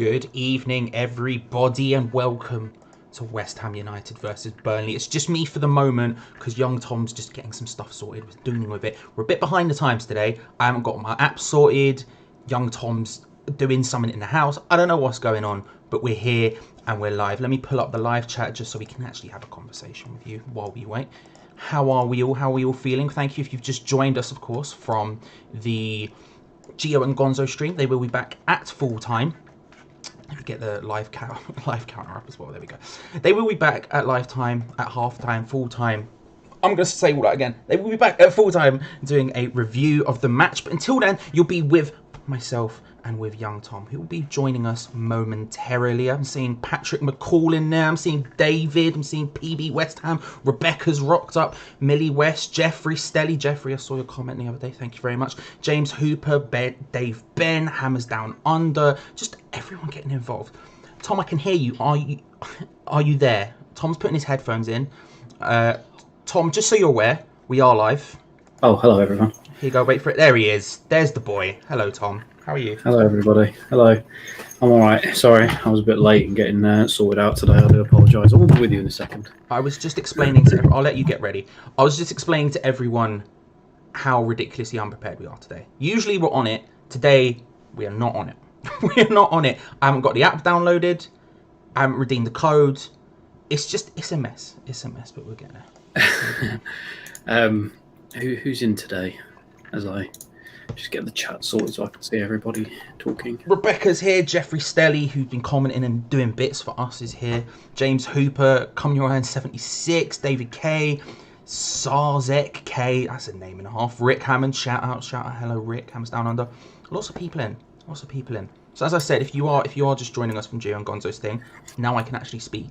Good evening, everybody, and welcome to West Ham United versus Burnley. It's just me for the moment because young Tom's just getting some stuff sorted. We're dealing with it. We're a bit behind the times today. I haven't got my app sorted. Young Tom's doing something in the house. I don't know what's going on, but we're here and we're live. Let me pull up the live chat just so we can actually have a conversation with you while we wait. How are we all? How are we all feeling? Thank you if you've just joined us, of course, from the Gio and Gonzo stream. They will be back at full time. Let me get the live counter up as well. There we go. They will be back at live time, at half time, full time. I'm going to say all that again. They will be back at full time doing a review of the match. But until then, you'll be with myself and with young Tom, who will be joining us momentarily. I'm seeing Patrick McCall in there. I'm seeing David. I'm seeing PB West Ham. Rebecca's rocked up. Millie West. Jeffrey Stelly. Jeffrey, I saw your comment the other day. Thank you very much. James Hooper. Dave Ben. Hammers Down Under. Just everyone getting involved. Tom, I can hear you. Are you there? Tom's putting his headphones in. Tom, just so you're aware, we are live. Oh, hello everyone. Here you go. Wait for it. There he is. There's the boy. Hello, Tom. How are you? Hello everybody. Hello. I'm all right. Sorry, I was a bit late in getting sorted out today. I do apologise. I will be with you in a second. I was just explaining to I'll let you get ready. I was just explaining to everyone how ridiculously unprepared we are today. Usually we're on it. Today, we are not on it. We are not on it. I haven't got the app downloaded. I haven't redeemed the code. It's a mess. It's a mess, but we're getting there. Who's in today? As I just get the chat sorted so I can see everybody talking. Rebecca's here. Jeffrey Stelly, who's been commenting and doing bits for us, is here. James Hooper, Come Your Own 76. David K. Sarzek K. That's a name and a half. Rick Hammond, shout out. Hello, Rick. Hammers Down Under. Lots of people in. So as I said, if you are just joining us from Gio and Gonzo's thing, now I can actually speak.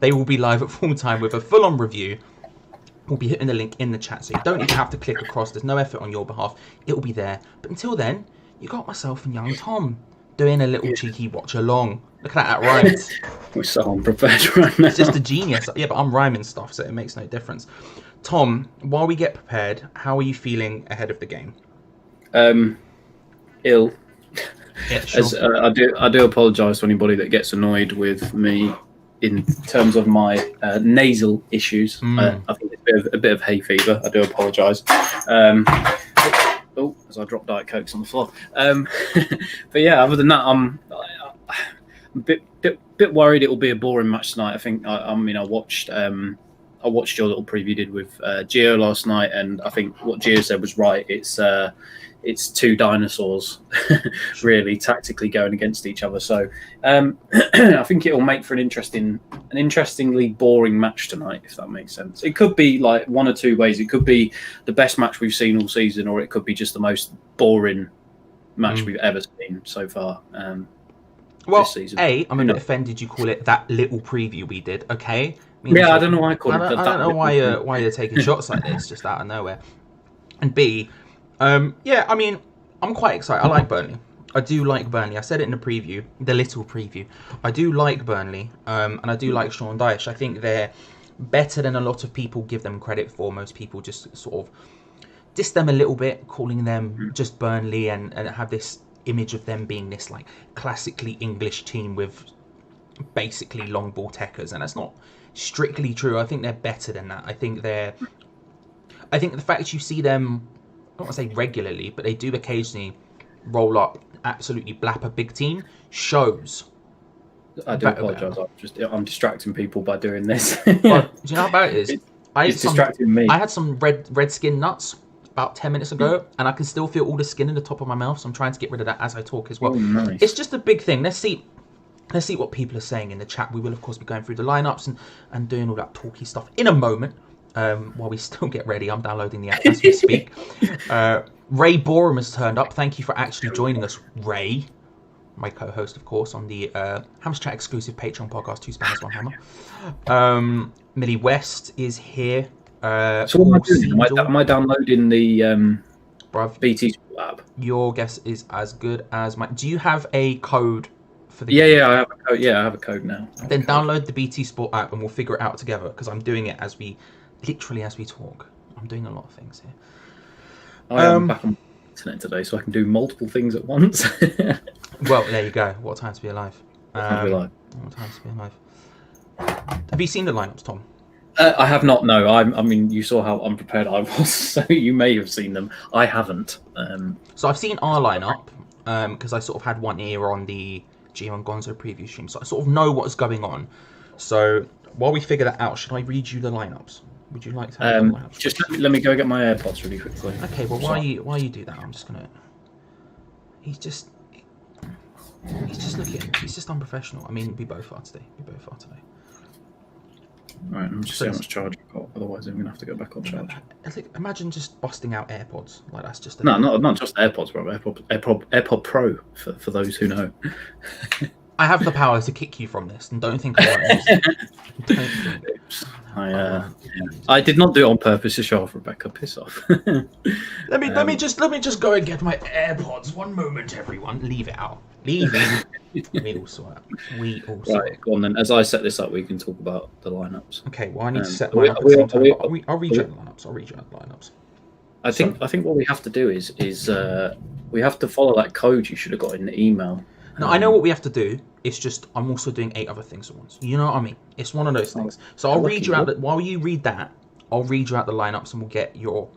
They will be live at full time with a full-on review. We'll be hitting the link in the chat, so you don't even have to click across. There's no effort on your behalf. It will be there. But until then, you got myself and young Tom doing a little cheeky watch along. Look at that rhymes. We're so unprepared right now. It's just a genius. Yeah, but I'm rhyming stuff, so it makes no difference. Tom, while we get prepared, how are you feeling ahead of the game? Ill. Yeah, sure. I do apologise to anybody that gets annoyed with me in terms of my nasal issues. I think it's a bit of hay fever. I do apologise. As I drop Diet Cokes on the floor. But yeah, other than that, I'm a bit worried it will be a boring match tonight. I think I watched your little preview you did with Gio last night, and I think what Gio said was right. It's two dinosaurs really tactically going against each other. So I think it will make for an interestingly boring match tonight, if that makes sense. It could be like one or two ways. It could be the best match we've seen all season, or it could be just the most boring match we've ever seen so far. This season. I'm a bit offended you call it that little preview we did, okay? I don't know why I called it that. I don't know why you're taking shots like this just out of nowhere. And B, I'm quite excited. I like Burnley. I do like Burnley. I said it in the preview, the little preview. I do like Burnley, and I do like Sean Dyche. I think they're better than a lot of people give them credit for. Most people just sort of diss them a little bit, calling them just Burnley, and have this image of them being this like classically English team with basically long ball techers, and that's not strictly true. I think they're better than that. I think the fact you see them, I don't want to say regularly, but they do occasionally roll up, absolutely blap a big team, shows. I do apologise. I'm distracting people by doing this. Well, do you know how bad it is? It's distracting me. I had some red skin nuts about 10 minutes ago, and I can still feel all the skin in the top of my mouth, so I'm trying to get rid of that as I talk as well. Oh, nice. It's just a big thing. Let's see what people are saying in the chat. We will, of course, be going through the lineups and doing all that talky stuff in a moment. While we still get ready, I'm downloading the app as we speak. Ray Borum has turned up. Thank you for actually joining us, Ray. My co-host, of course, on the Ham's Chat exclusive Patreon podcast, 2 Spanners, 1 Hammer. Millie West is here. So what am I downloading the BT Sport app? Your guess is as good as mine. Do you have a code for the game? I have a code. I have a code now. Then download the BT Sport app and we'll figure it out together, because I'm doing it as we talk. I'm doing a lot of things here. I am back on the internet today, so I can do multiple things at once. Well, there you go. What a time to be alive. Time to be alive. What time to be alive? Have you seen the lineups, Tom? I have not. No, I mean, you saw how unprepared I was, so you may have seen them. I haven't. So I've seen our lineup because I sort of had one ear on the G1 Gonzo preview stream, so I sort of know what's going on. So while we figure that out, should I read you the lineups? Would you like to have the lineups? Just let me go get my AirPods really quickly. Okay. Well, while you do that, I'm just gonna. He's just looking. He's just unprofessional. I mean, we both are today. Right, I'm just seeing how much charge I've got. Otherwise, I'm going to have to go back on charge. Imagine just busting out AirPods. Like, that's just... No, not just AirPods, bro. AirPod Pro, for those who know. I have the power to kick you from this, and don't think I won't use it. I did not do it on purpose to show off Rebecca. Piss off. Let me just go and get my AirPods. One moment, everyone. Leave it out. Leave it. We all saw it. Right, go on then. As I set this up, we can talk about the lineups. Okay. Well, I need to set mine up. I'll read you the lineups. I think what we have to do is we have to follow that code you should have got in the email. No, I know what we have to do. It's just I'm also doing 8 other things at once. You know what I mean? It's one of those things. So I'll read you out. While you read that, I'll read you out the lineups, and we'll get your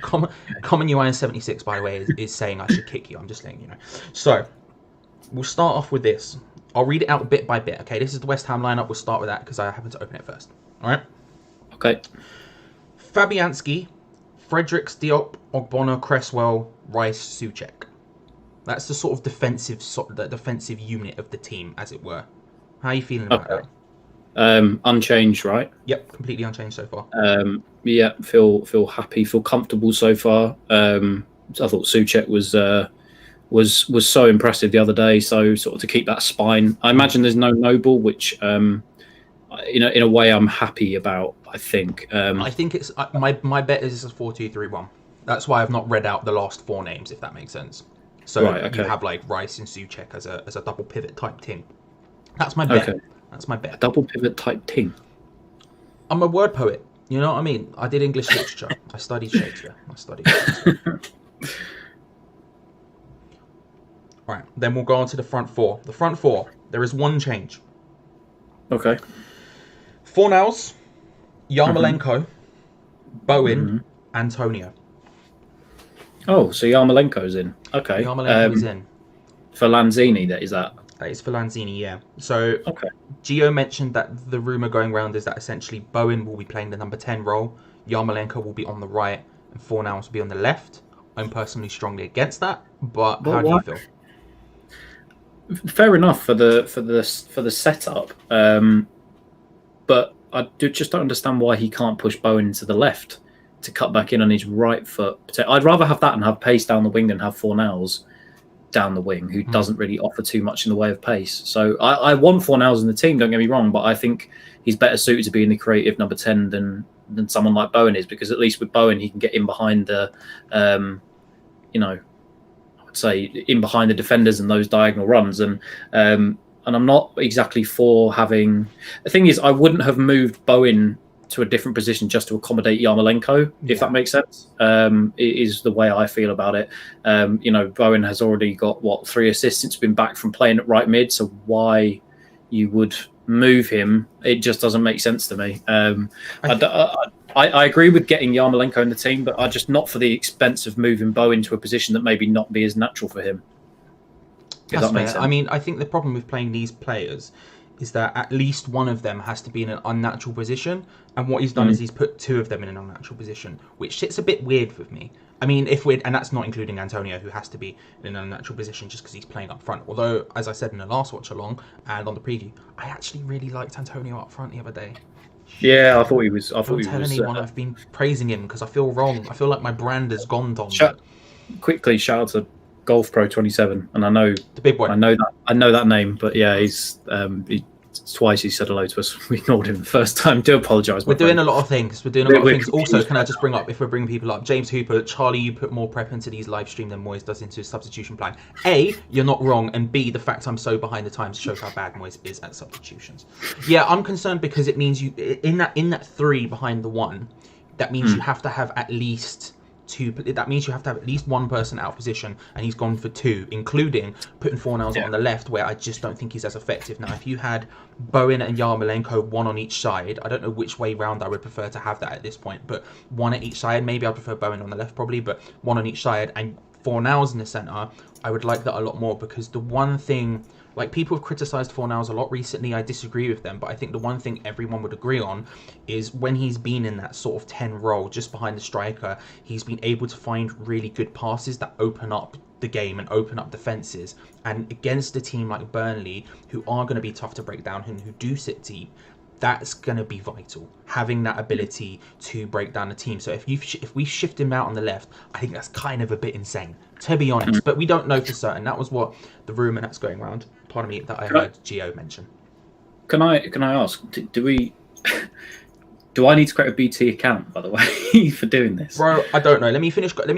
Common UI 76. By the way, is saying I should kick you. I'm just letting you know. So we'll start off with this. I'll read it out bit by bit. Okay, this is the West Ham lineup. We'll start with that because I happen to open it first. All right. Okay. Fabianski, Fredericks, Diop, Ogbonna, Cresswell, Rice, Souček. That's the sort of defensive unit of the team, as it were. How are you feeling about that? Unchanged, right? Yep, completely unchanged so far. Yeah, feel happy, feel comfortable so far. I thought Souček was so impressive the other day. So sort of to keep that spine. I imagine there's no Noble, which in a way I'm happy about. I think. I think it's my bet is a 4-2-3-1. That's why I've not read out the last 4 names, if that makes sense. So you have like Rice and Souček as a double pivot type team. That's my bet. Okay. That's my bet. A double pivot type team. I'm a word poet. You know what I mean? I did English literature. I studied Shakespeare. All right. Then we'll go on to the front 4. The front 4. There is one change. Okay. Fornals, Yarmolenko, Bowen, Antonio. Oh, so Yarmolenko's in. Okay. Yarmolenko is in. For Lanzini, that is that? That is for Lanzini, yeah. So Gio mentioned that the rumour going around is that essentially Bowen will be playing the number 10 role, Yarmolenko will be on the right, and Fornals will be on the left. I'm personally strongly against that, but how do you feel? Fair enough for the setup, but I just don't understand why he can't push Bowen into the left to cut back in on his right foot. I'd rather have that and have pace down the wing than have Fornals down the wing, who doesn't really offer too much in the way of pace. So I want Fornals in the team, don't get me wrong, but I think he's better suited to being the creative number 10 than someone like Bowen is, because at least with Bowen he can get in behind the I would say in behind the defenders and those diagonal runs, and I'm not exactly for having... The thing is, I wouldn't have moved Bowen to a different position just to accommodate Yarmolenko, if that makes sense. It is the way I feel about it. Bowen has already got 3 assists since been back from playing at right mid, so why you would move him, it just doesn't make sense to me. I agree with getting Yarmolenko in the team, but I just not for the expense of moving Bowen to a position that maybe not be as natural for him. That's fair. I mean, I think the problem with playing these players is that at least one of them has to be in an unnatural position, and what he's done is he's put 2 of them in an unnatural position, which sits a bit weird with me. I mean, and that's not including Antonio, who has to be in an unnatural position just because he's playing up front. Although, as I said in the last watch along and on the preview, I actually really liked Antonio up front the other day. Yeah, I thought he was. I've been praising him because I feel wrong. I feel like my brand has gone, Tom. Quickly, shout out to Golf Pro 27, and I know the big boy. I know that name, but yeah, he's twice he said hello to us. We ignored him the first time. Do apologise. We're doing a lot of things. Also, can I just bring up, if we're bringing people up, James Hooper, Charlie, you put more prep into these live stream than Moyes does into his substitution plan. A, you're not wrong, and B, the fact I'm so behind the times shows how bad Moyes is at substitutions. Yeah, I'm concerned because it means you in that 3 behind the 1, that means you have to have at least two. That means you have to have at least one person out of position, and he's gone for two, including putting Fornals on the left, where I just don't think he's as effective. Now, if you had Bowen and Yarmolenko one on each side, I don't know which way round I would prefer to have that at this point, but one at each side. Maybe I'd prefer Bowen on the left probably, but one on each side, and Fornals in the centre, I would like that a lot more, because the one thing, like, people have criticised Fornals a lot recently. I disagree with them, but I think the one thing everyone would agree on is when he's been in that sort of 10 role just behind the striker, he's been able to find really good passes that open up the game and open up defences. And against a team like Burnley, who are going to be tough to break down and who do sit deep, that's going to be vital, having that ability to break down the team. So if we shift him out on the left, I think that's kind of a bit insane, to be honest. But we don't know for certain. That was what the rumour that's going around, pardon me, that I heard Gio mention. Can I ask, do I need to create a BT account, by the way, for doing this? Bro, I don't know. Let me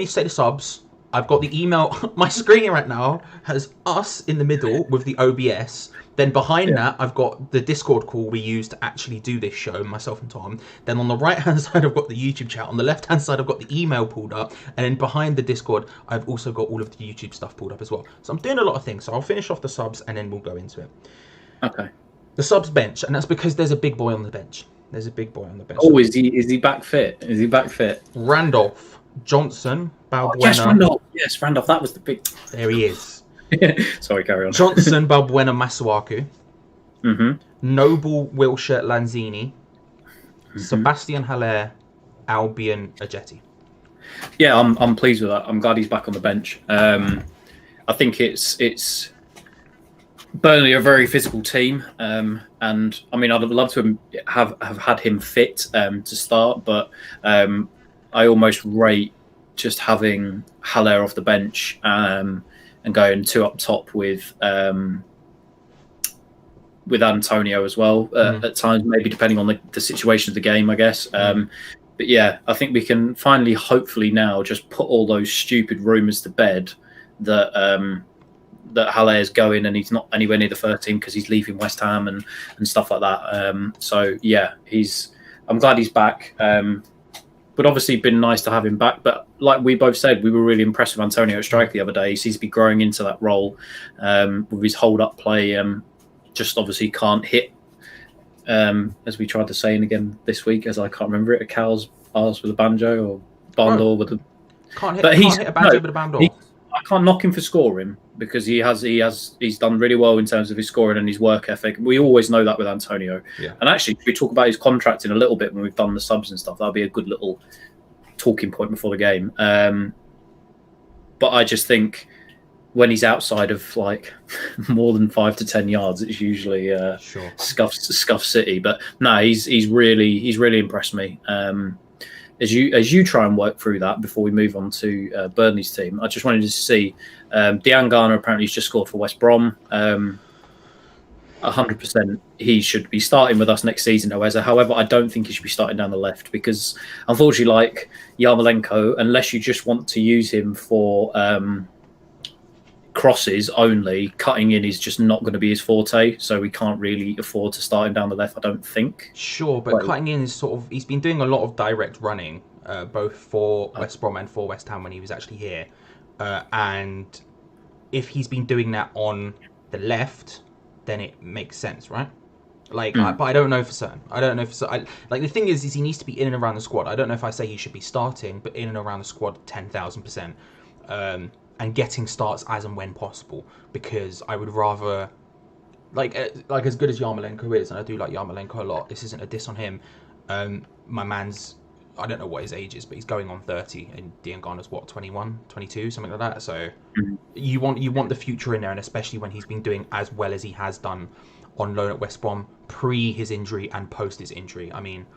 say the subs. I've got the email. My screen right now has us in the middle with the OBS. Then behind that, I've got the Discord call we use to actually do this show, myself and Tom. Then on the right-hand side, I've got the YouTube chat. On the left-hand side, I've got the email pulled up. And then behind the Discord, I've also got all of the YouTube stuff pulled up as well. So I'm doing a lot of things. So I'll finish off the subs and then we'll go into it. Okay. The subs bench, and that's because there's a big boy on the bench. There's a big boy on the bench. Oh, is he back fit? Is he back fit? Randolph, Johnson, Balbuena. Oh, yes, Randolph. Yes, Randolph. That was the big... There he is. Sorry, carry on. Johnson, Balbuena, Masuaku. Mm-hmm. Noble, Wilshire, Lanzini. Mm-hmm. Sebastian Haller, Albion, Ajeti. Yeah, I'm pleased with that. I'm glad he's back on the bench. I think it's Burnley are a very physical team, and I mean I'd love to have had him fit to start, but I almost rate just having Haller off the bench and going two up top with Antonio as well at times, maybe depending on the situation of the game, I guess. But yeah, I think we can finally, hopefully now, just put all those stupid rumours to bed that that Haller is going and he's not anywhere near the first team because he's leaving West Ham and stuff like that. So yeah, I'm glad he's back. But obviously been nice to have him back. But like we both said, we were really impressed with Antonio at strike the other day. He seems to be growing into that role with his hold-up play. Just obviously can't hit, as we tried to say in again this week, as I can't remember it, a cow's arse with a banjo or barn door with a... Can't hit a banjo with a barn door. I can't knock him for scoring because he's done really well in terms of his scoring and his work ethic. We always know that with Antonio. Yeah. And actually, we talk about his contract in a little bit when we've done the subs and stuff. That'll be a good little talking point before the game. But I just think when he's outside of like more than 5 to 10 yards, it's usually scuff city. But no, he's really impressed me. As you try and work through that before we move on to Burnley's team, I just wanted to see Dejan Garner apparently has just scored for West Brom. 100% he should be starting with us next season, however, I don't think he should be starting down the left because unfortunately, like Yarmolenko, unless you just want to use him for crosses only, cutting in is just not going to be his forte, so we can't really afford to start him down the left, I don't think. Sure, but cutting in is sort of... He's been doing a lot of direct running, both for West Brom and for West Ham when he was actually here. And if he's been doing that on the left, then it makes sense, right? Like, but I don't know for certain. Like, the thing is he needs to be in and around the squad. I don't know if I say he should be starting, but in and around the squad 10,000%. And getting starts as and when possible, because I would rather, like as good as Yarmolenko is, and I do like Yarmolenko a lot, this isn't a diss on him, my man's, I don't know what his age is, but he's going on 30, and Dejan Garner's what, 21, 22, something like that, so you want the future in there, and especially when he's been doing as well as he has done on loan at West Brom, pre his injury and post his injury. I mean,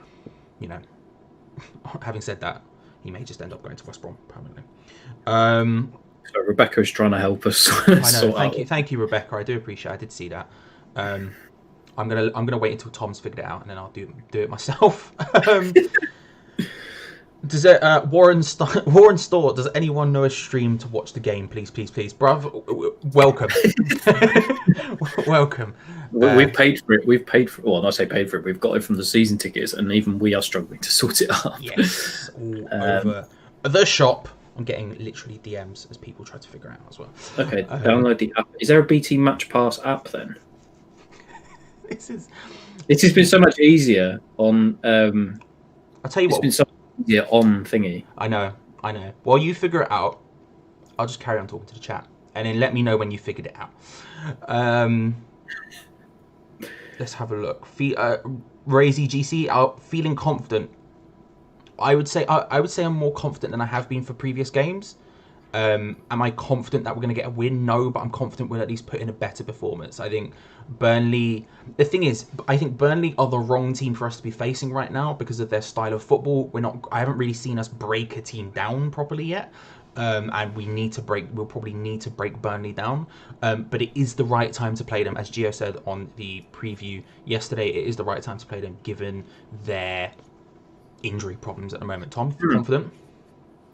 you know, having said that, he may just end up going to West Brom permanently. So Rebecca's trying to help us. I know. Thank you, Rebecca. I do appreciate it. I did see that. I'm gonna wait until Tom's figured it out, and then I'll do it myself. Does it Warren Store? Does anyone know a stream to watch the game? Please, bruv. Welcome. Welcome. We've paid for it. Well, I say paid for it. We've got it from the season tickets, and even we are struggling to sort it out. Yes, all over The shop. I'm getting literally DMs as people try to figure out as well. Okay, download the app. Is there a BT Match Pass app then? This has been so much easier on. I'll tell you what. It's been so much easier on thingy. I know. While you figure it out, I'll just carry on talking to the chat, and then let me know when you figured it out. Let's have a look. Razy GC, feeling confident. I would say I'm more confident than I have been for previous games. Am I confident that we're going to get a win? No, but I'm confident we'll at least put in a better performance. I think Burnley... The thing is, I think Burnley are the wrong team for us to be facing right now because of their style of football. I haven't really seen us break a team down properly yet. And we'll probably need to break Burnley down. But it is the right time to play them. As Gio said on the preview yesterday, it is the right time to play them given their injury problems at the moment. Tom, confident?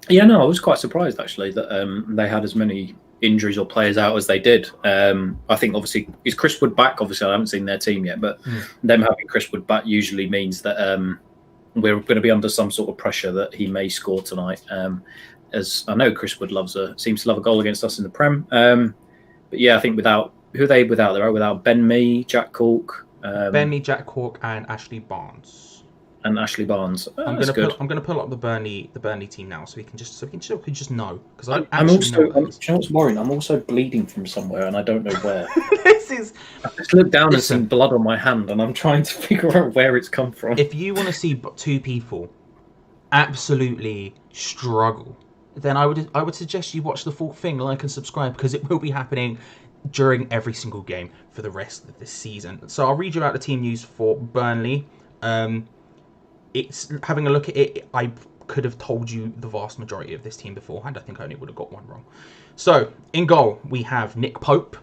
Yeah, no, I was quite surprised actually that they had as many injuries or players out as they did. I think obviously is Chris Wood back. Obviously, I haven't seen their team yet, but them having Chris Wood back usually means that we're going to be under some sort of pressure that he may score tonight. As I know, Chris Wood seems to love a goal against us in the Prem. But yeah, I think without They're without Ben Mee, Jack Cork, Ben Mee, Jack Cork, and Ashley Barnes. Ashley Barnes. I'm gonna pull up the Burnley team now, so we can just know, because I'm also. You know what's worrying? I'm also bleeding from somewhere, and I don't know where. I just looked down and seen blood on my hand, and I'm trying to figure out where it's come from. If you want to see two people absolutely struggle, then I would suggest you watch the full thing, like and subscribe, because it will be happening during every single game for the rest of this season. So I'll read you out the team news for Burnley. It's having a look at it. I could have told you the vast majority of this team beforehand. I think I only would have got one wrong. So in goal we have Nick Pope.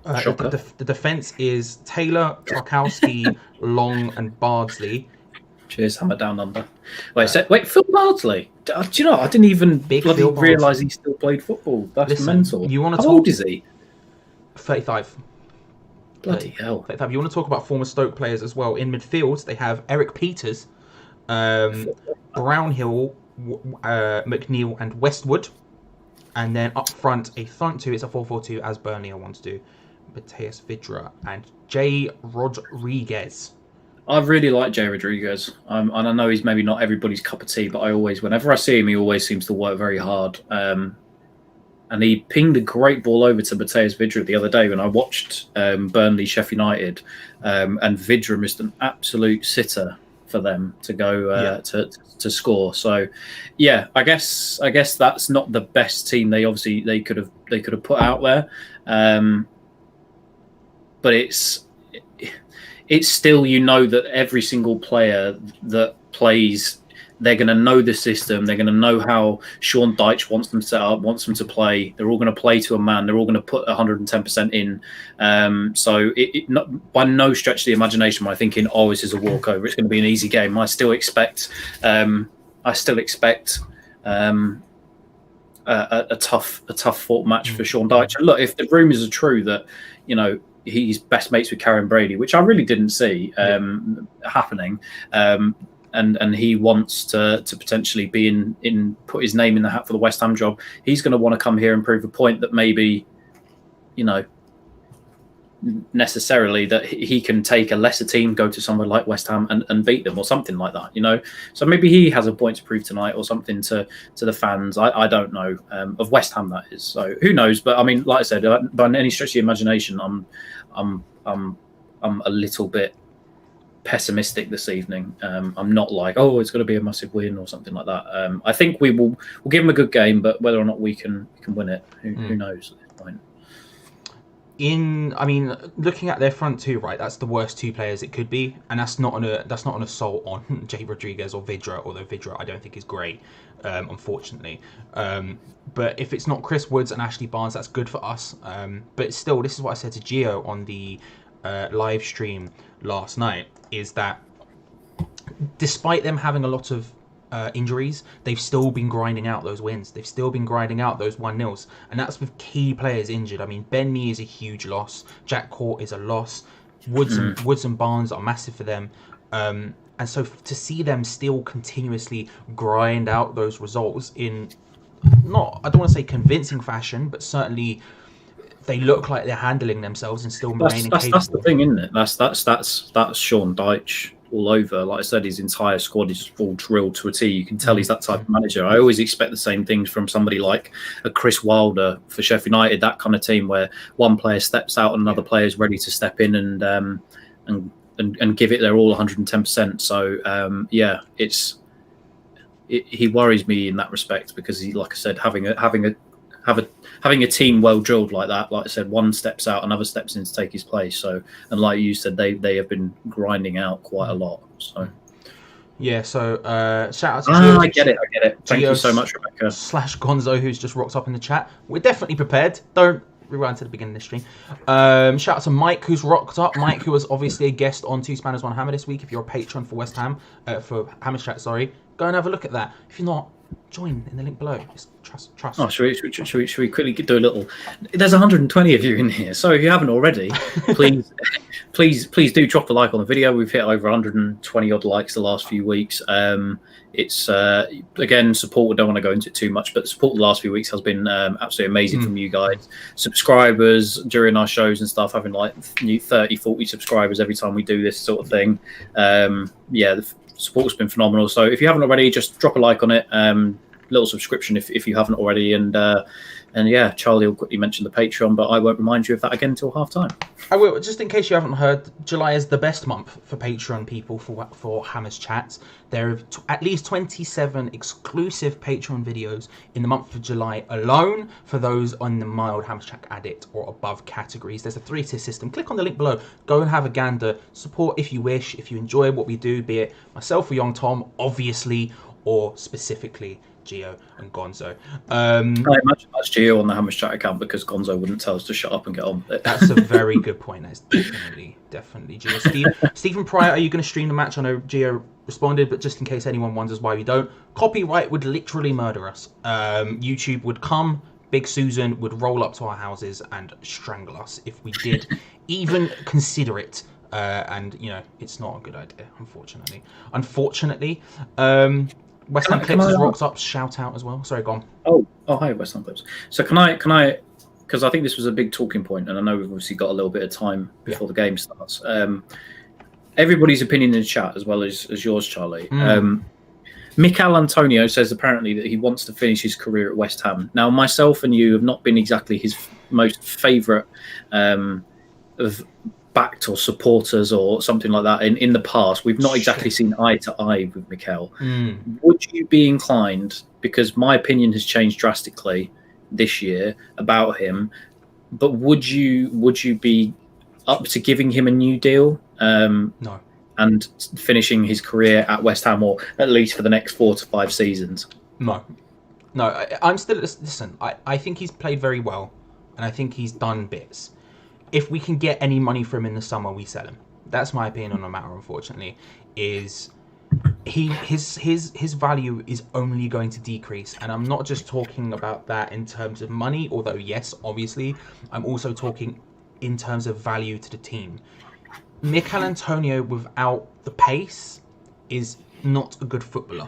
The defense is Taylor, Tarkowski, Long, and Bardsley. Cheers, Hammer Down Under. Wait, Phil Bardsley. Do you know? I didn't even realise he still played football. That's mental. How old is he? 35. Bloody hell. 35. You want to talk about former Stoke players as well? In midfield, they have Eric Peters, Brownhill, McNeil, and Westwood. And then up front, a front two. It's a 4-4-2 as Burnley I want to do. Mateus Vidra and Jay Rodriguez. I really like Jay Rodriguez. And I know he's maybe not everybody's cup of tea, but whenever I see him, he always seems to work very hard. And he pinged a great ball over to Mateus Vidra the other day when I watched Burnley Sheffield United, and Vidra missed an absolute sitter for them to go to score. So, yeah, I guess that's not the best team they could have put out there, but it's still, that every single player that plays, they're going to know the system. They're going to know how Sean Dyche wants them set up, wants them to play. They're all going to play to a man. They're all going to put 110% in. So by no stretch of the imagination am I thinking, this is a walkover. It's going to be an easy game. I still expect a tough fought match for Sean Dyche. And look, if the rumours are true that he's best mates with Karen Brady, which I really didn't see happening. And he wants to potentially be put his name in the hat for the West Ham job. He's going to want to come here and prove a point that maybe, necessarily that he can take a lesser team, go to somewhere like West Ham and beat them or something like that, So maybe he has a point to prove tonight or something to the fans. I don't know, of West Ham that is. So who knows? But I mean, like I said, by any stretch of the imagination, I'm a little bit pessimistic this evening. I'm not like, it's going to be a massive win or something like that. I think we'll give them a good game, but whether or not we can win it, who knows at this point. Looking at their front two, right, that's the worst two players it could be, and that's not an assault on Jay Rodriguez or Vidra, although Vidra I don't think is great, unfortunately. But if it's not Chris Woods and Ashley Barnes, that's good for us. But still, this is what I said to Gio on the live stream last night, is that despite them having a lot of injuries, they've still been grinding out those wins. They've still been grinding out those 1-0s, and that's with key players injured. I mean, Ben Mee is a huge loss. Jack Court is a loss. Woods and Barnes are massive for them. And so to see them still continuously grind out those results in not, I don't want to say convincing fashion, but certainly they look like they're handling themselves and still remaining capable. That's the thing, isn't it? That's Sean Dyche all over. Like I said, his entire squad is all drilled to a T. You can tell he's that type of manager. I always expect the same things from somebody like a Chris Wilder for Sheffield United, that kind of team where one player steps out and another player is ready to step in and give it their all 110%. So he worries me in that respect because he, like I said, having a team well drilled like that, like I said, one steps out, another steps in to take his place. So, and like you said, they have been grinding out quite a lot. So, yeah. So, shout out to Gio. I get it. Thank you so much, Rebecca. /Gonzo, who's just rocked up in the chat. We're definitely prepared. Don't rewind to the beginning of the stream. Shout out to Mike, who's rocked up. Mike, who was obviously a guest on Two Spanners One Hammer this week. If you're a patron for West Ham, for Hammer's Chat, sorry, go and have a look at that. If you're not, join in the link below. Just trust. Oh, should we quickly do a little? There's 120 of you in here, so if you haven't already, please do drop a like on the video. We've hit over 120 odd likes the last few weeks. It's again, support. I don't want to go into it too much, but the support the last few weeks has been absolutely amazing from you guys. Subscribers during our shows and stuff, having like new 30, 40 subscribers every time we do this sort of thing. The support's been phenomenal. So if you haven't already, just drop a like on it. Little subscription if you haven't already, and Charlie will quickly mention the Patreon, but I won't remind you of that again until half time. I will, just in case you haven't heard. July is the best month for Patreon people for Hammer's Chats. There are at least 27 exclusive Patreon videos in the month of July alone for those on the mild Hammer's Chat Addict or above categories. There's a 3-tier system. Click on the link below. Go and have a gander. Support if you wish. If you enjoy what we do, be it myself or Young Tom, obviously, or specifically Gio and Gonzo. I imagine that's Gio on the Hammer's Chat account because Gonzo wouldn't tell us to shut up and get on with it. That's a very good point. That's definitely Gio. Stephen Pryor, are you going to stream the match? I know Gio responded, but just in case anyone wonders why we don't, copyright would literally murder us. YouTube would come, Big Susan would roll up to our houses and strangle us if we did even consider it. And, it's not a good idea, unfortunately. West Ham Clips has rocked up. Shout out as well. Sorry, go on. Oh, hi, West Ham Clips. So can I? Because I think this was a big talking point, and I know we've obviously got a little bit of time before the game starts. Everybody's opinion in the chat, as well as yours, Charlie. Mikel Antonio says apparently that he wants to finish his career at West Ham. Now, myself and you have not been exactly his most favourite of backed or supporters or something like that in the past. We've not exactly seen eye to eye with Mikel. Would you be inclined, because my opinion has changed drastically this year about him, but would you be up to giving him a new deal? No. And finishing his career at West Ham, or at least for the next 4 to 5 seasons? No. I'm still, listen, I think he's played very well and I think he's done bits. If we can get any money for him in the summer, we sell him. That's my opinion on the matter, unfortunately. His value is only going to decrease. And I'm not just talking about that in terms of money, although yes, obviously. I'm also talking in terms of value to the team. Mikel Antonio without the pace is not a good footballer.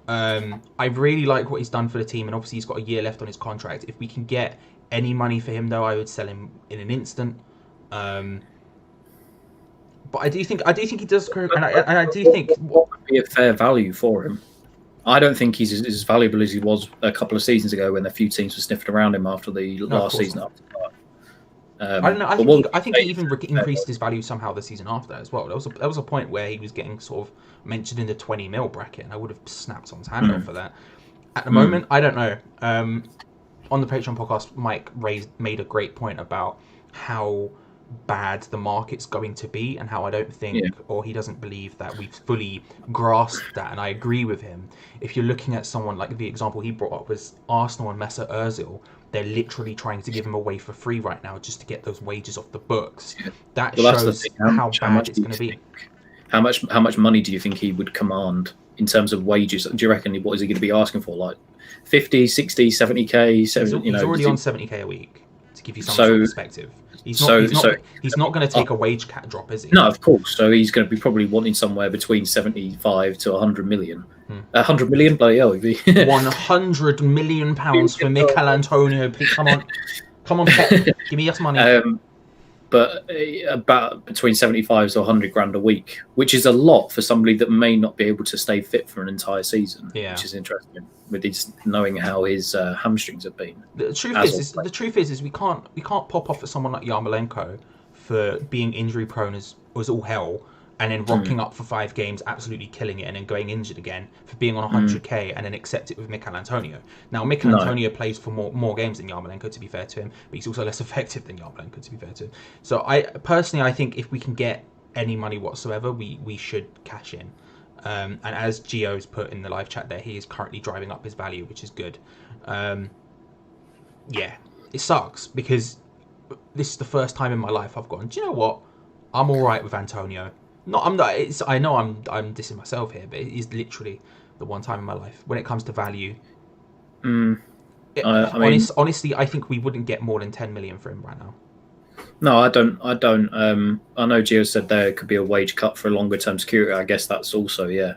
I really like what he's done for the team, and obviously he's got a year left on his contract. If we can get any money for him, though, I would sell him in an instant. But I do think he does, and I do think what would be a fair value for him. I don't think he's as valuable as he was a couple of seasons ago when a few teams were sniffing around him after the last season. I don't know. I think he even increased his value somehow the season after as well. There was a point where he was getting sort of mentioned in the 20 mil bracket, and I would have snapped someone's hand off for that. At the moment, I don't know. On the Patreon podcast, Mike made a great point about how bad the market's going to be, and how I don't think, or he doesn't believe that we've fully grasped that, and I agree with him. If you're looking at someone like the example he brought up was Arsenal and Mesut Ozil, they're literally trying to give him away for free right now just to get those wages off the books. That shows how bad it's going to be. How much money do you think he would command in terms of wages? Do you reckon, what is he going to be asking for? Like 50, 60, 70k? He's already on 70k a week. to give you some sort of perspective. He's not going to take a wage cat drop, is he? No, of course. So he's going to be probably wanting somewhere between 75 to 100 million. 100 million, bloody hell. 100 million pounds for Mikel Antonio. Come on, Pep. Give me your money. But about between 75 to 100 grand a week, which is a lot for somebody that may not be able to stay fit for an entire season. Yeah. Which is interesting with his knowing how his hamstrings have been. The truth is we can't pop off at someone like Yarmolenko for being injury prone as all hell, and then rocking up for 5 games, absolutely killing it, and then going injured again for being on 100k, and then accept it with Mikel Antonio. Now, Mikel Antonio plays for more games than Yarmolenko, to be fair to him, but he's also less effective than Yarmolenko, to be fair to him. So I think if we can get any money whatsoever, we should cash in. And as Gio's put in the live chat there, he is currently driving up his value, which is good. Yeah, it sucks because this is the first time in my life I've gone, do you know what? I'm all right with Antonio. I know I'm dissing myself here, but it is literally the one time in my life when it comes to value. Honestly, I think we wouldn't get more than 10 million for him right now. No, I don't. I know Gio said there could be a wage cut for a longer term security. I guess that's also, I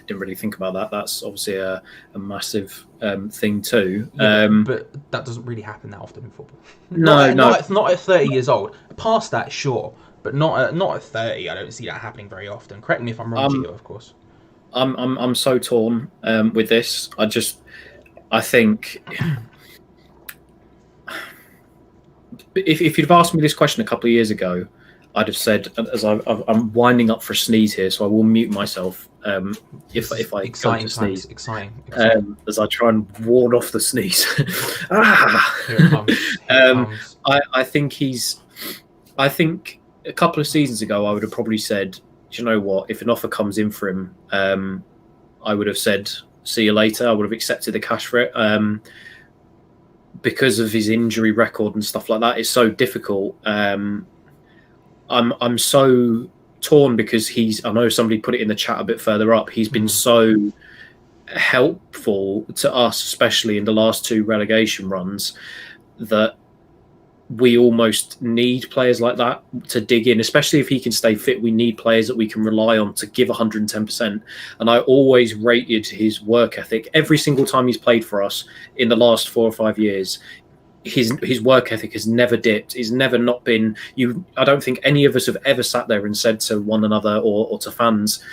didn't really think about that. That's obviously a massive thing too. But that doesn't really happen that often in football. Not at 30 years old. Past that, sure. But not at 30. I don't see that happening very often. Correct me if I'm wrong, Gio, of course. I'm so torn with this. I think if you'd have asked me this question a couple of years ago, I'd have said, as I'm winding up for a sneeze here, so I will mute myself if I go to sneeze. Exciting. As I try and ward off the sneeze. Here it comes. I think a couple of seasons ago, I would have probably said, do you know what? If an offer comes in for him, I would have said, see you later. I would have accepted the cash for it. Because of his injury record and stuff like that, it's so difficult. I'm so torn because I know somebody put it in the chat a bit further up. He's been so helpful to us, especially in the last 2 relegation runs, that we almost need players like that to dig in, especially if he can stay fit. We need players that we can rely on to give 110%. And I always rated his work ethic every single time he's played for us in the last 4 or 5 years. His work ethic has never dipped. He's never not been. I don't think any of us have ever sat there and said to one another or to fans,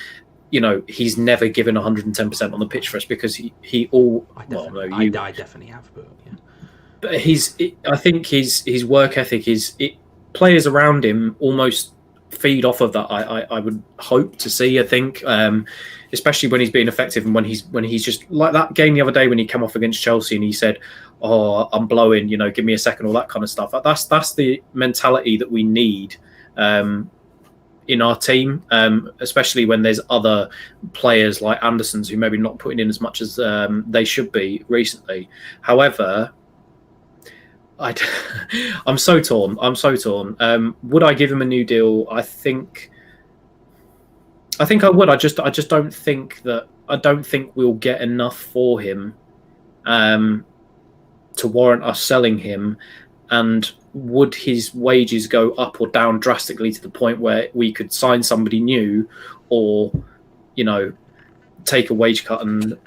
he's never given 110% on the pitch for us, because I definitely have, but yeah. But I think his work ethic players around him almost feed off of that. I would hope to see. I think, especially when he's being effective and when he's just like that game the other day when he came off against Chelsea and he said, "Oh, I'm blowing, give me a second," all that kind of stuff. That's the mentality that we need in our team, especially when there's other players like Anderson's who maybe not putting in as much as they should be recently. However, I'm so torn. Would I give him a new deal? I think I would. I just don't think we'll get enough for him to warrant us selling him. And would his wages go up or down drastically to the point where we could sign somebody new, or take a wage cut and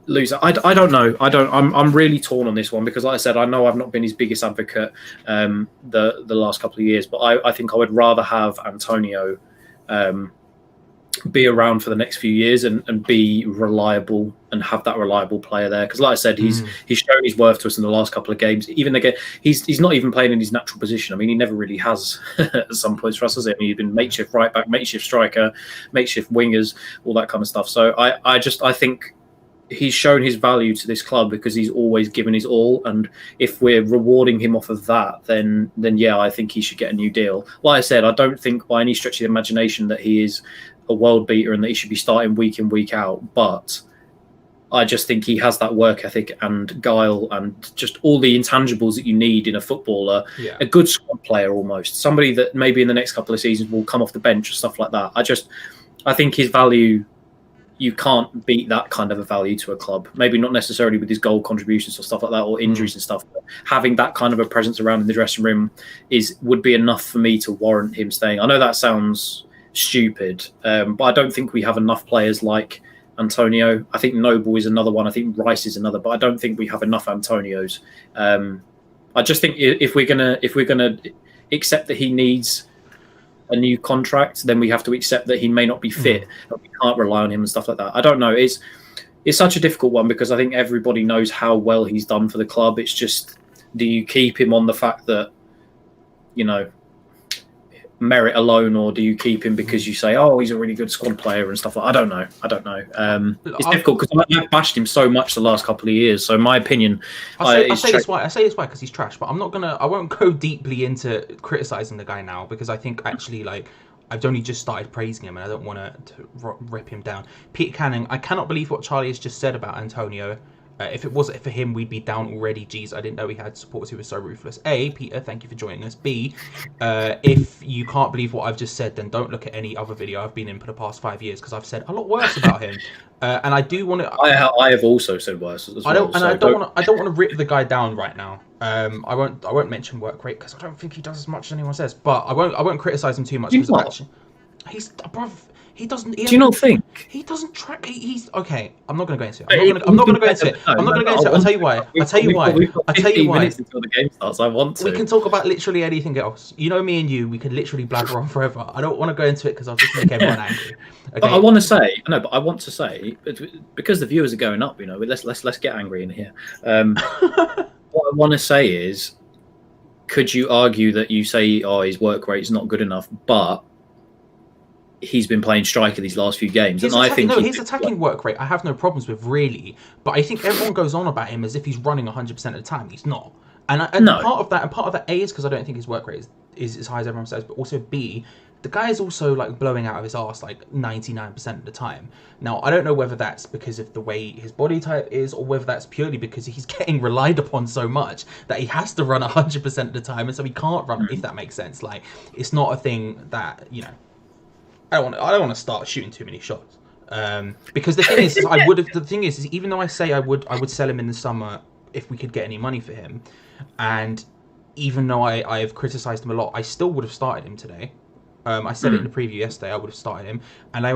lose it? I don't know. I'm really torn on this one, because like I said, I know I've not been his biggest advocate the last couple of years, but I think I would rather have Antonio be around for the next few years and be reliable and have that reliable player there, because like I said, he's shown his worth to us in the last couple of games. Even again, he's not even playing in his natural position. I mean, he never really has at some points for us, has it? I mean, he's been makeshift right back, makeshift striker, makeshift wingers, all that kind of stuff. So I think he's shown his value to this club because he's always given his all, and if we're rewarding him off of that, then yeah, I think he should get a new deal. Like I said, I don't think by any stretch of the imagination that he is a world beater and that he should be starting week in, week out, but I just think he has that work ethic and guile and just all the intangibles that you need in a footballer. Yeah. A good squad player, almost somebody that maybe in the next couple of seasons will come off the bench or stuff like that. I think his value you can't beat that kind of a value to a club. Maybe not necessarily with his goal contributions or stuff like that, or injuries and stuff. But having that kind of a presence around in the dressing room would be enough for me to warrant him staying. I know that sounds stupid, but I don't think we have enough players like Antonio. I think Noble is another one. I think Rice is another, but I don't think we have enough Antonios. I just think if we're gonna accept that he needs a new contract, then we have to accept that he may not be fit, and we can't rely on him and stuff like that. I don't know. It's such a difficult one because I think everybody knows how well he's done for the club. It's just, do you keep him on the fact that, merit alone, or do you keep him because you say, oh, he's a really good squad player and stuff like that? I don't know. It's difficult because I've bashed him so much the last couple of years. So my opinion, I say this why because he's trash, but I won't go deeply into criticizing the guy now because I think actually I've only just started praising him and I don't want to rip him down. Peter Canning, I cannot believe what Charlie has just said about Antonio. If it wasn't for him, we'd be down already. Jeez, I didn't know he had supporters who were so ruthless. A, Peter, thank you for joining us. B, if you can't believe what I've just said, then don't look at any other video I've been in for the past 5 years because I've said a lot worse about him. And I do want to. I have also said worse as well. I don't want to rip the guy down right now. I won't mention work rate because I don't think he does as much as anyone says. But I won't criticize him too much because actually, he's bruv. He doesn't. Do you not think he doesn't track? He's okay. I'm not going to go into it. I'm not going to go into it. I'll tell you why. I'll tell you why. Minutes until the game starts. I want to. We can talk about literally anything else. You know me and you. We can literally blabber on forever. I don't want to go into it because I'll just make everyone angry. Okay? But I want to say, because the viewers are going up. Let's get angry in here. What I want to say is, could you argue that you say, oh, his work rate is not good enough, but he's been playing striker these last few games, his attacking work rate I have no problems with really, but I think everyone goes on about him as if he's running 100% of the time. He's not, and part of that A is because I don't think his work rate is as high as everyone says, but also B, the guy is also blowing out of his arse 99% of the time. Now I don't know whether that's because of the way his body type is or whether that's purely because he's getting relied upon so much that he has to run 100% of the time, and so he can't run, if that makes sense. It's not a thing that I don't want to start shooting too many shots, because the thing is, even though I say I would sell him in the summer if we could get any money for him, and even though I have criticised him a lot, I still would have started him today. I said it in the preview yesterday. I would have started him, and I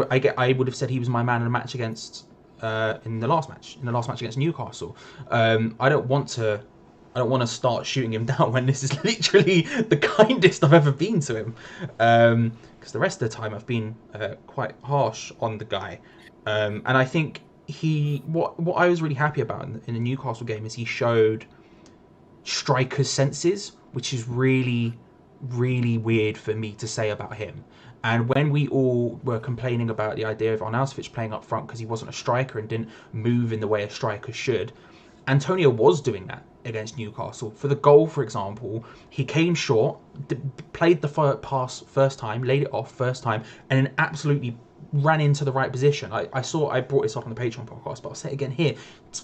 would have said he was my man in the match against in the last match against Newcastle. I don't want to start shooting him down when this is literally the kindest I've ever been to him. Because the rest of the time I've been quite harsh on the guy. And I think what I was really happy about in the Newcastle game is he showed striker's senses, which is really, really weird for me to say about him. And when we all were complaining about the idea of Arnautovic playing up front because he wasn't a striker and didn't move in the way a striker should, Antonio was doing that against Newcastle. For the goal, for example, he came short, played the pass first time, laid it off first time, and then absolutely ran into the right position. I brought this up on the Patreon podcast, but I'll say it again here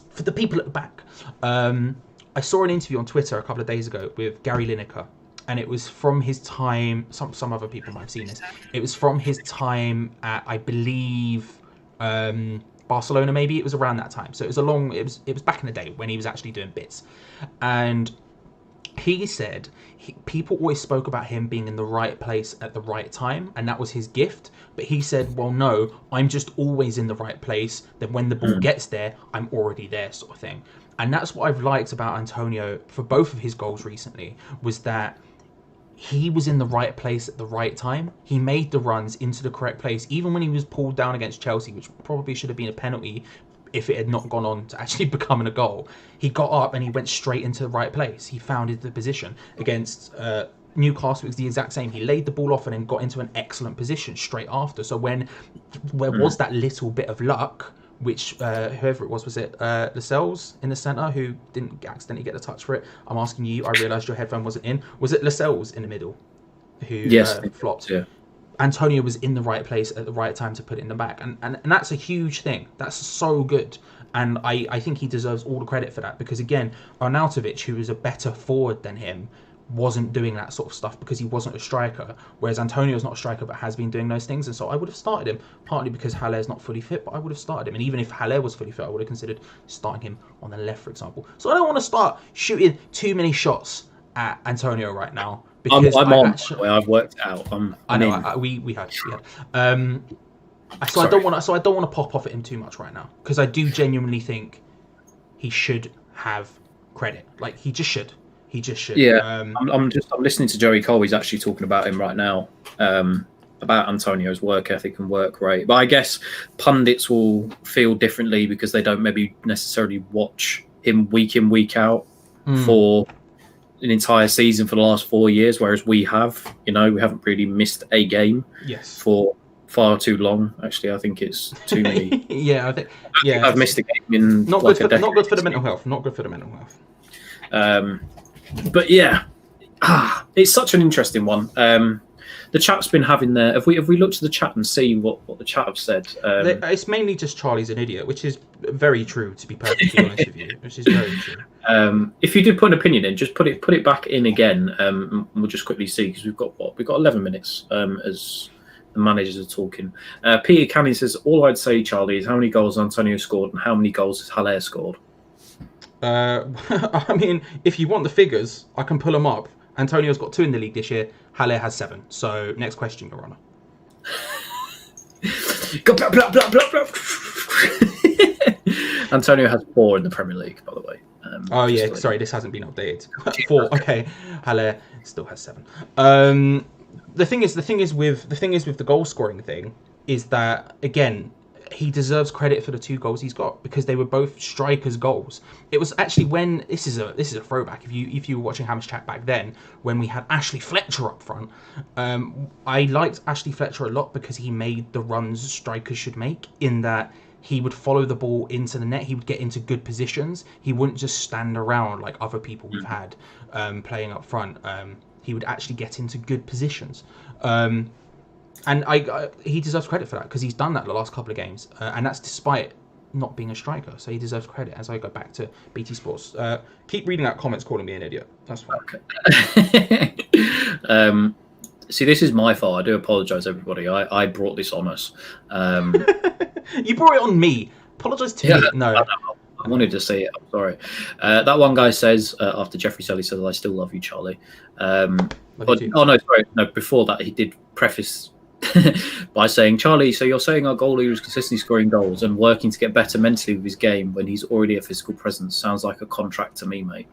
for the people at the back. I saw an interview on Twitter a couple of days ago with Gary Lineker, and it was from his time. Some other people might have seen this. It was from his time at, I believe, Barcelona, maybe. It was around that time, so it was back in the day when he was actually doing bits. And he said people always spoke about him being in the right place at the right time, and that was his gift. But he said, well, no, I'm just always in the right place, then when the ball gets there, I'm already there, sort of thing. And that's what I've liked about Antonio for both of his goals recently, was that he was in the right place at the right time. He made the runs into the correct place, even when he was pulled down against Chelsea, which probably should have been a penalty if it had not gone on to actually becoming a goal. He got up and he went straight into the right place. He found the position. Against Newcastle, it was the exact same. He laid the ball off and then got into an excellent position straight after. So when there was that little bit of luck, which whoever it was it Lascelles in the centre who didn't accidentally get the touch for it? I'm asking you, I realised your headphone wasn't in. Was it Lascelles in the middle who flopped? Yeah. Antonio was in the right place at the right time to put it in the back, and that's a huge thing. That's so good, and I think he deserves all the credit for that, because again, Arnautovic, who is a better forward than him, wasn't doing that sort of stuff because he wasn't a striker, whereas Antonio's not a striker but has been doing those things, and so I would have started him, partly because Haller's not fully fit, but I would have started him, and even if Haller was fully fit, I would have considered starting him on the left, for example. So I don't want to start shooting too many shots at Antonio right now, because I've worked out. I know we had. So I don't want to pop off at him too much right now, because I do genuinely think he should have credit. Like, he just should. Yeah, I'm listening to Joey Cole. He's actually talking about him right now, about Antonio's work ethic and work rate. But I guess pundits will feel differently because they don't maybe necessarily watch him week in, week out for an entire season for the last 4 years, whereas we have. We haven't really missed a game for far too long. Actually, I think it's too many. I think I've missed a game in not good for the mental health. Not good for the mental health. But yeah, it's such an interesting one. The chat's been having there. If we look to the chat and see what the chat have said, it's mainly just Charlie's an idiot, which is very true, to be perfectly honest with you. Which is very true. If you did put an opinion in, just put it back in again. And we'll just quickly see, because we've got 11 minutes as the managers are talking. Peter Canning says, all I'd say, Charlie, is how many goals Antonio scored and how many goals has Haller scored. I mean, if you want the figures, I can pull them up. Antonio's got 2 in the league this year. Haller has 7. So, next question, Your Honour. Antonio has 4 in the Premier League, by the way. Sorry, this hasn't been updated. 4. Okay, Haller still has 7. The thing is with the goal scoring thing is that, again, he deserves credit for the 2 goals he's got, because they were both strikers' goals. It was actually when this is a throwback. If you were watching Ham's chat back then, when we had Ashley Fletcher up front, I liked Ashley Fletcher a lot because he made the runs strikers should make, in that he would follow the ball into the net. He would get into good positions. He wouldn't just stand around like other people we've had playing up front. He would actually get into good positions. And he deserves credit for that, because he's done that the last couple of games, and that's despite not being a striker. So he deserves credit. As I go back to BT Sports, keep reading out comments calling me an idiot. That's fine. Okay. See, this is my fault. I do apologise, everybody. I brought this on us. You brought it on me. Apologise to me. No. I wanted to say it. I'm sorry. That one guy says, after Jeffrey Selly says, I still love you, Charlie. Before that, he did preface by saying, Charlie, so you're saying our goalie was consistently scoring goals and working to get better mentally with his game when he's already a physical presence. Sounds like a contract to me, mate.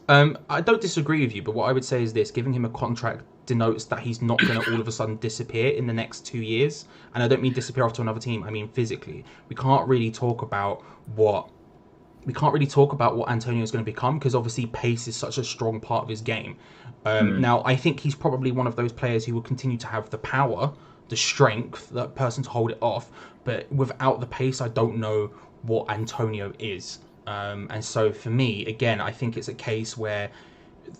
I don't disagree with you, but what I would say is this: giving him a contract denotes that he's not going to all of a sudden disappear in the next 2 years. And I don't mean disappear off to another team. I mean physically. We can't really talk about what Antonio is going to become, because obviously pace is such a strong part of his game. Now, I think he's probably one of those players who will continue to have the power, the strength, that person to hold it off. But without the pace, I don't know what Antonio is. And so for me, again, I think it's a case where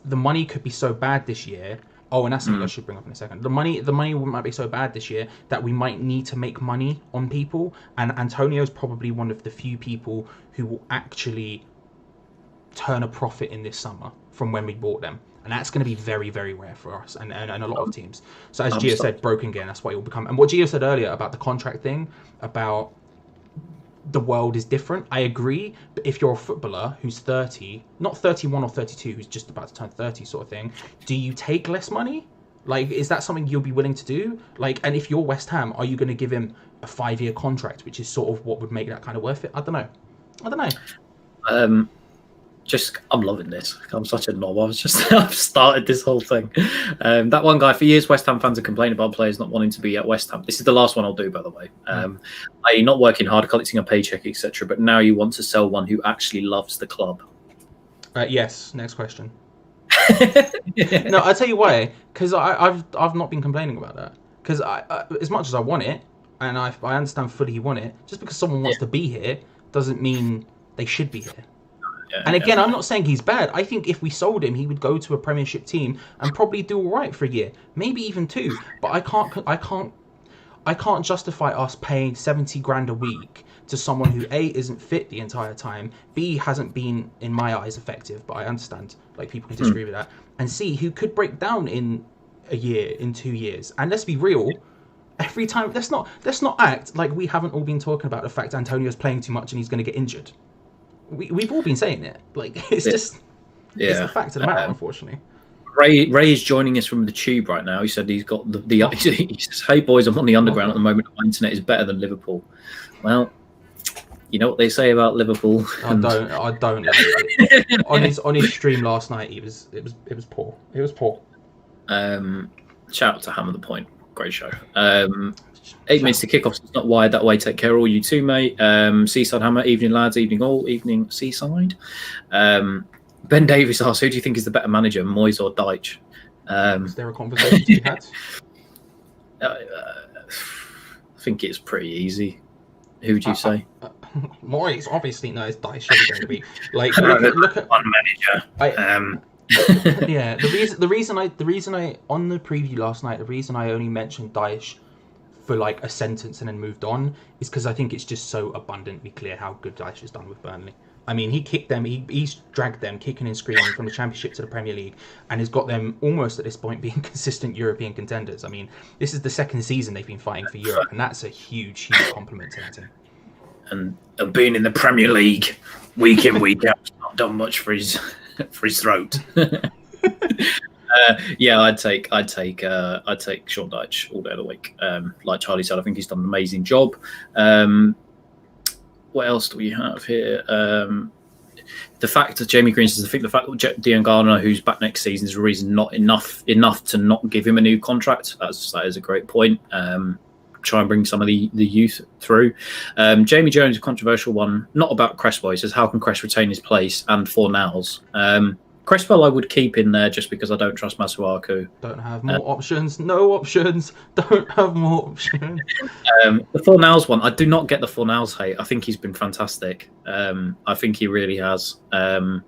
the money could be so bad this year. Oh, and that's something I should bring up in a second. The money might be so bad this year that we might need to make money on people. And Antonio's probably one of the few people who will actually turn a profit in this summer from when we bought them. And that's going to be very, very rare for us and a lot of teams. So as Gio said, broken again, that's what it will become. And what Gio said earlier about the contract thing, about the world is different, I agree. But if you're a footballer who's 30, not 31 or 32, who's just about to turn 30 sort of thing, do you take less money? Like, is that something you'll be willing to do? Like, and if you're West Ham, are you going to give him a 5-year contract, which is sort of what would make that kind of worth it? I don't know. I'm loving this. I'm such a knob. I've started this whole thing. That one guy, for years, West Ham fans have complained about players not wanting to be at West Ham. This is the last one I'll do, by the way. I.e. not working hard, collecting a paycheck, etc. But now you want to sell one who actually loves the club. Yes. Next question. No, I'll tell you why. Because I've not been complaining about that. Because as much as I want it, and I understand fully you want it, just because someone wants to be here doesn't mean they should be here. And again, I'm not saying he's bad. I think if we sold him, he would go to a Premiership team and probably do all right for a year, maybe even 2. But I can't justify us paying 70 grand a week to someone who A, isn't fit the entire time, B, hasn't been, in my eyes, effective, but I understand, like, people can disagree with that, and C, who could break down in a year, in 2 years. And let's be real, every time, let's not act like we haven't all been talking about the fact Antonio's playing too much and he's going to get injured. We've all been saying it. Like, it's just, it's a fact of the matter, unfortunately. Ray is joining us from the tube right now. He said he's got he says, "Hey boys, I'm on the underground at the moment. My internet is better than Liverpool." Well, you know what they say about Liverpool. I don't. on his stream last night, it was poor. It was poor. Shout out to Ham the Point. Great show. 8 minutes to kick off. It's not wired that way. Take care, all you too, mate. Seaside Hammer. Evening, lads. Evening, all. Evening, Seaside. Ben Davis asks, who do you think is the better manager, Moyes or Deitch? Is there a conversation to be had? I think it's pretty easy. Who would you say? Moyes, obviously, no, it's Deitch going to be. Like, look at one manager. Yeah, the reason I on the preview last night, the reason I only mentioned Deitch for like a sentence and then moved on is because I think it's just so abundantly clear how good Deitch has done with Burnley. I mean, he kicked them, he's dragged them kicking and screaming from the Championship to the Premier League and has got them almost at this point being consistent European contenders. I mean, this is the second season they've been fighting for Europe, and that's a huge compliment to that team. And being in the Premier League week in, week out, has not done much for his throat. Yeah, I'd take Sean Dyche all day of the week. Like Charlie said, I think he's done an amazing job. What else do we have here? The fact that Jamie Green says, I think the fact that Dion Garner, who's back next season, is a reason not enough to not give him a new contract. That is a great point. Try and bring some of the youth through. Jamie Jones, a controversial one, not about Cresswell. He says, how can Cress retain his place and Fornals? Cresswell I would keep in there just because I don't trust Masuaku. Don't have more options. No options. Don't have more options. The Fornals one, I do not get the Fornals hate. I think he's been fantastic. I think he really has. I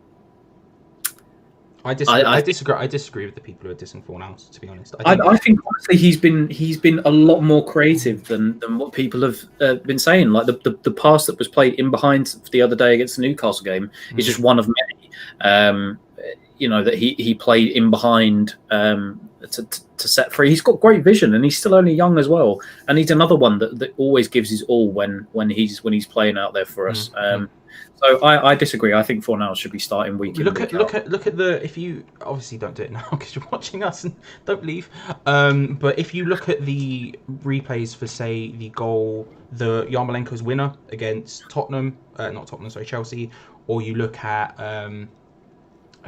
disagree. I disagree with the people who are dissing Fornals, to be honest. I think honestly he's been a lot more creative than what people have been saying. Like the pass that was played in behind the other day against the Newcastle game is just one of many. That he played in behind to set free. He's got great vision, and he's still only young as well. And he's another one that always gives his all when he's playing out there for us. So I disagree. I think Fornals should be starting week in. Look at the, if you obviously don't do it now because you're watching us and don't leave. But if you look at the replays for say the goal, the Yarmolenko's winner against Chelsea, or you look at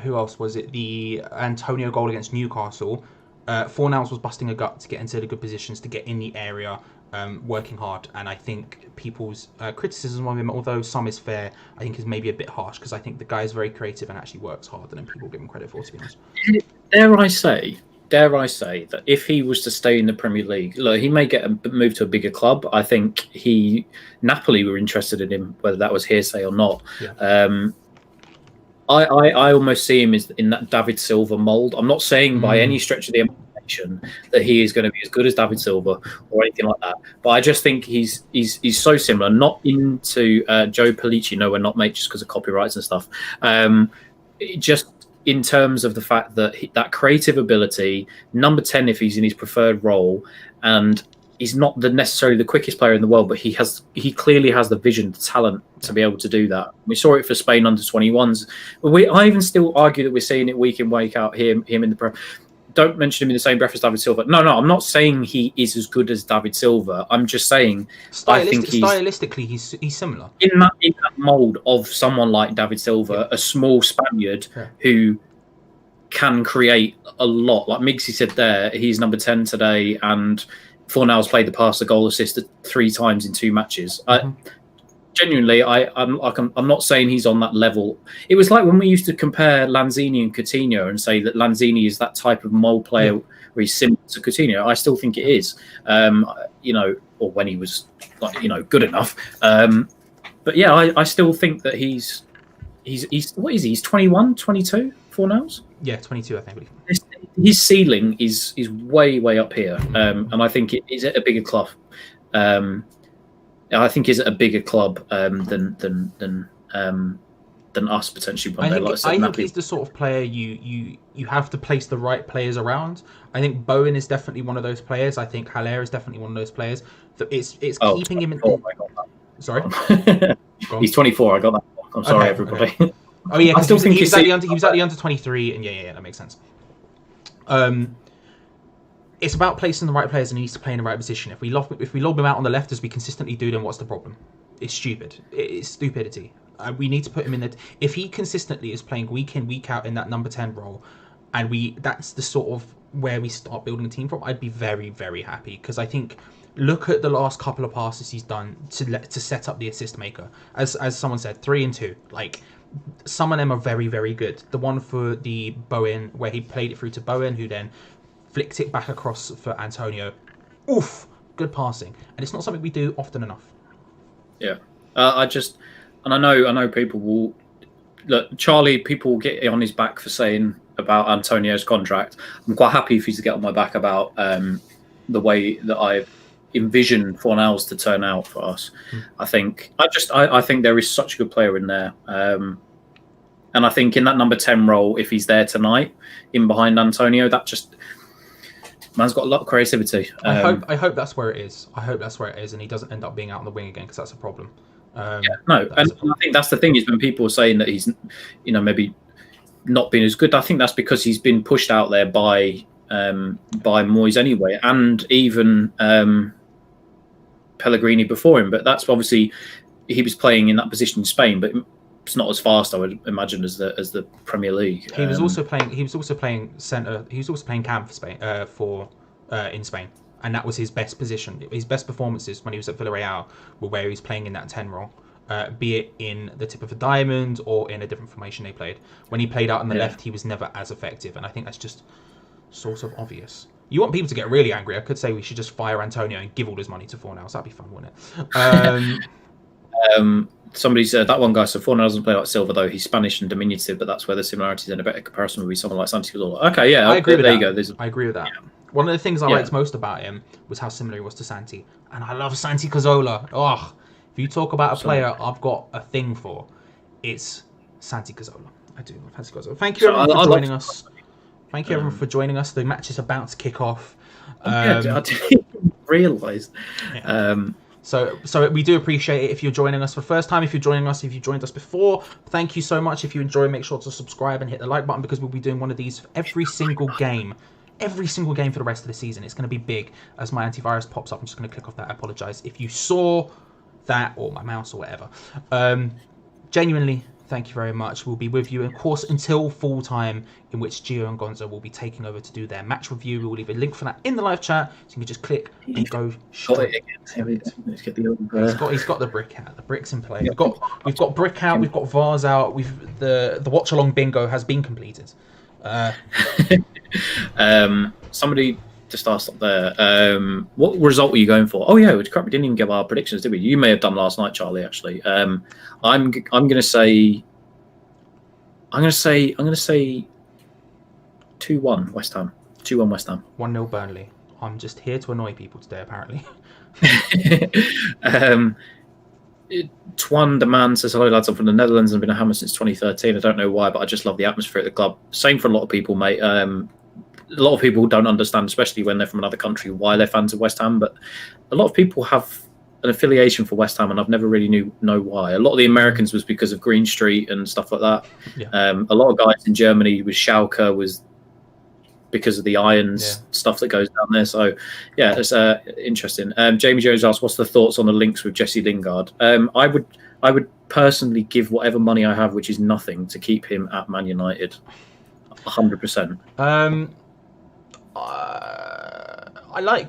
who else was it? The Antonio goal against Newcastle. Fornals was busting a gut to get into the good positions, to get in the area, working hard. And I think people's criticism of him, although some is fair, I think is maybe a bit harsh because I think the guy is very creative and actually works harder than people give him credit for, to be honest. Dare I say that if he was to stay in the Premier League, look, he may get a move to a bigger club. I think Napoli were interested in him, whether that was hearsay or not. Yeah. I almost see him as in that David Silva mould. I'm not saying by any stretch of the imagination that he is going to be as good as David Silva or anything like that, but I just think he's so similar. Not into Joe Pellicci. No, we're not mates just because of copyrights and stuff. Just in terms of the fact that that creative ability, number 10 if he's in his preferred role, and he's not necessarily the quickest player in the world, but he clearly has the vision, the talent to be able to do that. We saw it for Spain under 21s. I even still argue that we're seeing it week in, week out, him in the Prem. Don't mention him in the same breath as David Silva. No, I'm not saying he is as good as David Silva. I'm just saying I think stylistically he's similar. In that mould of someone like David Silva, a small Spaniard who can create a lot. Like Migsy said there, he's number 10 today, and Fornals played the pass, the goal assist 3 times in 2 matches. Genuinely, I'm not saying he's on that level. It was like when we used to compare Lanzini and Coutinho and say that Lanzini is that type of mold player where he's similar to Coutinho. I still think it is, or when he was good enough. But yeah, I still think that he's what is he? He's 21, 22 Fornals? Yeah, 22, I think. His ceiling is way up here, and I think it is at a bigger club. I think is at a bigger club than us potentially one day. I think he's the sort of player you have to place the right players around. I think Bowen is definitely one of those players. I think Haller is definitely one of those players. It's keeping him in. Sorry, he's 24. I got that. I'm sorry, everybody. Okay. Oh yeah, I still think he was at the under 23, and yeah, that makes sense. It's about placing the right players, and he needs to play in the right position. If we lob him out on the left as we consistently do, then what's the problem? It's stupid. It's stupidity. We need to put him in the. If he consistently is playing week in, week out in that number 10 role, and that's the sort of where we start building a team from, I'd be very, very happy, because I think look at the last couple of passes he's done to set up the assist maker. As someone said, 3 and 2. Like, some of them are very, very good. The one for the Bowen, where he played it through to Bowen, who then flicked it back across for Antonio. Oof, good passing, and it's not something we do often enough. Yeah, I know people will look. Charlie, people will get on his back for saying about Antonio's contract. I'm quite happy if he's to get on my back about the way that I envision Fornals to turn out for us. I think there is such a good player in there, and I think in that number 10 role, if he's there tonight, in behind Antonio, that just. Man's got a lot of creativity. I hope that's where it is. I hope that's where it is, and he doesn't end up being out on the wing again, because that's a problem. And I think that's the thing is when people are saying that he's, maybe not been as good. I think that's because he's been pushed out there by Moyes anyway, and even Pellegrini before him. But that's obviously he was playing in that position in Spain, but it's not as fast, I would imagine, as the Premier League. He was also playing centre. He was also playing cam for Spain in Spain, and that was his best position. His best performances when he was at Villarreal were where he was playing in that 10 role, be it in the tip of a diamond or in a different formation they played. When he played out on the left, he was never as effective, and I think that's just sort of obvious. You want people to get really angry? I could say we should just fire Antonio and give all his money to Fornals. That'd be fun, wouldn't it? Somebody said that one guy, so Fornals doesn't play like Silva, though. He's Spanish and diminutive, but that's where the similarities and a better comparison would be someone like Santi Cazorla. Okay, yeah, I agree with that. There you go. I agree with that. Yeah. One of the things I liked most about him was how similar he was to Santi. And I love Santi Cazorla. Oh, if you talk about a player I've got a thing for, it's Santi Cazorla. I do love Santi Cazorla. Thank you everyone for joining us. Thank you everyone for joining us. The match is about to kick off. I didn't realise. Yeah. So we do appreciate it if you're joining us for the first time. If you're joining us, if you joined us before, thank you so much. If you enjoy, make sure to subscribe and hit the like button, because we'll be doing one of these every single game for the rest of the season. It's going to be big. As my antivirus pops up, I'm just going to click off that. I apologise if you saw that, or my mouse or whatever. Genuinely, thank you very much. We'll be with you, of course, until full time, in which Gio and Gonzo will be taking over to do their match review. We will leave a link for that in the live chat, so you can just click and go straight. Let's get the He's got the brick out. The brick's in play. We've got brick out. We've got VARs out. The watch along bingo has been completed. Somebody just asked up there, what result were you going for? Oh yeah, we didn't even give our predictions, did we? You may have done last night, Charlie. Actually, I'm going to say 2-1 West Ham. 2-1 West Ham. 1-0 Burnley. I'm just here to annoy people today, apparently. Twan Demand says, hello lads, I'm from the Netherlands and I've been a Hammer since 2013. I don't know why, but I just love the atmosphere at the club. Same for a lot of people, mate. A lot of people don't understand, especially when they're from another country, why they're fans of West Ham. But a lot of people have an affiliation for West Ham, and I've never really know why. A lot of the Americans was because of Green Street and stuff like that. Yeah. A lot of guys in Germany with Schalke was because of the irons stuff that goes down there. So yeah, it's interesting. Jamie Jones asked, what's the thoughts on the links with Jesse Lingard? I would personally give whatever money I have, which is nothing, to keep him at Man United. 100%.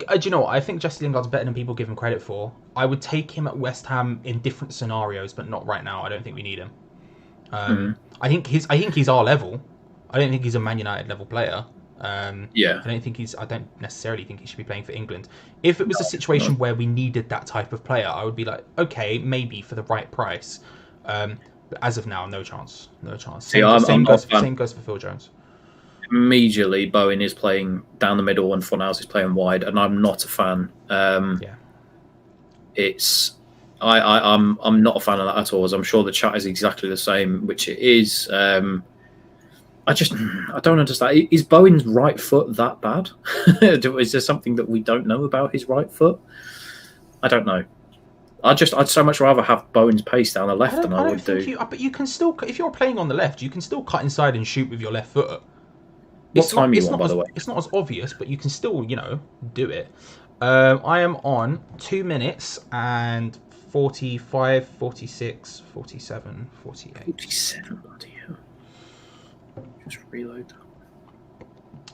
Do you know what? I think Jesse Lingard's better than people give him credit for. I would take him at West Ham in different scenarios, but not right now. I don't think we need him. I think he's our level. I don't think he's a Man United level player. I don't necessarily think he should be playing for England. If it was a situation where we needed that type of player, I would be like, okay, maybe for the right price. But as of now, no chance. Same goes for Phil Jones. Immediately, Bowen is playing down the middle and Fornals is playing wide, and I'm not a fan. I'm not a fan of that at all. As I'm sure the chat is exactly the same, which it is. I don't understand. Is Bowen's right foot that bad? Is there something that we don't know about his right foot? I don't know. I'd so much rather have Bowen's pace down the left than I would do. But you can still, if you're playing on the left, you can still cut inside and shoot with your left foot. What time are you on, by the way? It's not as obvious, but you can still, do it. I am on 2 minutes and 45, 46, 47, 48. 47, bloody hell. Just reload.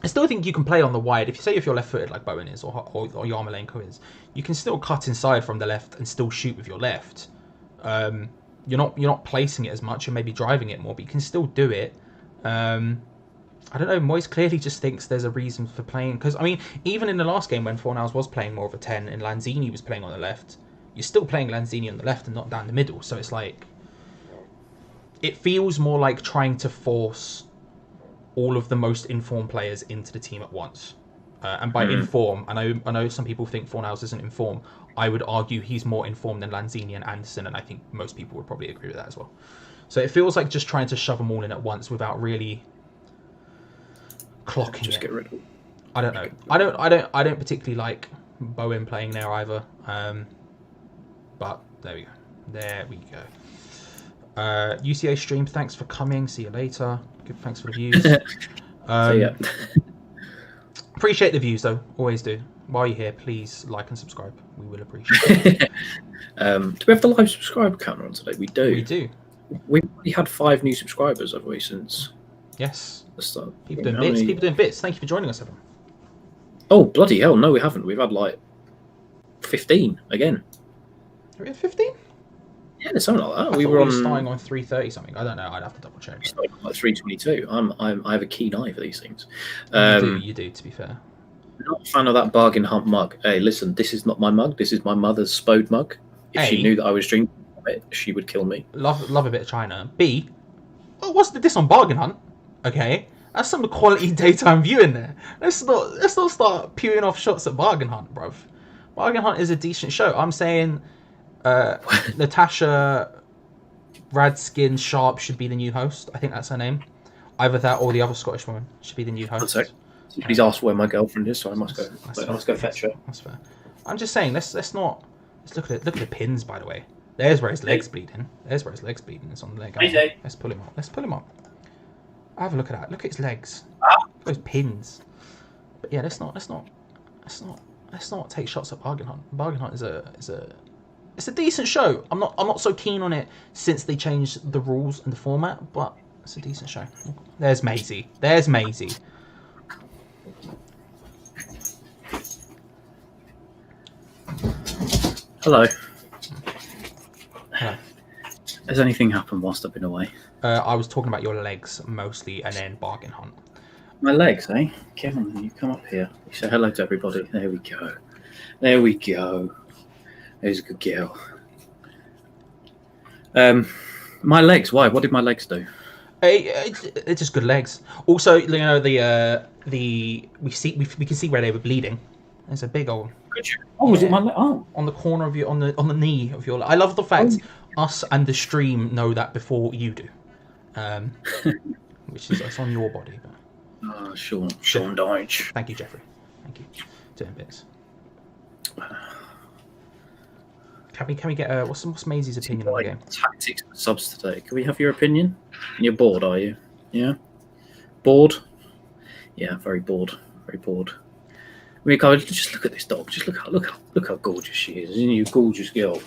I still think you can play on the wide. If you're left-footed like Bowen is or Yarmolenko is, you can still cut inside from the left and still shoot with your left. You're not placing it as much. You're maybe driving it more, but you can still do it. I don't know. Moyes clearly just thinks there's a reason for playing. Because, I mean, even in the last game when Fornals was playing more of a 10 and Lanzini was playing on the left, you're still playing Lanzini on the left and not down the middle. So it's like... It feels more like trying to force all of the most informed players into the team at once. And by inform, I know some people think Fornals isn't informed. I would argue he's more informed than Lanzini and Anderson, and I think most people would probably agree with that as well. So it feels like just trying to shove them all in at once without really... clocking just it. Get rid of it. I don't know. I don't particularly like Bowen playing there either. But there we go. There we go. UCA stream, thanks for coming. See you later. Good, thanks for the views. Appreciate the views though. Always do. While you're here, please like and subscribe. We will appreciate it. Do we have the live subscriber counter on today? We do. We do. We've already had 5 new subscribers, have we, since... Yes. People doing bits. Thank you for joining us, everyone. Oh, bloody hell. No, we haven't. We've had like 15 again. Are we at 15? Yeah, something like that. We were starting on 330 something. I don't know. I'd have to double check. We started on like 322. I have a keen eye for these things. You do, to be fair. Not a fan of that bargain hunt mug. Hey, listen, this is not my mug. This is my mother's Spode mug. If she knew that I was drinking it, she would kill me. Love a bit of China. B, what's this on bargain hunt? Okay, that's some quality daytime viewing there. Let's not start pewing off shots at Bargain Hunt, bruv. Bargain Hunt is a decent show. I'm saying Natasha Radskin Sharp should be the new host. I think that's her name. Either that or the other Scottish woman should be the new host. Somebody's asked where my girlfriend is, so I must go. Let's go fetch her. That's fair. I'm just saying, let's look at it. Look at the pins, by the way. There's where his leg's bleeding. It's on the leg. Let's pull him up. Have a look at that. Look at his legs. Those pins. But yeah, let's not take shots at Bargain Hunt. Bargain Hunt it's a decent show. I'm not so keen on it since they changed the rules and the format, but it's a decent show. There's Maisie. Hello. Has anything happened whilst I've been away? I was talking about your legs mostly, and then Bargain Hunt. My legs, eh? Kevin, you come up here. You say hello to everybody. There we go. There's a good girl. My legs. Why? What did my legs do? It's just good legs. Also, we can see where they were bleeding. There's a big old. Was it my leg? Oh, on the corner of your on the knee of your. I love the fact us and the stream know that before you do, which is it's on your body. But... Sean Dyche. Thank you, Jeffrey. Thank you. Doing bits. Can we get what's Maisie's opinion on the game? Tactics subs today. Can we have your opinion? You're bored, are you? Yeah. Bored? Yeah, very bored. Very bored. I mean, just look at this dog. Just look how gorgeous she is. Isn't you gorgeous girl?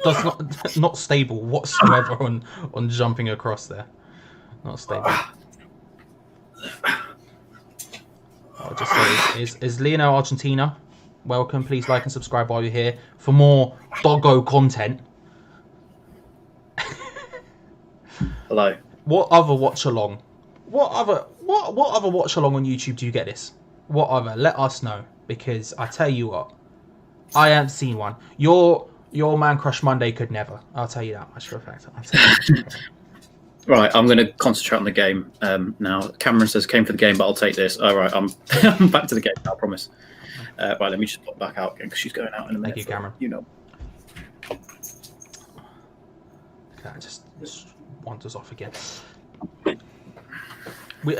Does not stable whatsoever on jumping across there. Not stable. I'll just say is Lionel Argentina. Welcome. Please like and subscribe while you're here for more doggo content. Hello. What other watch along? What other watch along on YouTube do you get this? What other? Let us know, because I tell you what, I haven't seen one. Your Man Crush Monday could never. I'll tell you that much for a fact. Right, I'm going to concentrate on the game now. Cameron says came for the game, but I'll take this. All right, I'm back to the game. I promise. Right, let me just pop back out again because she's going out in a minute. Thank you, Cameron. You know. That just wanders off again.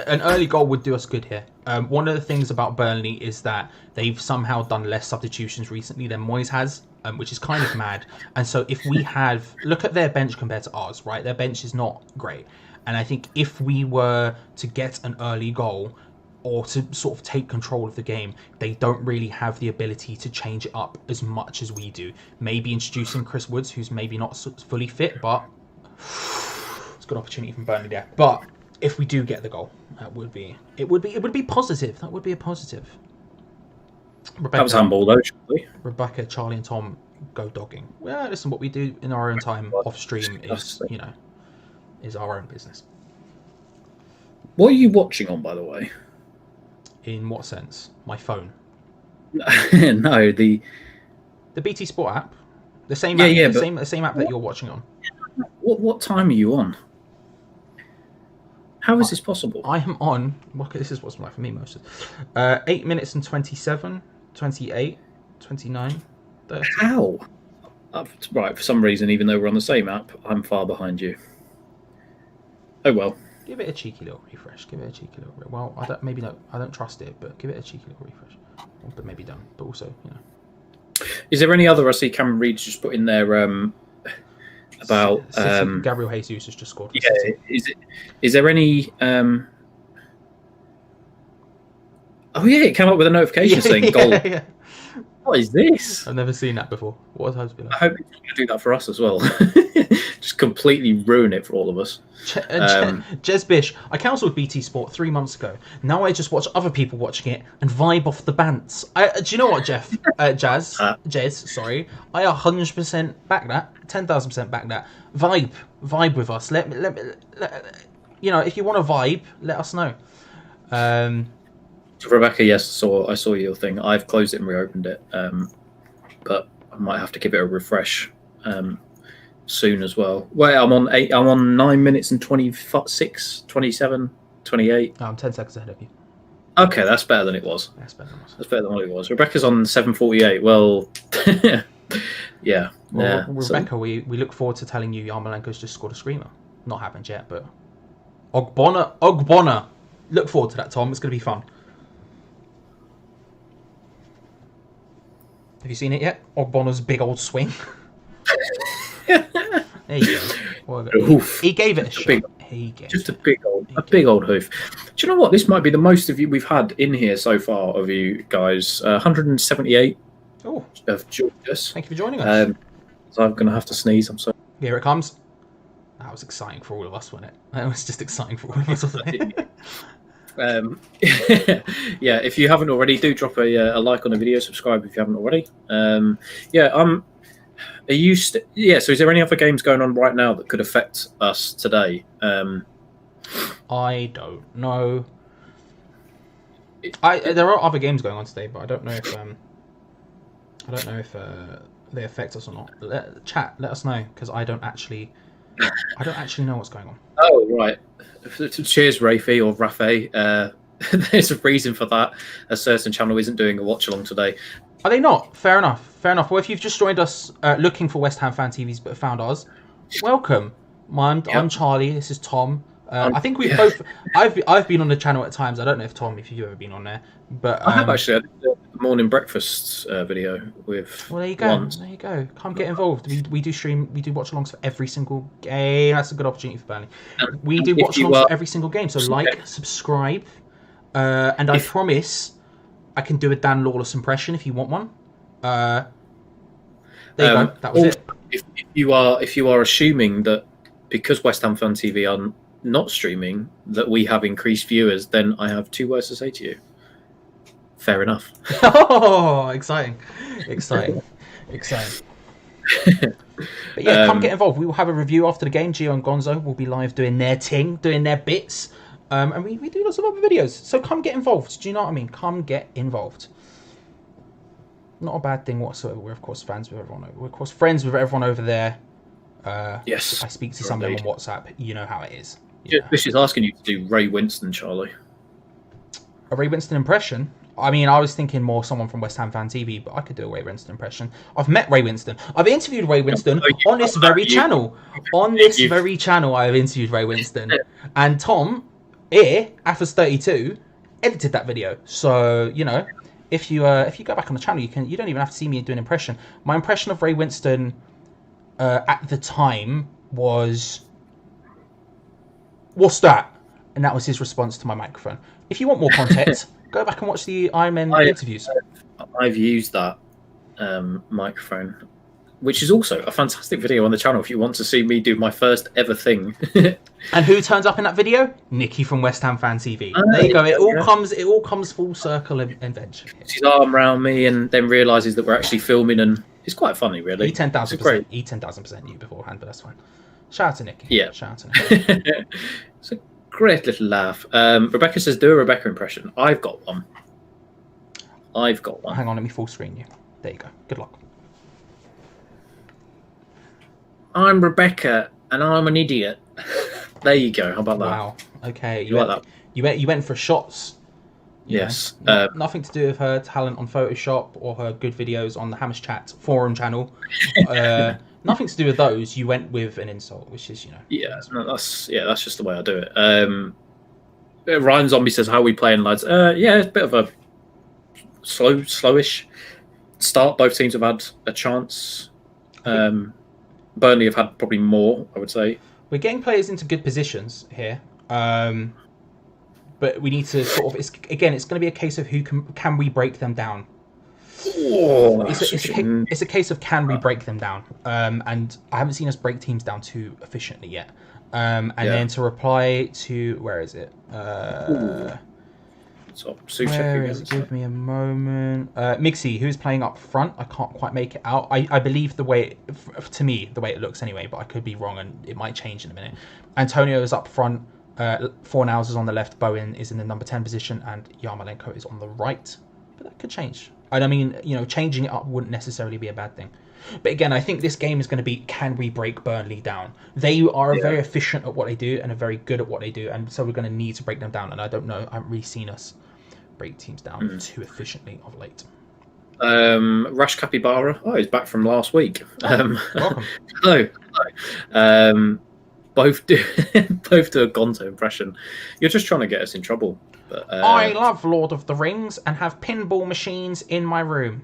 An early goal would do us good here. One of the things about Burnley is that they've somehow done less substitutions recently than Moyes has, which is kind of mad. And so if we look at their bench compared to ours, right? Their bench is not great. And I think if we were to get an early goal or to sort of take control of the game, they don't really have the ability to change it up as much as we do. Maybe introducing Chris Woods, who's maybe not fully fit, but it's a good opportunity from Burnley there. But if we do get the goal, it would be positive. That would be a positive. Rebecca, That was handball, though, surely. Rebecca, Charlie, and Tom go dogging. Well, listen, what we do in our own time off stream is, is our own business. What are you watching on, by the way? In what sense? My phone. No, the BT Sport app. The same app, the same app that you're watching on. What time are you on? How is this possible? I am on. This is what's like for me most of 8 minutes and 27, 28, 29, 30. How? Right, for some reason, even though we're on the same app, I'm far behind you. Oh well. Give it a cheeky little refresh. Well, I don't trust it, but give it a cheeky little refresh. But maybe done. But also, Is there any other? I see Cameron Reed's just put in there about Gabriel Jesus has just scored. Yeah. Is there any? Oh yeah, it came up with a notification saying goal. Yeah. What is this? I've never seen that before. What has been? I hope it's going to do that for us as well. Just completely ruin it for all of us. Jez Bish, I cancelled BT Sport 3 months ago. Now I just watch other people watching it and vibe off the bants. Do you know what, Jeff? Jez, sorry. I 100% back that. 10,000% back that. Vibe with us. Let if you want to vibe, let us know. Rebecca, yes, I saw your thing. I've closed it and reopened it, but I might have to give it a refresh soon as well. Wait, I'm on 9 minutes and 26, 27, 28. I'm 10 seconds ahead of you. Okay, that's better than it was. That's better than what it was. Rebecca's on 7:48. Well, yeah. Well, Rebecca, we look forward to telling you Yarmolenko's just scored a screamer. Not happened yet, but Ogbonna. Look forward to that, Tom. It's going to be fun. Have you seen it yet? Ogbonna's big old swing. There you go. Oof. He gave it a shot. Just a big old hoof. Do you know what? This might be the most of you we've had in here so far of you guys. 178 of Georges. Thank you for joining us. So I'm going to have to sneeze. I'm sorry. Here it comes. That was exciting for all of us, wasn't it? That was just exciting for all of us, wasn't it? Yeah, if you haven't already, do drop a like on the video, subscribe if you haven't already. Are you so is there any other games going on right now that could affect us today? I don't know. There are other games going on today, but I don't know if they affect us or not. Let us know, because I don't actually know what's going on. Oh right. Cheers, Rafi or Rafe. There's a reason for that. A certain channel isn't doing a watch along today. Are they not? Fair enough. Well, if you've just joined us looking for West Ham fan TVs but found ours, welcome. I'm Charlie. This is Tom. I think we've both. I've been on the channel at times. I don't know if you've ever been on there, but I have actually. I did the morning breakfast video with. Well, there you go. Ones. There you go. Come get involved. We do stream. We do watch alongs for every single game. That's a good opportunity for Burnley. We do watch alongs for every single game. So subscribe, and I promise I can do a Dan Lawless impression if you want one. There you go. That was it. If you are assuming that because West Ham Fan TV are not streaming that we have increased viewers, then I have two words to say to you. Fair enough. Oh, exciting. But yeah, come get involved. We will have a review after the game. Gio and Gonzo will be live doing their ting, doing their bits. And we do lots of other videos. So come get involved. Do you know what I mean? Come get involved. Not a bad thing whatsoever. We're, of course, fans with everyone. We're, of course, friends with everyone over there. Yes. I speak to some of them on WhatsApp. You know how it is. This is asking you to do Ray Winston, Charlie. A Ray Winston impression? I mean, I was thinking more someone from West Ham Fan TV, but I could do a Ray Winston impression. I've met Ray Winston. I've interviewed Ray Winston on this very channel. On this very channel, I've interviewed Ray Winston. And Tom, here, Athos32, edited that video. So, you know, if you go back on the channel, you don't even have to see me do an impression. My impression of Ray Winston at the time was, "What's that?" And that was his response to my microphone. If you want more context, go back and watch the Iron Men interviews. I've used that microphone, which is also a fantastic video on the channel if you want to see me do my first ever thing. And who turns up in that video? Nikki from West Ham Fan TV. There you go. It all comes full circle eventually. Puts his arm around me and then realises that we're actually filming, and it's quite funny, really. 10,000%. 10,000% knew beforehand, but that's fine. Shout out to Nikki. Yeah. Shout out to Nikki. It's a great little laugh. Rebecca says, "Do a Rebecca impression." I've got one. Hang on, let me full screen you. There you go. Good luck. I'm Rebecca, and I'm an idiot. There you go. How about that? Wow. Okay. You like that? You went for shots. Yes. Nothing to do with her talent on Photoshop or her good videos on the Ham Utd forum channel. Nothing to do with those. You went with an insult, which is, you know. Yeah. No, that's just the way I do it. Ryan Zombie says, "How are we playing, lads?" Yeah, it's a bit of a slowish start. Both teams have had a chance. Burnley have had probably more, I would say. We're getting players into good positions here, but we need to sort of. It's going to be a case of can we break them down. Oh, it's a case of can we break them down, and I haven't seen us break teams down too efficiently yet. Then to reply to, where is it? Give me a moment. Mixie, who's playing up front? I can't quite make it out. I believe the way it looks anyway, but I could be wrong and it might change in a minute. Antonio is up front. Fornals is on the left. Bowen is in the number 10 position, and Yarmolenko is on the right. But that could change. And I mean, you know, changing it up wouldn't necessarily be a bad thing. But again, I think this game is going to be, can we break Burnley down? They are very efficient at what they do and are very good at what they do, and so we're going to need to break them down. And I don't know, I haven't really seen us break teams down too efficiently of late. Rash Capybara, he's back from last week. Welcome. Hello. Both do a Gonzo impression. You're just trying to get us in trouble. But, I love Lord of the Rings and have pinball machines in my room.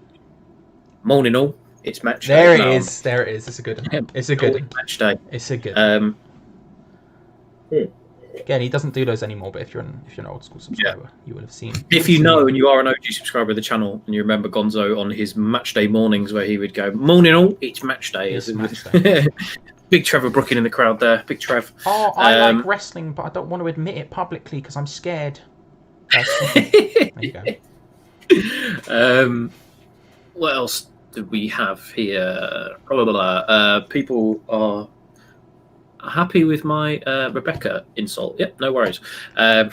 Morning all. It's match day. There it is. It's a good one. It's a good match day. It's a good Again, he doesn't do those anymore, but if you're an old school subscriber, you would have seen. If you know and you are an OG subscriber of the channel and you remember Gonzo on his match day mornings where he would go, "Morning all, it's match day." It's match day. Big Trevor Brooking in the crowd there. Big Trev. Oh, I like wrestling, but I don't want to admit it publicly because I'm scared. There you go. What else do we have here? People are happy with my Rebecca insult. Yep, no worries. Can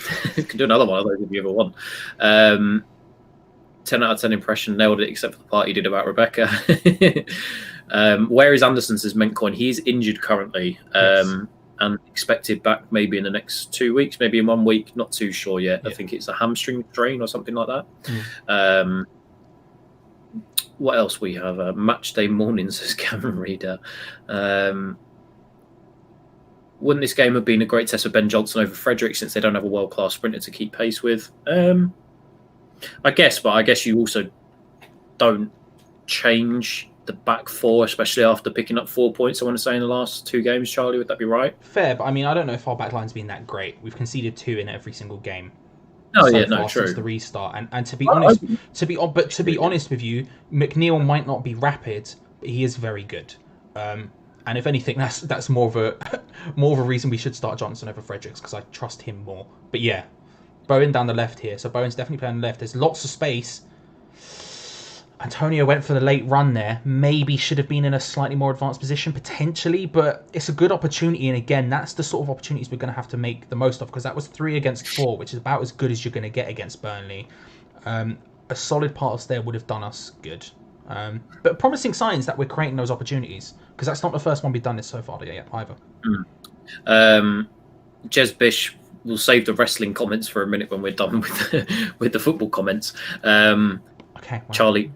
do another one of those if you ever want. 10 out of 10 impression, nailed it except for the part he did about Rebecca. Where is Anderson, says Mentcoin? He's injured currently and expected back maybe in the next 2 weeks, maybe in 1 week. Not too sure yet. Yeah. I think it's a hamstring strain or something like that. What else we have? Match day morning, says Cameron Reader. Wouldn't this game have been a great test for Ben Johnson over Frederick since they don't have a world-class sprinter to keep pace with? I guess you also don't change the back four, especially after picking up 4 points, I want to say, in the last 2 games, Charlie. Would that be right? Fair, but I mean, I don't know if our backline's been that great. We've conceded 2 in every single game. True. Since the restart, and to be honest, to be honest with you, McNeil might not be rapid, but he is very good. And if anything, that's more of a reason we should start Johnson over Fredericks because I trust him more. But yeah, Bowen down the left here, so Bowen's definitely playing on the left. There's lots of space. Antonio went for the late run there. Maybe should have been in a slightly more advanced position potentially, but it's a good opportunity. And again, that's the sort of opportunities we're going to have to make the most of because that was 3 against 4, which is about as good as you're going to get against Burnley. A solid pass there would have done us good. But promising signs that we're creating those opportunities because that's not the first one we've done this so far yet either. Jez Bish we'll save the wrestling comments for a minute when we're done with the football comments. Okay, well. Charlie,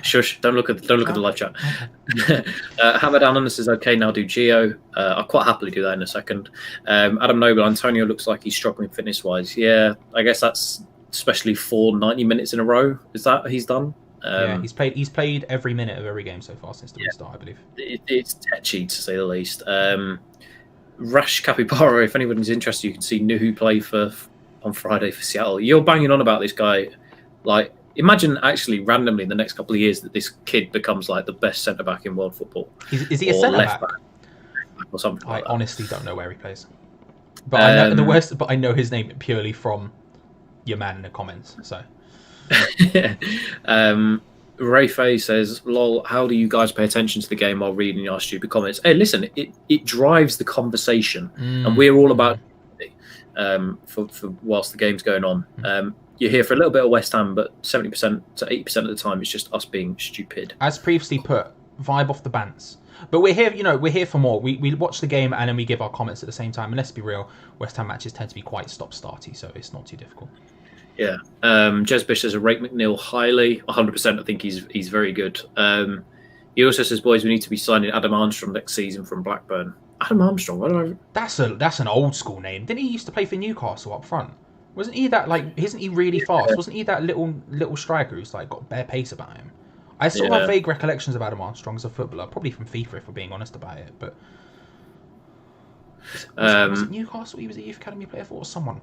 shush! Don't look at the live chat. Hamad Allen says, "Okay, now do Gio." I'll quite happily do that in a second. Adam Noble, Antonio looks like he's struggling fitness wise. Yeah, I guess that's especially for 90 minutes in a row. Is that he's done? Yeah, he's played every minute of every game so far since the restart, I believe. It's tetchy to say the least. Rash Capybara, if anyone's interested, you can see Nuhu play on Friday for Seattle. You're banging on about this guy. Like, imagine actually randomly in the next couple of years that this kid becomes like the best centre back in world football. Is he a centre back or something? I like that. honestly don't know where he plays. But I know But I know his name purely from your man in the comments. So. Ray Faye says, "Lol, how do you guys pay attention to the game while reading our stupid comments?" Hey, listen, it drives the conversation, and we're all about for whilst the game's going on. You're here for a little bit of West Ham, but 70% to 80% of the time it's just us being stupid. As previously put, vibe off the bants. But we're here, we're here for more. We watch the game and then we give our comments at the same time. And let's be real, West Ham matches tend to be quite stop-starty, so it's not too difficult. Yeah. Jez Bish says, rate McNeil highly. 100%. I think he's very good. He also says, boys, we need to be signing Adam Armstrong next season from Blackburn. Adam Armstrong? What do I... That's an old school name. Didn't he used to play for Newcastle up front? Wasn't he that, isn't he really fast? Yeah. Wasn't he that little striker who's got bare pace about him? I sort of have vague recollections of Adam Armstrong as a footballer, probably from FIFA if we're being honest about it. But was it Newcastle he was a youth academy player for, or someone?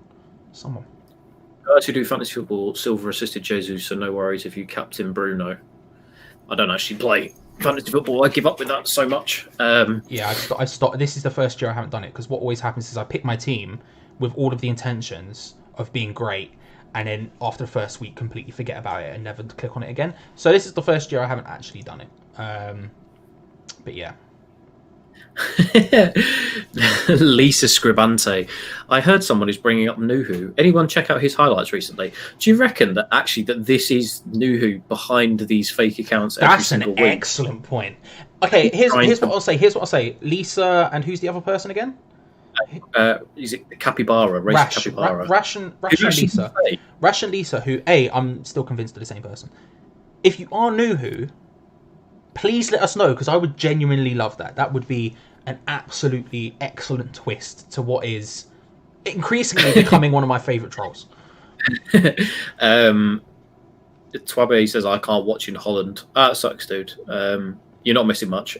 Guys who do fantasy football, Silver assisted Jesus, so no worries if you captain Bruno. I don't actually play fantasy football. I give up with that so much. Yeah, I stopped. This is the first year I haven't done it because what always happens is I pick my team with all of the intentions of being great, and then after the first week completely forget about it and never click on it again. So this is the first year I haven't actually done it. But yeah. Lisa Scribante. I heard someone is bringing up Nuhu. Anyone check out his highlights recently? Do you reckon that this is Nuhu behind these fake accounts every single week? That's an excellent point. Okay, here's what I'll say. Lisa, and who's the other person again? Is it Capybara? Rash and Lisa, who I'm still convinced they're the same person. If you are Nuhu, please let us know, because I would genuinely love that. That would be an absolutely excellent twist to what is increasingly becoming one of my favourite trolls. Twabe says, I can't watch in Holland. That sucks, dude. You're not missing much.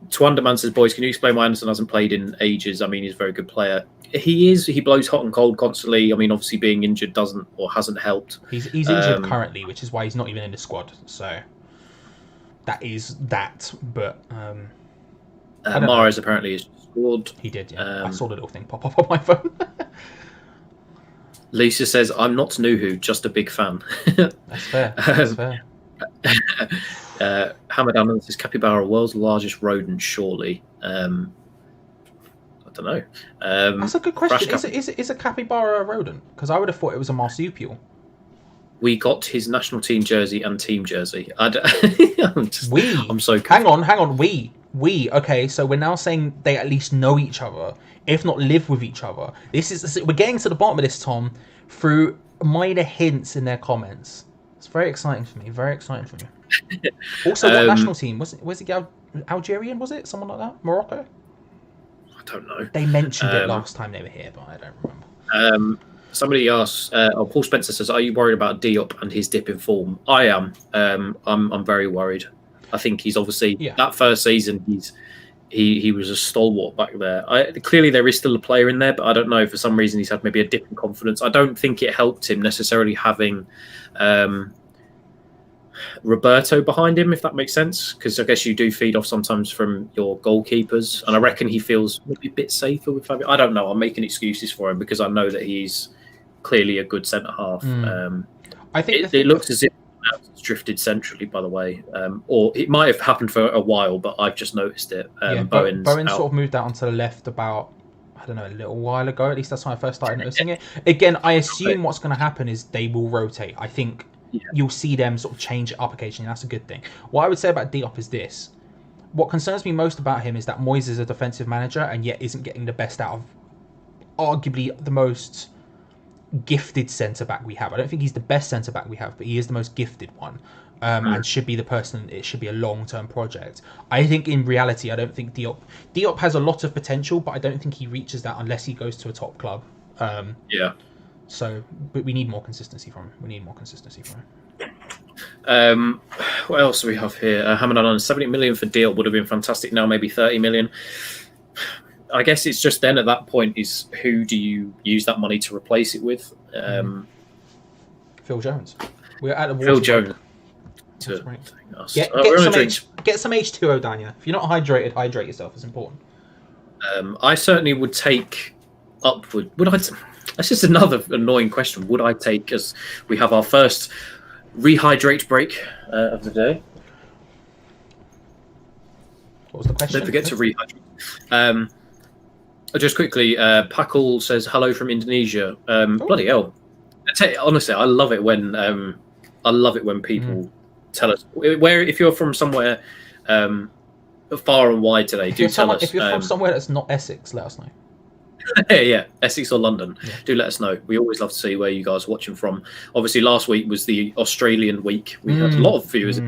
Twanderman says, boys, can you explain why Anderson hasn't played in ages? I mean, he's a very good player. He is. He blows hot and cold constantly. I mean, obviously being injured hasn't helped. He's injured currently, which is why he's not even in the squad. So that is that. But Mahrez apparently has scored. He did, yeah. I saw the little thing pop up on my phone. Lisa says, I'm not Nuhu, just a big fan. That's fair. That's fair. Hamad Allen says, Capybara, world's largest rodent, surely. I don't know. That's a good question. Is a capybara a rodent? Because I would have thought it was a marsupial. We got his national team jersey and team jersey. I'm so confused. Hang on. We. Okay, so we're now saying they at least know each other, if not live with each other. We're getting to the bottom of this, Tom, through minor hints in their comments. It's very exciting for me. Very exciting for me. Also, what national team was it? Algerian? Was it someone like that? Morocco? I don't know. They mentioned it last time they were here, but I don't remember. Somebody asks, Paul Spencer says, "Are you worried about Diop and his dip in form?" I am. I'm very worried. I think he's obviously that first season. He was a stalwart back there. Clearly, there is still a player in there, but I don't know. For some reason, he's had maybe a dip in confidence. I don't think it helped him necessarily having Roberto behind him, if that makes sense, because I guess you do feed off sometimes from your goalkeepers, and I reckon he feels maybe a bit safer with Fabio. I don't know. I'm making excuses for him because I know that he's clearly a good centre half. I think it looks as if it's drifted centrally, by the way, or it might have happened for a while, but I've just noticed it. Bowen sort of moved out onto the left about, I don't know, a little while ago. At least that's when I first started noticing it. Again, I assume what's going to happen is they will rotate. I think you'll see them sort of change it up occasionally. That's a good thing. What I would say about Diop is this. What concerns me most about him is that Moyes is a defensive manager and yet isn't getting the best out of arguably the most gifted centre back we have. I don't think he's the best centre back we have, but he is the most gifted one, and should be the person. It should be a long-term project. I think in reality, I don't think Diop has a lot of potential, but I don't think he reaches that unless he goes to a top club. Yeah. So, but we need more consistency from him. What else do we have here? Ham Utd 70 million for Diop would have been fantastic. Now maybe 30 million. I guess it's just then at that point is who do you use that money to replace it with? Phil Jones. We're at the Phil Jones. Get some H2O down here. If you're not hydrated, hydrate yourself. It's important. I certainly would take upward. That's just another annoying question. Would I take, as we have our first rehydrate break of the day? What was the question? Don't forget to rehydrate. Just quickly, Pakul says hello from Indonesia. Bloody hell! Honestly, I love it when people tell us where. If you're from somewhere far and wide today, do tell us. If you're from somewhere that's not Essex, let us know. Yeah, Essex or London. Yeah. Do let us know. We always love to see where you guys are watching from. Obviously, last week was the Australian week. We had a lot of viewers.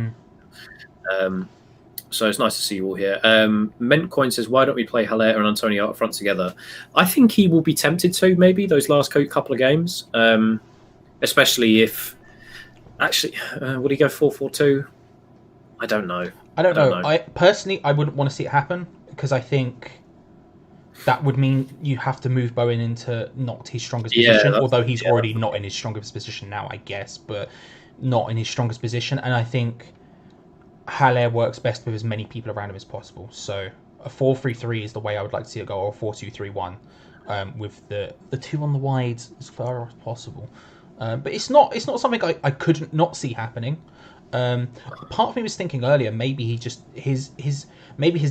So it's nice to see you all here. Mentcoin says, why don't we play Haller and Antonio up front together? I think he will be tempted to, maybe, those last couple of games. Especially if... Actually, would he go 4-4-2? I don't know. I don't know. Personally, I wouldn't want to see it happen, because I think that would mean you have to move Bowen into not his strongest position, although he's already not in his strongest position now, I guess, but not in his strongest position. And I think Haller works best with as many people around him as possible. So a 4-3-3 is the way I would like to see it go, or a 4-2-3-1, with the two on the wides as far as possible. But it's not something I couldn't not see happening. Part of me was thinking earlier, maybe his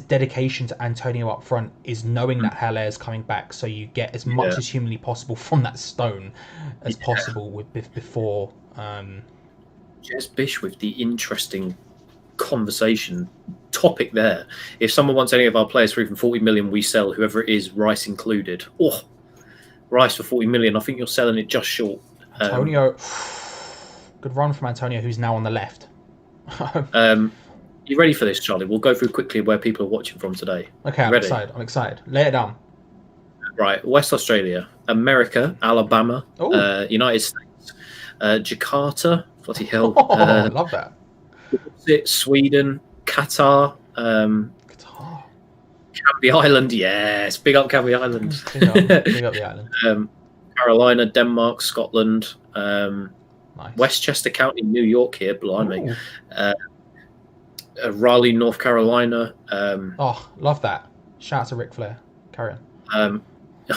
dedication to Antonio up front is knowing that Haller is coming back, so you get as much as humanly possible from that stone as possible before. Jez Bish with the interesting conversation topic there. If someone wants any of our players for even 40 million, we sell whoever it is, Rice included. Oh, Rice for 40 million. I think you're selling it just short. Antonio, good run from Antonio, who's now on the left. You ready for this, Charlie? We'll go through quickly where people are watching from today. Okay, I'm excited. Lay it down. Right, West Australia, America, Alabama, United States, Jakarta, bloody hell. I love that. Sweden, Qatar, Canby Island, yes, big up Canby Island. Big up the island. Carolina, Denmark, Scotland, Nice. Westchester County, New York here, blimey. Raleigh, North Carolina. Love that. Shout out to Ric Flair. Carry on.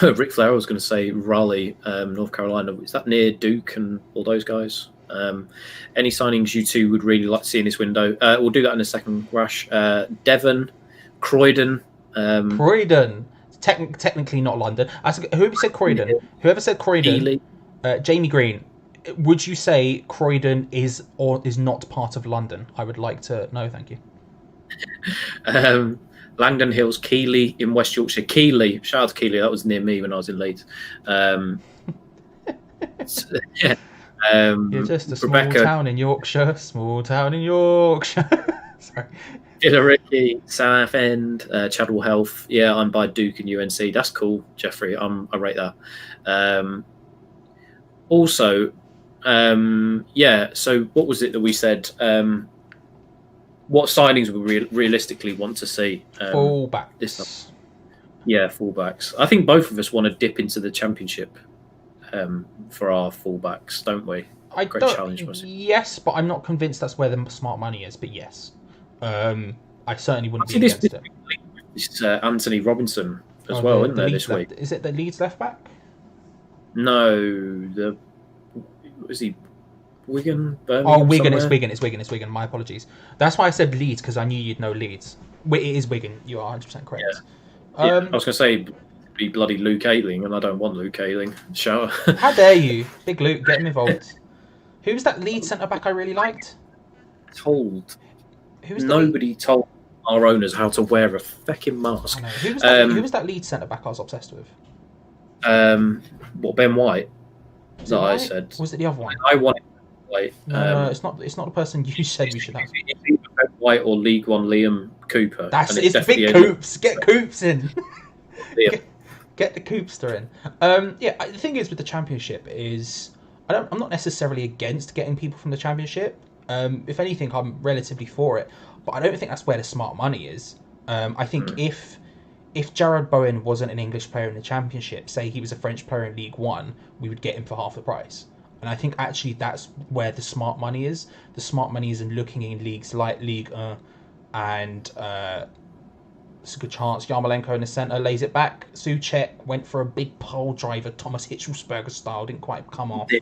Ric Flair, I was going to say Raleigh, North Carolina. Is that near Duke and all those guys? Any signings you two would really like to see in this window? We'll do that in a second, Rash. Devon, Croydon. Croydon. Technically not London. Whoever said Croydon? Jamie Green. Would you say Croydon is or is not part of London? I would like to know, thank you. Langdon Hills, Keighley in West Yorkshire. Keighley, shout out to Keighley. That was near me when I was in Leeds. You're just a small town in Yorkshire. Small town in Yorkshire. Sorry. Billericay, Southend, Chadwell Heath. Yeah, I'm by Duke and UNC. That's cool, Jeffrey. I rate that. Also, so what was it that we said? What signings would we realistically want to see? Fullbacks. Fullbacks. I think both of us want to dip into the Championship for our fullbacks, don't we? Challenge for us. Yes, but I'm not convinced that's where the smart money is. But yes, I certainly wouldn't be against it. It's Anthony Robinson as well, isn't there, this week? Is it the Leeds left back? No, was he Wigan? Birmingham, Wigan. Somewhere? It's Wigan. My apologies. That's why I said Leeds, because I knew you'd know Leeds. It is Wigan. You are 100% correct. Yeah. I was going to say be bloody Luke Ayling, and I don't want Luke Ayling. Shower. How dare you, Big Luke? Get him involved. Who was that Leeds centre back I really liked? Nobody told our owners how to wear a fucking mask. Who was that Leeds centre back I was obsessed with? What, Ben White? Was That it I White? said. Or was it the other one? I wanted White. No, it's not. It's not the person you said we should have. It's either Ben White or League One Liam Cooper. It's big Coops. Get Coops in. Liam. Get the Coopster in. The thing is with the Championship is I'm not necessarily against getting people from the Championship. If anything, I'm relatively for it. But I don't think that's where the smart money is. I think if Jared Bowen wasn't an English player in the Championship, say he was a French player in League One, we would get him for half the price. And I think actually that's where the smart money is. The smart money is in looking in leagues like Ligue 1 and it's a good chance Yarmolenko in the centre lays it back. Souček went for a big pole driver, Thomas Hitzelsberger style, didn't quite come off. Yeah.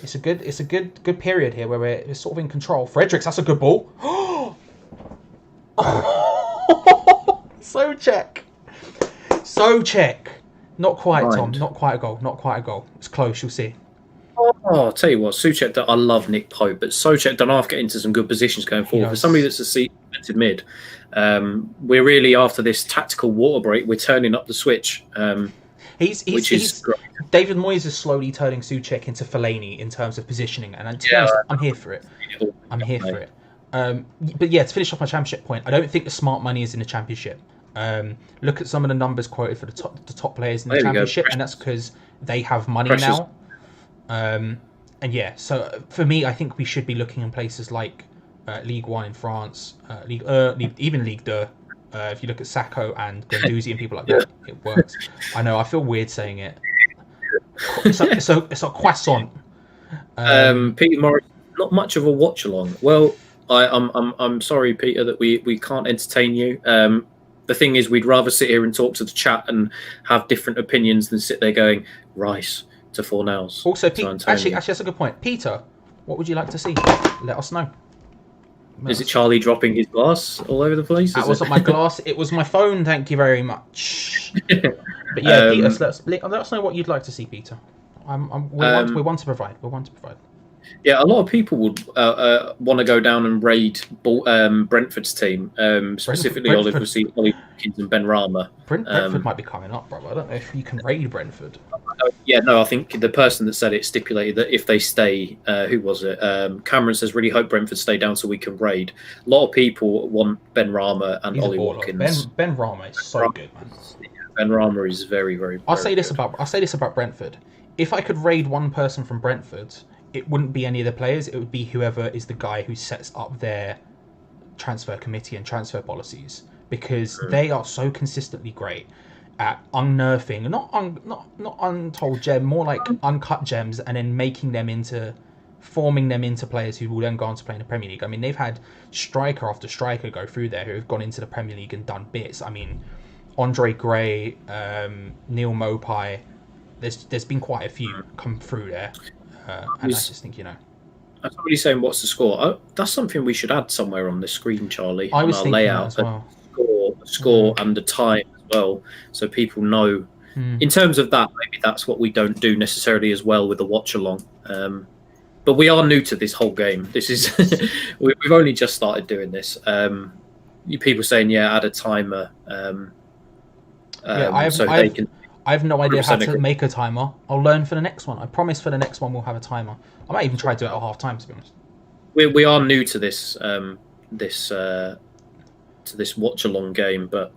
It's a good period here where we're sort of in control. Fredericks, that's a good ball. Souček. Not quite, Tom. Not quite a goal. It's close, you'll see. Oh, I'll tell you what, Souček, I love Nick Pope, but Souček don't have to get into some good positions going forward. For somebody that's a defensive mid, we're really, after this tactical water break, we're turning up the switch. He's David Moyes is slowly turning Souček into Fellaini in terms of positioning, and I'm here for it. But yeah, to finish off my Championship point, I don't think the smart money is in the Championship. Look at some of the numbers quoted for the top players in the Championship, and that's because they have money now. So for me, I think we should be looking in places like Ligue 1 in France, even Ligue 2. If you look at Sacco and Guendouzi and people like that, it works. I know, I feel weird saying it. It's a croissant. Peter Morris, not much of a watch along. Well, I'm sorry, Peter, that we can't entertain you. The thing is, we'd rather sit here and talk to the chat and have different opinions than sit there going Rice to 4 nails. Also, actually, that's a good point. Peter, what would you like to see? Let us know. Is it Charlie dropping his glass all over the place? That wasn't my glass. It was my phone. Thank you very much. But yeah, Peter, let us know what you'd like to see, Peter. We want to provide. Yeah, a lot of people would want to go down and raid Brentford's team, specifically Oliver Watkins and Ben Rama. Brentford might be coming up, bro. I don't know if you can raid Brentford. I think the person that said it stipulated that if they stay, who was it? Cameron says, really hope Brentford stay down so we can raid. A lot of people want Ben Rama and Ollie Watkins. Ben Rama is so good, man. Ben Rama is very, very. I'll say this about Brentford. If I could raid one person from Brentford, it wouldn't be any of the players. It would be whoever is the guy who sets up their transfer committee and transfer policies, because they are so consistently great at unearthing, not untold gem, more like uncut gems, and then forming them into players who will then go on to play in the Premier League. I mean, they've had striker after striker go through there who have gone into the Premier League and done bits. I mean, Andre Gray, Neil Mopai. There's been quite a few come through there. And I just think, somebody saying what's the score? Oh, that's something we should add somewhere on the screen, Charlie. I was on our thinking layout that as well. The score and the time as well, so people know. In terms of that, maybe that's what we don't do necessarily as well with the watch along. But we are new to this whole game. This is we've only just started doing this. People saying add a timer. I have no idea how to make a timer. I'll learn for the next one. I promise for the next one we'll have a timer. I might even try to do it at half time, to be honest. We are new to this watch along game, but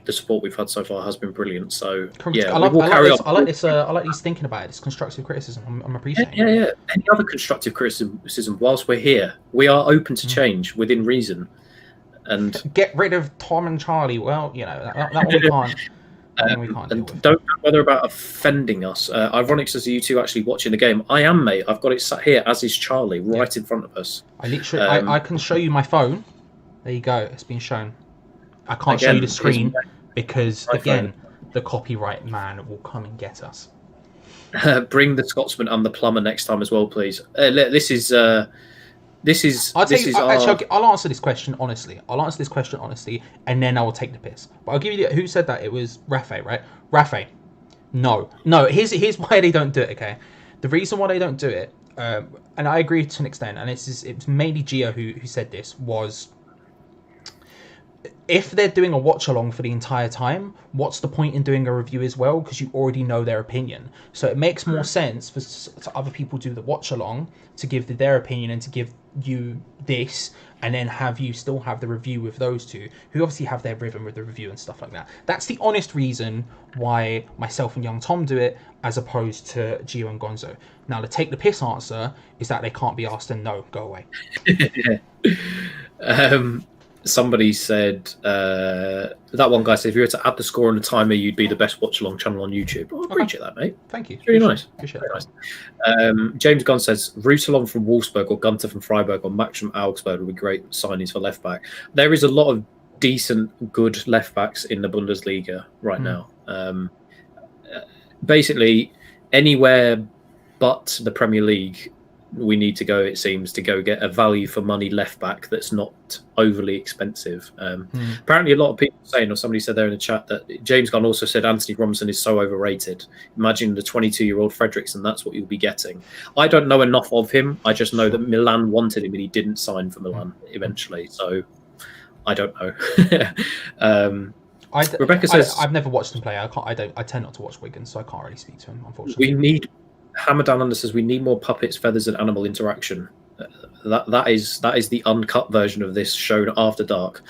the support we've had so far has been brilliant. So I like this thinking about it. It's constructive criticism. I'm appreciating it. Yeah. Any other constructive criticism whilst we're here, we are open to change within reason. And get rid of Tom and Charlie. Well, that one we can't. And don't bother about offending us. Ironic says, are you two actually watching the game? I am, mate. I've got it sat here, as is Charlie, right in front of us. I can show you my phone. There you go. It's been shown. I can't show you the screen because, again, the copyright man will come and get us. Bring the Scotsman and the plumber next time as well, please. I'll answer this question honestly. And then I will take the piss. But I'll give you who said that. It was Rafe, right? Rafe. No. Here's why they don't do it. Okay, the reason why they don't do it, and I agree to an extent, and it's mainly Gio who said this, was if they're doing a watch along for the entire time, what's the point in doing a review as well? Because you already know their opinion. So it makes more sense for other people do the watch along to give their opinion and to give you this, and then have you still have the review with those two who obviously have their rhythm with the review and stuff like that. That's the honest reason why myself and young Tom do it, as opposed to Gio and Gonzo. Now, the take the piss answer is that they can't be asked and no, go away. Somebody said, that one guy said, if you were to add the score on the timer, you'd be the best watch-along channel on YouTube. I appreciate that, mate. Thank you. It's really nice. Appreciate Very nice. James Gunn says, Roussillon from Wolfsburg or Gunter from Freiburg or Max from Augsburg would be great signings for left-back. There is a lot of decent, good left-backs in the Bundesliga right now. Basically, anywhere but the Premier League, we need to go, it seems, to go get a value for money left back that's not overly expensive. Apparently, a lot of people saying, or somebody said there in the chat, that James Gunn also said Anthony Robinson is so overrated. Imagine the 22-year-old Fredrickson, that's what you'll be getting. I don't know enough of him. I just know that Milan wanted him and he didn't sign for Milan eventually. So I don't know. Rebecca says, I've never watched him play. I tend not to watch Wigan, so I can't really speak to him, unfortunately. Hammer Down Under says we need more puppets, feathers, and animal interaction. That is the uncut version of this shown after dark.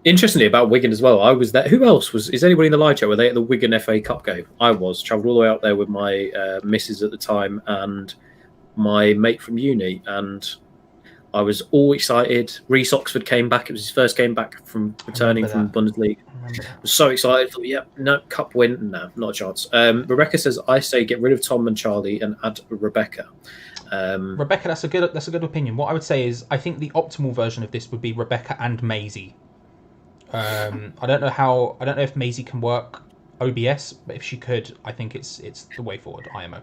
Interestingly, about Wigan as well, I was there. Who else was? Is anybody in the live chat? Were they at the Wigan FA Cup game? I was. Travelled all the way out there with my missus at the time and my mate from uni, and I was all excited. Reece Oxford came back. It was his first game back from returning from the Bundesliga. I was so excited. Thought, yeah, no, cup win. No, not a chance. Rebecca says, I say get rid of Tom and Charlie and add Rebecca. Rebecca, that's a good opinion. What I would say is I think the optimal version of this would be Rebecca and Maisie. I don't know if Maisie can work OBS, but if she could, I think it's the way forward. IMO.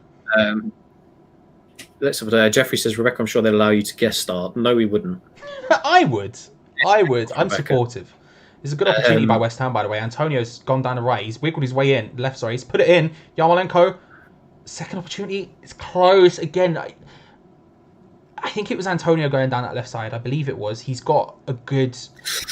Let's have Jeffrey says, Rebecca, I'm sure they'll allow you to guest star. No, we wouldn't. I would. I'm supportive. This is a good opportunity by West Ham, by the way. Antonio's gone down the right. He's wiggled his way in. Left, sorry. He's put it in. Yarmolenko. Second opportunity. It's close. Again, I think it was Antonio going down that left side. I believe it was. He's got a good...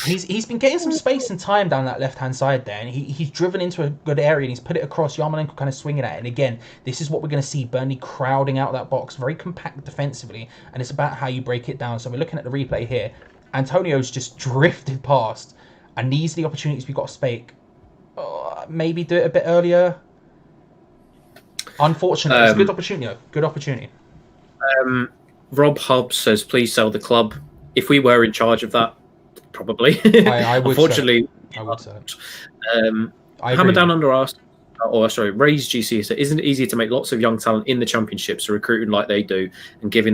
He's been getting some space and time down that left-hand side there. And he's driven into a good area and he's put it across. Yarmolenko kind of swinging at it. And again, this is what we're going to see. Burnley crowding out that box. Very compact defensively. And it's about how you break it down. So we're looking at the replay here. Antonio's just drifted past. And these are the opportunities we've got to spake. Maybe do it a bit earlier. Unfortunately, it's a good opportunity. Good opportunity. Rob Hubbs says, please sell the club. If we were in charge of that, probably. I would. Unfortunately, I would say. Hammer Down Under asked, Raise GC said, isn't it easier to make lots of young talent in the championships, so recruiting like they do, and giving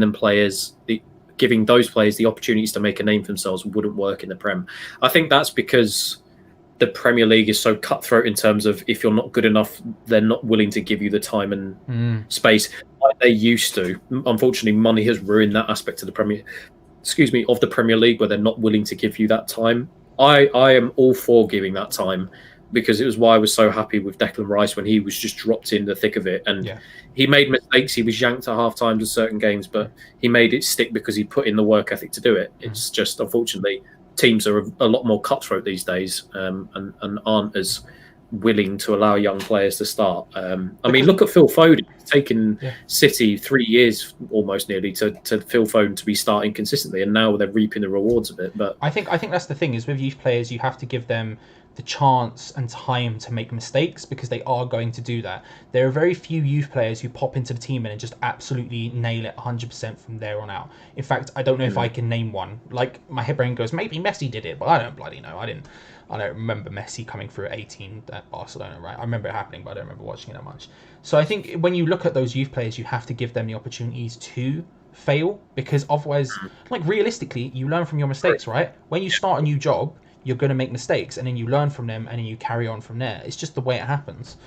those players the opportunities to make a name for themselves wouldn't work in the Prem? I think that's because the Premier League is so cutthroat in terms of if you're not good enough, they're not willing to give you the time and space like they used to. Unfortunately, money has ruined that aspect of the Premier League, where they're not willing to give you that time. I am all for giving that time, because it was why I was so happy with Declan Rice when he was just dropped in the thick of it. And he made mistakes. He was yanked at half times in certain games, but he made it stick because he put in the work ethic to do it. It's just, unfortunately, teams are a lot more cutthroat these days, and aren't as willing to allow young players to start. I mean, look at Phil Foden. It's taken City 3 years almost nearly to Phil Foden to be starting consistently, and now they're reaping the rewards of it. But I think that's the thing is with youth players, you have to give them the chance and time to make mistakes, because they are going to do that. There are very few youth players who pop into the team and just absolutely nail it 100% from there on out. In fact, I don't know if I can name one. Like, my head brain goes, maybe Messi did it, but I don't bloody know. I don't remember Messi coming through at 18 at Barcelona, right? I remember it happening, but I don't remember watching it that much. So I think when you look at those youth players, you have to give them the opportunities to fail, because otherwise, like, realistically, you learn from your mistakes, right? When you start a new job, you're going to make mistakes, and then you learn from them, and then you carry on from there. It's just the way it happens.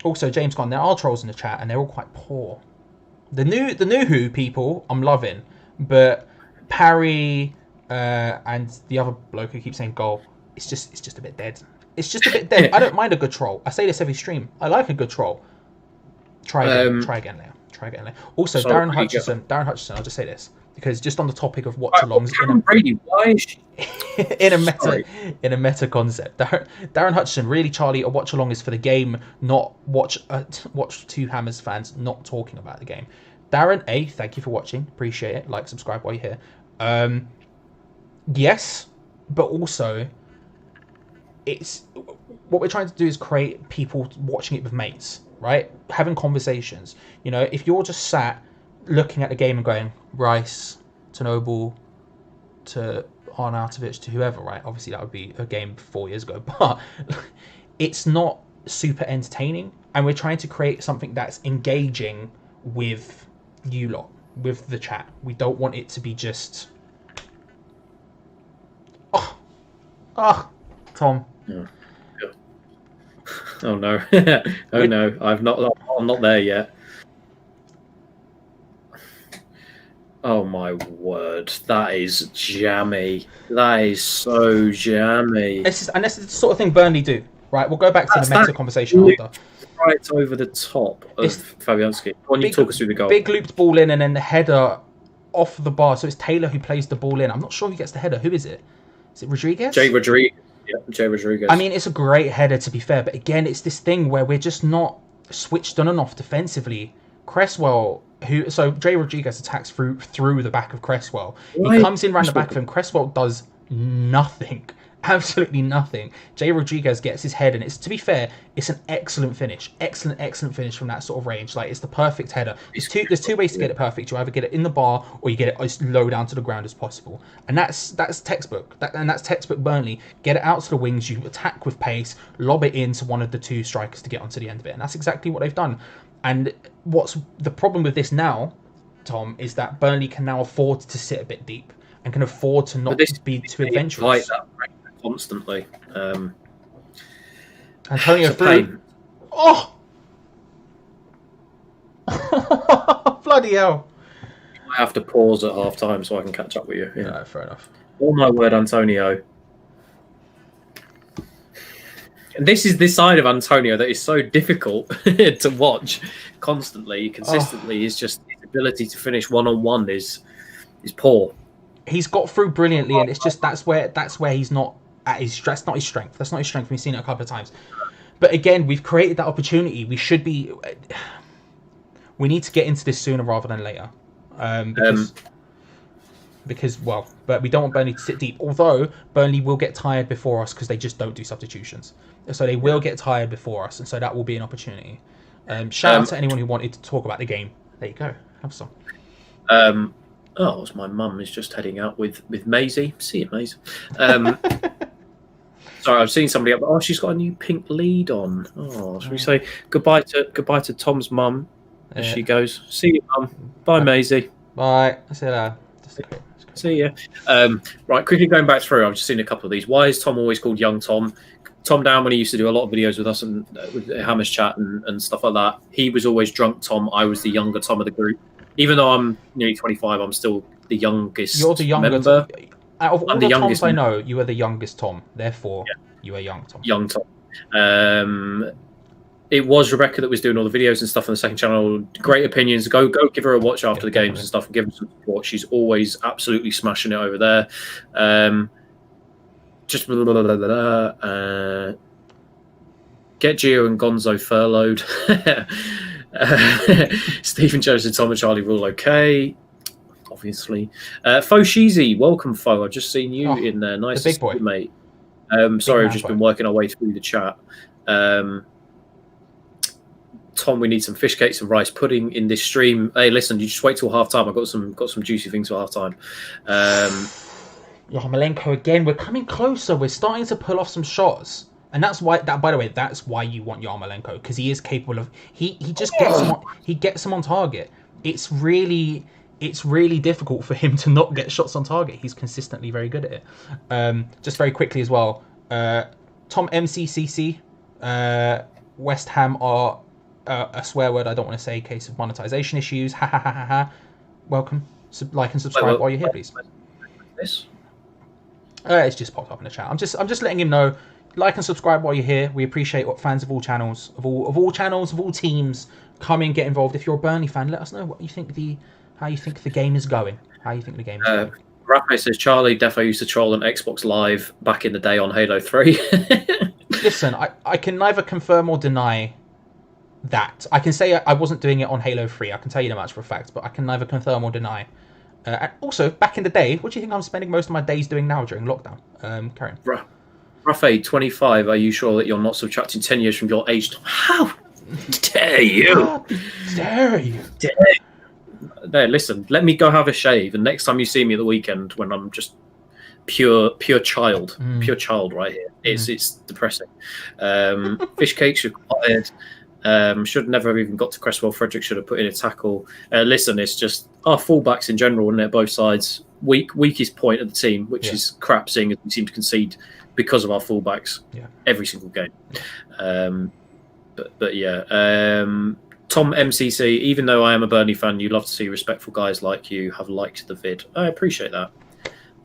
Also, James Gunn, there are trolls in the chat, and they're all quite poor. The new Who people, I'm loving, but Parry and the other bloke who keeps saying goal, it's just a bit dead. It's just a bit dead. I don't mind a good troll. I say this every stream. I like a good troll. Try again, Leo. Also, Darren Hutchison, I'll just say this. because just on the topic of watch-alongs, Brady, why is she... in a meta concept, Darren Hutchison, really, Charlie, a watch-along is for the game, not watch two Hammers fans not talking about the game. Darren, thank you for watching, appreciate it. Like, subscribe while you're here. Yes, but also, it's what we're trying to do is create people watching it with mates, right? Having conversations. You know, if you're just sat looking at the game and going Rice to Noble to Arnautovic to whoever, right? Obviously, that would be a game 4 years ago, but it's not super entertaining, and we're trying to create something that's engaging with you lot, with the chat. We don't want it to be just Tom. Yeah. Oh no. Oh no, I'm not there yet. Oh my word, that is jammy. That is so jammy. This is the sort of thing Burnley do, right? We'll go back to the meta conversation after. Right over the top of Fabianski. Why don't you talk us through the goal? Big looped ball in, and then the header off the bar. So it's Taylor who plays the ball in. I'm not sure who gets the header. Who is it? Is it Rodriguez? Jay Rodriguez. Yeah, Jay Rodriguez. I mean, it's a great header, to be fair. But again, it's this thing where we're just not switched on and off defensively. Cresswell... So Jay Rodriguez attacks through the back of Cresswell. He comes in round the back of him. Cresswell does nothing, absolutely nothing. Jay Rodriguez gets his head, and to be fair, it's an excellent finish, excellent finish from that sort of range. Like, it's the perfect header. There's two ways to get it perfect. You either get it in the bar, or you get it as low down to the ground as possible. And that's textbook. That's textbook Burnley. Get it out to the wings. You attack with pace, lob it into one of the two strikers to get onto the end of it, and that's exactly what they've done. And what's the problem with this now, Tom, is that Burnley can now afford to sit a bit deep and can afford to not be too adventurous. Like that constantly. Antonio through. Oh! Bloody hell. I have to pause at half time so I can catch up with you. Yeah, no, fair enough. Oh my word, Antonio. And this is this side of Antonio that is so difficult to watch consistently. Is just his ability to finish one-on-one is poor. He's got through brilliantly, and it's just that's where he's not at his strength. That's not his strength. That's not his strength. We've seen it a couple of times. But again, we've created that opportunity. We need to get into this sooner rather than later. But we don't want Burnley to sit deep. Although Burnley will get tired before us because they just don't do substitutions. So they will get tired before us, and so that will be an opportunity. Shout out to anyone who wanted to talk about the game. There you go. Have some. It's my mum is just heading out with Maisie. See you, Maisie. Sorry, I've seen somebody up. Oh, she's got a new pink lead on. Oh, should we say goodbye to Tom's mum as she goes? See you, Mum. Bye, Maisie. Bye. See you later. See ya. Right, quickly going back through, I've just seen a couple of these. Why is Tom always called Young Tom? Tom Down, when he used to do a lot of videos with us and with Hammers Chat and stuff like that, he was always Drunk Tom. I was the younger Tom of the group. Even though I'm nearly 25, I'm still the youngest. You're the youngest member. Out of all the Toms I know, you are the youngest Tom. Therefore, you are Young Tom. Young Tom. It was Rebecca that was doing all the videos and stuff on the second channel. Great opinions. Go give her a watch after the games and stuff and give her some support. She's always absolutely smashing it over there. Get Gio and Gonzo furloughed. Stephen Jones and Tom and Charlie were all okay. Obviously. Foshizi, welcome, Fo. I've just seen you in there. Nice big boy, mate. Sorry, we've just been working our way through the chat. Tom, we need some fish cakes and rice pudding in this stream. Hey, listen, you just wait till half time. I've got some juicy things for half time. Yarmolenko again. We're coming closer. We're starting to pull off some shots, and that's why. By the way, that's why you want Yarmolenko, because he is capable of. He just gets them on target. It's really difficult for him to not get shots on target. He's consistently very good at it. Just very quickly as well. Tom MCCC. West Ham are a swear word I don't want to say. Case of monetization issues. Ha ha ha ha ha. Welcome. Like and subscribe while you're here, please. This. It's just popped up in the chat. I'm just letting him know. like and subscribe while you're here. We appreciate what fans of all channels, of all channels, of all teams, come in, get involved. If you're a Burnley fan, let us know what you think how you think the game is going. How you think the game is going. Rafa says Charlie defo used to troll on Xbox Live back in the day on Halo 3. Listen, I can neither confirm or deny that. I can say I wasn't doing it on Halo 3. I can tell you that much for a fact, but I can neither confirm or deny. And also, back in the day, what do you think I'm spending most of my days doing now during lockdown? Karen. Rafa, 25, are you sure that you're not subtracting 10 years from your age? How dare you? How dare you? There, listen, let me go have a shave, and next time you see me at the weekend when I'm just pure child right here, it's depressing. Fish cakes required. Should never have even got to Cresswell. Frederick should have put in a tackle. Listen, it's just our fullbacks in general, and they're both sides. Weakest point of the team, which is crap, seeing as we seem to concede because of our fullbacks every single game. But yeah. Tom MCC, even though I am a Burnley fan, you love to see respectful guys like you have liked the vid. I appreciate that.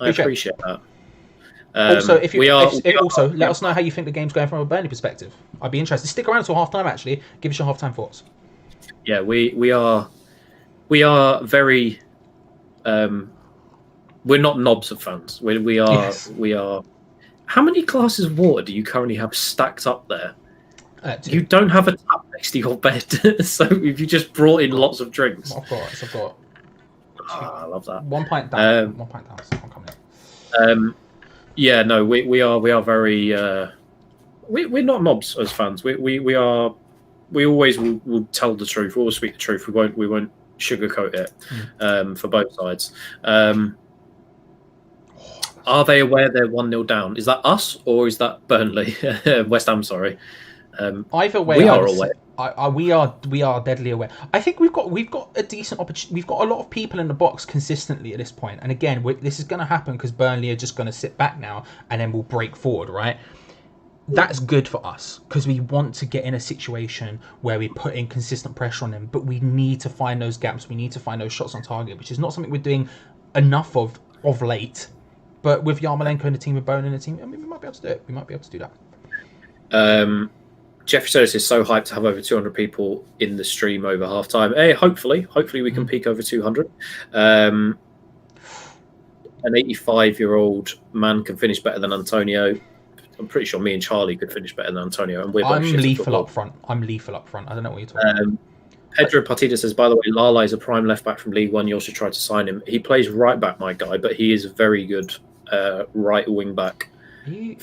I appreciate that. Also, let us know how you think the game's going from a Burnley perspective. I'd be interested. Stick around until half time. Actually, give us your half time thoughts. Yeah, we are very. We're not knobs of fans. We are. How many glasses of water do you currently have stacked up there? You don't have a tap next to your bed, so if you just brought in lots of drinks. I've got. I love that. 1 pint down. 1 pint down. Someone coming in. Yeah, no, we are very. We're not knobs as fans. We are. We always will tell the truth. We always speak the truth. We won't sugarcoat it for both sides. Are they aware they're 1-0 down? Is that us or is that Burnley? West Ham, sorry. Either way, we are aware. We are deadly aware. I think we've got a decent opportunity. We've got a lot of people in the box consistently at this point. And again, this is going to happen because Burnley are just going to sit back now and then we'll break forward, right? That's good for us because we want to get in a situation where we put in consistent pressure on them. But we need to find those gaps. We need to find those shots on target, which is not something we're doing enough of late. But with Yarmolenko and the team, with Bone and the team, I mean, we might be able to do it. We might be able to do that. Jeffrey Solis is so hyped to have over 200 people in the stream over half time. Hey, hopefully we can peak over 200. An 85-year-old man can finish better than Antonio. I'm pretty sure me and Charlie could finish better than Antonio. And I'm lethal up front. I don't know what you're talking about. Pedro Partida says, by the way, Lala is a prime left back from League One. You also try to sign him. He plays right back, my guy, but he is a very good right wing back. Are you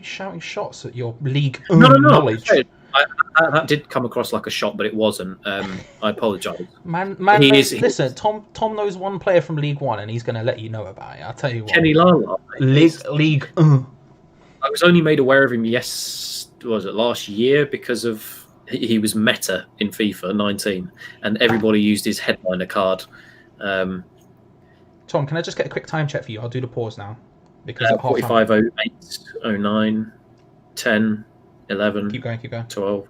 shouting shots at your league knowledge? That did come across like a shot, but it wasn't. I apologise. Listen, Tom knows one player from League One, and he's going to let you know about it. I'll tell you what. Kenny Lala. League. I was only made aware of him. Last year because of he was meta in FIFA 19, and everybody used his headliner card. Tom, can I just get a quick time check for you? I'll do the pause now. Because 45, 08, 09, 10, 11, keep going. 12,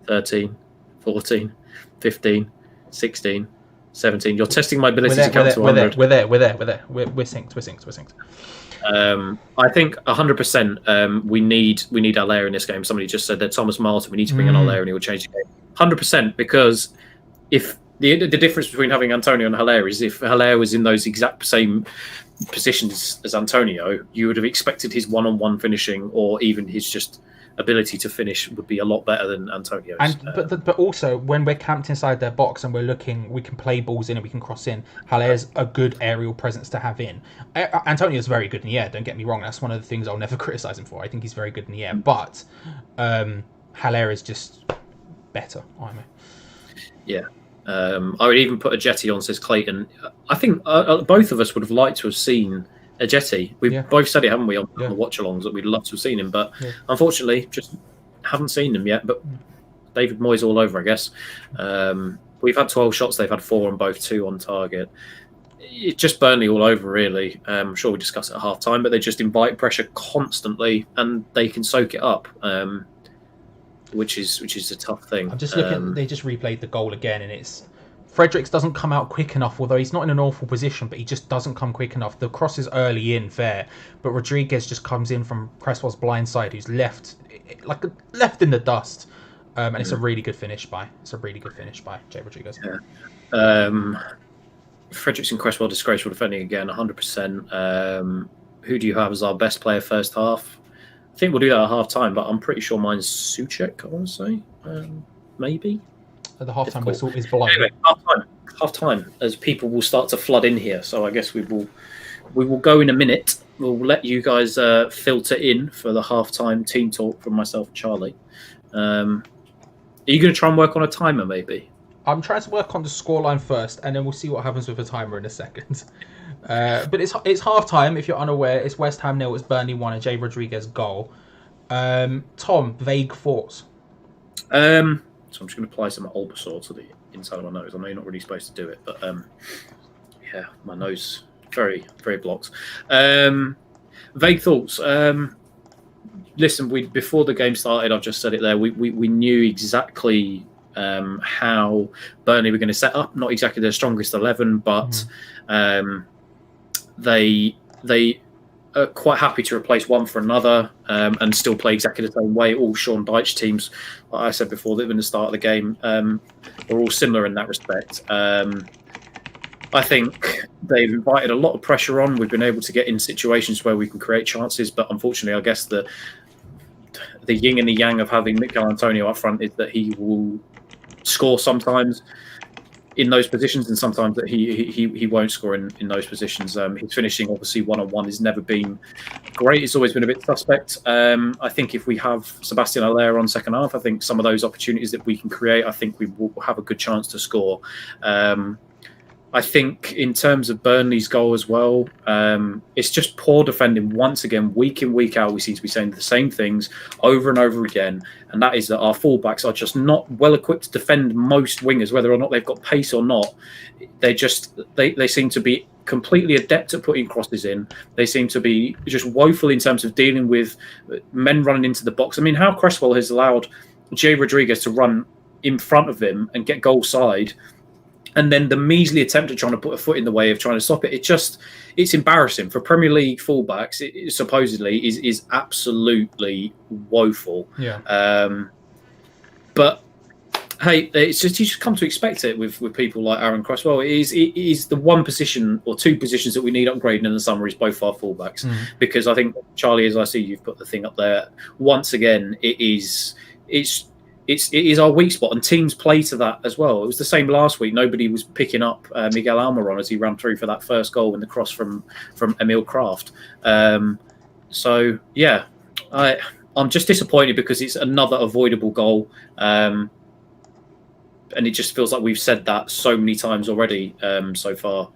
13, 14, 15, 16, 17. You're testing my ability to count to 100. We're there. We're synced. I think 100%. We need Allaire in this game. Somebody just said that Thomas Martin. We need to bring in Allaire, and he will change the game. 100%, because if the difference between having Antonio and Allaire is if Allaire was in those exact same positions as Antonio, you would have expected his one-on-one finishing or even his just ability to finish would be a lot better than Antonio's. But also, when we're camped inside their box and we're looking, we can play balls in and we can cross in. Halaire's a good aerial presence to have in. Antonio's very good in the air, don't get me wrong. That's one of the things I'll never criticise him for. I think he's very good in the air. But Hallaire is just better, Yeah. I would even put a Jetty on, says Clayton. I think both of us would have liked to have seen a Jetty. We've both said it, haven't we, on the watch-alongs, that we'd love to have seen him. But unfortunately, just haven't seen him yet. But David Moyes all over, I guess. We've had 12 shots. They've had 4 on both, 2 on target. It's just Burnley all over, really. I'm sure we discuss it at half-time, but they just invite pressure constantly, and they can soak it up. Which is a tough thing. I'm just looking. They just replayed the goal again, and it's Fredericks doesn't come out quick enough, although he's not in an awful position, but he just doesn't come quick enough. The cross is early in, fair, but Rodriguez just comes in from Cresswell's blind side, who's left in the dust. And it's a really good finish by Jay Rodriguez. Yeah. Fredericks and Cresswell disgraceful defending again, 100%. Who do you have as our best player first half? I think we'll do that at half time, but I'm pretty sure mine's Souček, I want to say. Maybe. The half time whistle is below. Anyway, half time, as people will start to flood in here. So I guess we will go in a minute. We'll let you guys filter in for the half time team talk from myself and Charlie. Are you going to try and work on a timer, maybe? I'm trying to work on the scoreline first, and then we'll see what happens with the timer in a second. But it's half time. If you're unaware, it's West Ham 0, it's Burnley 1, a Jay Rodriguez goal. Tom, vague thoughts. So I'm just going to apply some Olbasor to the inside of my nose. I know you're not really supposed to do it, but yeah, my nose very, very blocked. Vague thoughts. Listen, before the game started, I've just said it there. We knew exactly how Burnley were going to set up. Not exactly their strongest 11, but they are quite happy to replace one for another and still play exactly the same way. All Sean Dyche teams, like I said before, in the start of the game, are all similar in that respect. I think they've invited a lot of pressure on. We've been able to get in situations where we can create chances, but unfortunately, I guess the yin and the yang of having Mikel Antonio up front is that he will score sometimes in those positions, and sometimes that he won't score in those positions. His finishing, obviously, one-on-one has never been great. It's always been a bit suspect. I think if we have Sebastian Haller on second half, I think some of those opportunities that we can create, I think we will have a good chance to score. I think in terms of Burnley's goal as well, it's just poor defending. Once again, week in, week out, we seem to be saying the same things over and over again. And that is that our fullbacks are just not well equipped to defend most wingers, whether or not they've got pace or not. They seem to be completely adept at putting crosses in. They seem to be just woeful in terms of dealing with men running into the box. I mean, how Cresswell has allowed Jay Rodriguez to run in front of him and get goal side, and then the measly attempt at trying to put a foot in the way of trying to stop it. It's embarrassing for Premier League fullbacks. It supposedly is absolutely woeful. Yeah. But hey, it's just you just come to expect it with people like Aaron Cresswell. It is the one position or two positions that we need upgrading in the summer is both our fullbacks, because I think, Charlie, as I see you've put the thing up there once again, it is our weak spot, and teams play to that as well. It was the same last week. Nobody was picking up Miguel Almiron as he ran through for that first goal in the cross from Emil Kraft. So yeah, I'm just disappointed because it's another avoidable goal, and it just feels like we've said that so many times already so far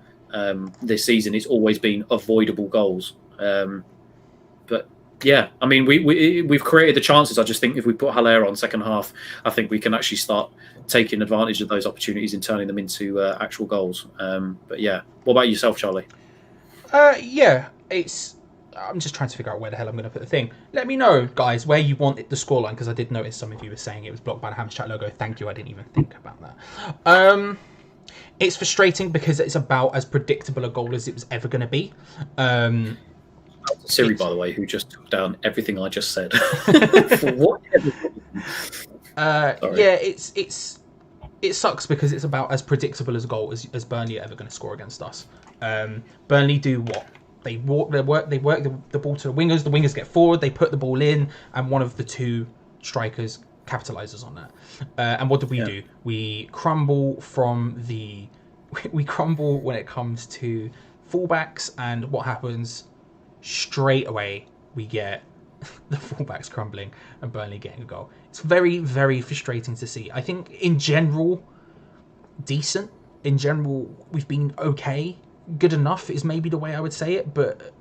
this season. It's always been avoidable goals, but. Yeah, I mean, we've created the chances. I just think if we put Haller on second half, I think we can actually start taking advantage of those opportunities and turning them into actual goals. But yeah, what about yourself, Charlie? Yeah, I'm just trying to figure out where the hell I'm going to put the thing. Let me know, guys, where you want the scoreline, because I did notice some of you were saying it was blocked by the Ham Chat logo. Thank you, I didn't even think about that. It's frustrating because it's about as predictable a goal as it was ever going to be. Siri, by the way, who just took down everything I just said. For what? Yeah, it sucks because it's about as predictable as a goal as Burnley are ever going to score against us. Burnley do what? They work the ball to the wingers. The wingers get forward. They put the ball in, and one of the two strikers capitalizes on that. And what do we do? We crumble we crumble when it comes to fullbacks, and what happens? Straight away, we get the fullbacks crumbling and Burnley getting a goal. It's very, very frustrating to see. I think in general, decent. In general, we've been okay. Good enough is maybe the way I would say it, but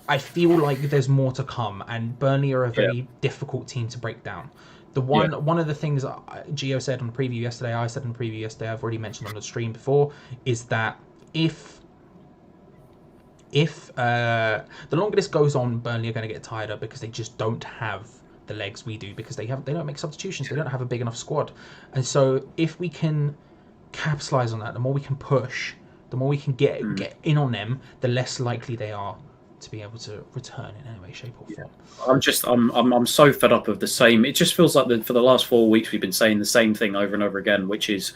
I feel like there's more to come, and Burnley are a very difficult team to break down. One of the things Gio said on the preview yesterday, I said in the preview yesterday, I've already mentioned on the stream before, is that if the longer this goes on, Burnley are going to get tired because they just don't have the legs we do, because they don't make substitutions. They don't have a big enough squad. And so if we can capitalise on that, the more we can push, the more we can get in on them, the less likely they are to be able to return in any way, shape, or form. I'm so fed up of the same. It just feels like for the last 4 weeks we've been saying the same thing over and over again, which is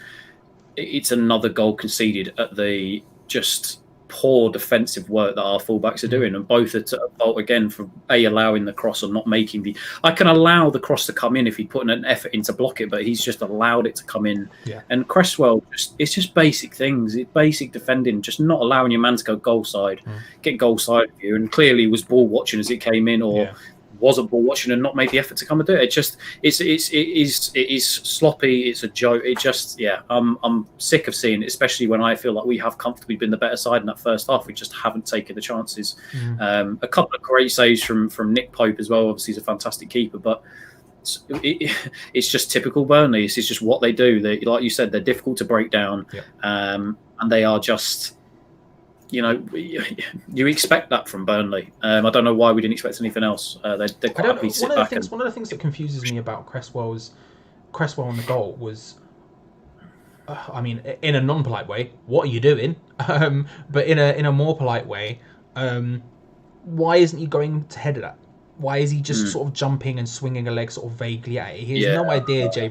it's another goal conceded at the just poor defensive work that our fullbacks are doing, and both are to fault again for allowing the cross or not making the. I can allow the cross to come in if he put an effort in to block it, but he's just allowed it to come in. Yeah. And Cresswell, it's just basic things, basic defending, just not allowing your man to go goal side, get goal side of you, and clearly was ball watching as it came in, or wasn't ball watching and not made the effort to come and do it. It is sloppy. It's a joke. I'm sick of seeing it, especially when I feel like we have comfortably been the better side in that first half. We just haven't taken the chances. A couple of great saves from Nick Pope as well. Obviously, he's a fantastic keeper, but it's just typical Burnley. This is just what they do. They, like you said, they're difficult to break down, and they are just. You expect that from Burnley. I don't know why we didn't expect anything else. They're quite happy to sit back. One of the things that confuses me about Cresswell on the goal was, in a non-polite way, what are you doing? But in a more polite way, why isn't he going to head that? Why is he just sort of jumping and swinging a leg sort of vaguely at it? He has no idea Jay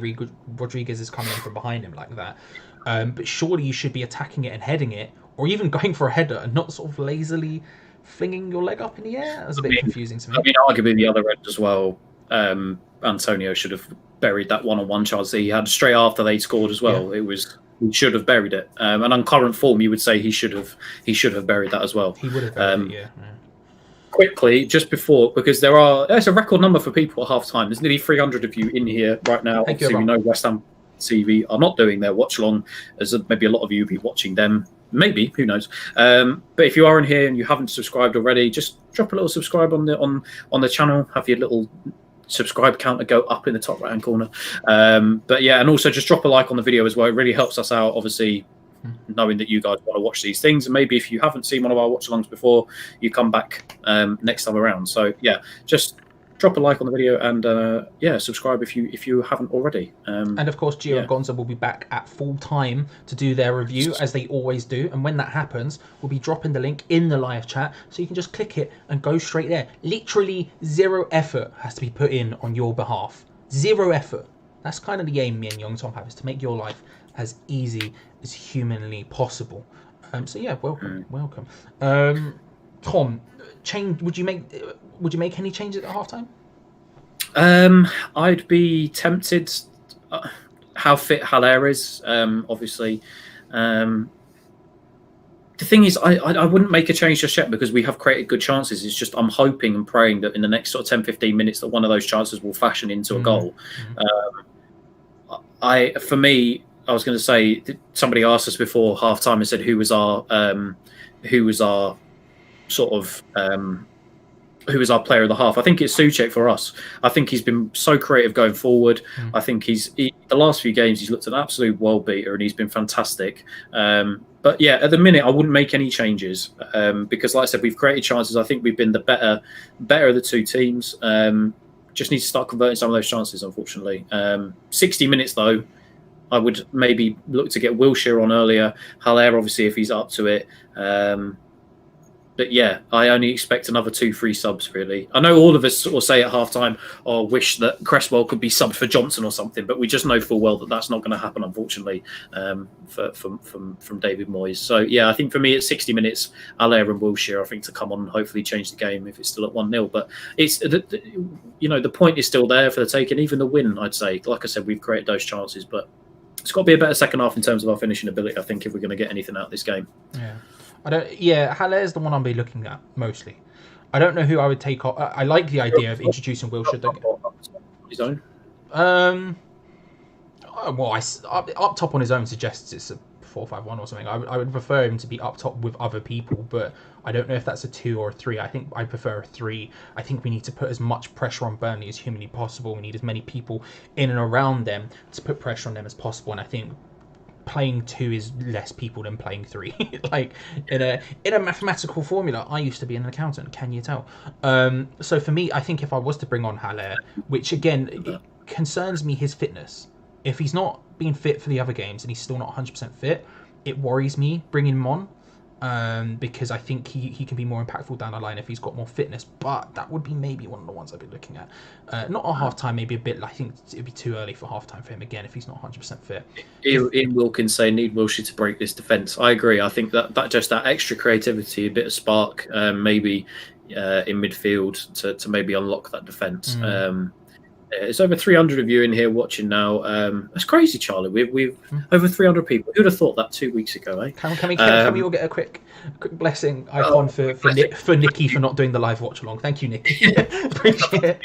Rodriguez is coming in from behind him like that. But surely you should be attacking it and heading it, or even going for a header and not sort of lazily flinging your leg up in the air. That was a bit confusing to me. Arguably the other end as well, Antonio should have buried that one-on-one chance that he had straight after they scored as well. He should have buried it. And on current form, you would say he should have buried that as well. He would have buried it, Quickly, just before, because there's a record number for people at half time. There's nearly 300 of you in here right now. Obviously, we know West Ham TV are not doing their watch along, as maybe a lot of you will be watching them. Maybe, who knows? But if you are in here and you haven't subscribed already, just drop a little subscribe on the channel. Have your little subscribe counter go up in the top right hand corner. But yeah, and also just drop a like on the video as well. It really helps us out, obviously, knowing that you guys want to watch these things. And maybe if you haven't seen one of our watch alongs before, you come back next time around. So yeah, just drop a like on the video and subscribe if you haven't already. And of course, Gio and Gonza will be back at full time to do their review, as they always do. And when that happens, we'll be dropping the link in the live chat, so you can just click it and go straight there. Literally zero effort has to be put in on your behalf. Zero effort. That's kind of the aim me and Young Tom have, is to make your life as easy as humanly possible. So yeah, welcome. Tom, would you make any changes at halftime? I'd be tempted. How fit Haller is, obviously. The thing is, I wouldn't make a change just yet, because we have created good chances. It's just I'm hoping and praying that in the next sort of 10-15 minutes that one of those chances will fashion into a goal. For me, I was going to say, somebody asked us before halftime and said who was our player of the half. I think it's Souček for us. I think he's been so creative going forward. I think the last few games he's looked an absolute world beater and he's been fantastic. But yeah, at the minute I wouldn't make any changes because, like I said, we've created chances. I think we've been the better of the two teams. Just need to start converting some of those chances, unfortunately. 60 minutes though, I would maybe look to get Wilshere on earlier. Haller, obviously, if he's up to it. But yeah, I only expect another 2-3 subs, really. I know all of us sort of say at halftime, wish that Cresswell could be subbed for Johnson or something, but we just know full well that that's not going to happen, unfortunately, from David Moyes. So yeah, I think for me, at 60 minutes, Haller and Wilshere, I think, to come on and hopefully change the game if it's still at 1-0. But it's the point is still there for the taking. Even the win, I'd say. Like I said, we've created those chances, but it's got to be a better second half in terms of our finishing ability, I think, if we're going to get anything out of this game. Yeah. Haller's the one I'll be looking at mostly. I don't know who I would take off. I like the idea of introducing Wilshere. His own. Up top on his own suggests it's a 4-5-1 or something. I would prefer him to be up top with other people, but I don't know if that's a 2 or a 3. I think I prefer a 3. I think we need to put as much pressure on Burnley as humanly possible. We need as many people in and around them to put pressure on them as possible. And I think playing 2 is less people than playing 3. Like in a mathematical formula, I used to be an accountant. Can you tell? So for me, I think if I was to bring on Haller, which again it concerns me, his fitness. If he's not being fit for the other games and he's still not 100% fit, it worries me bringing him on. Because I think he can be more impactful down the line if he's got more fitness. But that would be maybe one of the ones I'd be looking at. Not at half-time, maybe a bit. I think it'd be too early for half-time for him again if he's not 100% fit. Ian Wilkins saying, need Wilshere to break this defence. I agree. I think that just that extra creativity, a bit of spark, maybe in midfield to maybe unlock that defence. It's over 300 of you in here watching now. That's crazy, Charlie. We've over 300 people. Who'd have thought that 2 weeks ago, eh? Can we all get a quick blessing icon for Nikki for not doing the live watch along? Thank you, Nikki. Appreciate it.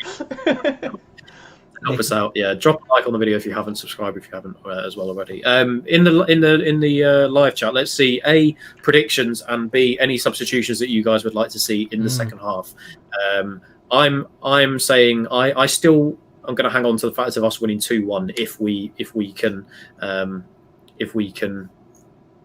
Help us out. Yeah, drop a like on the video if you haven't, subscribe if you haven't as well already. In the live chat, let's see A, predictions, and B, any substitutions that you guys would like to see in the second half. I'm saying I'm going to hang on to the fact of us winning 2-1 if we can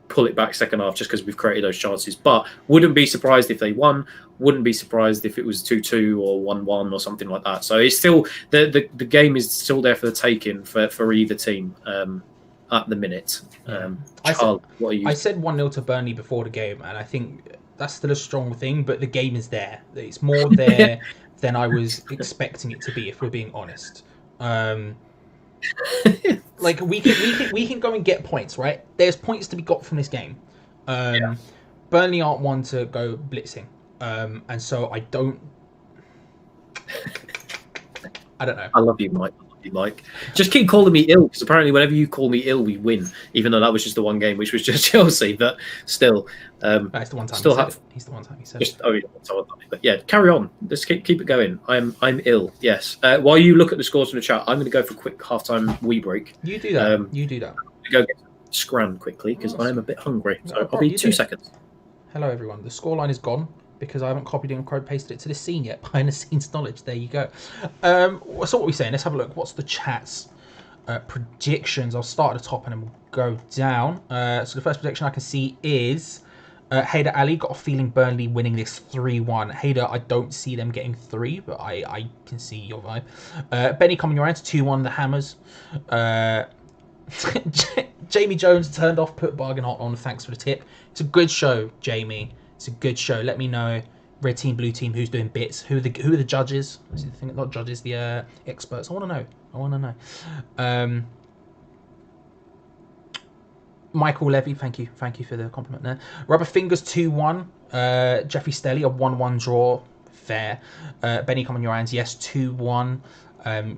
pull it back second half, just because we've created those chances. But wouldn't be surprised if they won. Wouldn't be surprised if it was 2-2 or 1-1 or something like that. So it's still the game is still there for the taking for either team at the minute. I said 1-0 to Burnley before the game, and I think that's still a strong thing. But the game is there. It's more there than I was expecting it to be, if we're being honest. Like we can go and get points, right? There's points to be got from this game. Burnley aren't one to go blitzing, and so I don't know. I love you, Mike. Mike, just keep calling me ill, because apparently whenever you call me ill, we win. Even though that was just the one game, which was just Chelsea, but still, that's the one time. He's the one time he said. But yeah, carry on. Let's keep it going. I'm ill. Yes. While you look at the scores from the chat, I'm going to go for a quick halftime wee break. You do that. You do that. I'm going to go get scran quickly because I am a bit hungry. So I'll be 2 seconds. Hello everyone. The scoreline is gone, because I haven't copied and pasted it to the scene yet. Behind the scenes knowledge. There you go. So what are we saying? Let's have a look. What's the chat's predictions? I'll start at the top and then we'll go down. So the first prediction I can see is Haider Ali. Got a feeling Burnley winning this 3-1. Haider, I don't see them getting 3, but I can see your vibe. Benny coming around to 2-1 the Hammers. Jamie Jones turned off, put bargain hot on. Thanks for the tip. It's a good show, Jamie. It's a good show. Let me know, red team, blue team, who's doing bits. Who are the judges? Is it the thing, not judges, the experts. I want to know. Michael Levy, thank you for the compliment there. Rubber Fingers 2-1. Jeffrey Stelly, a 1-1 draw. Fair. Benny coming your hands, yes, 2-1.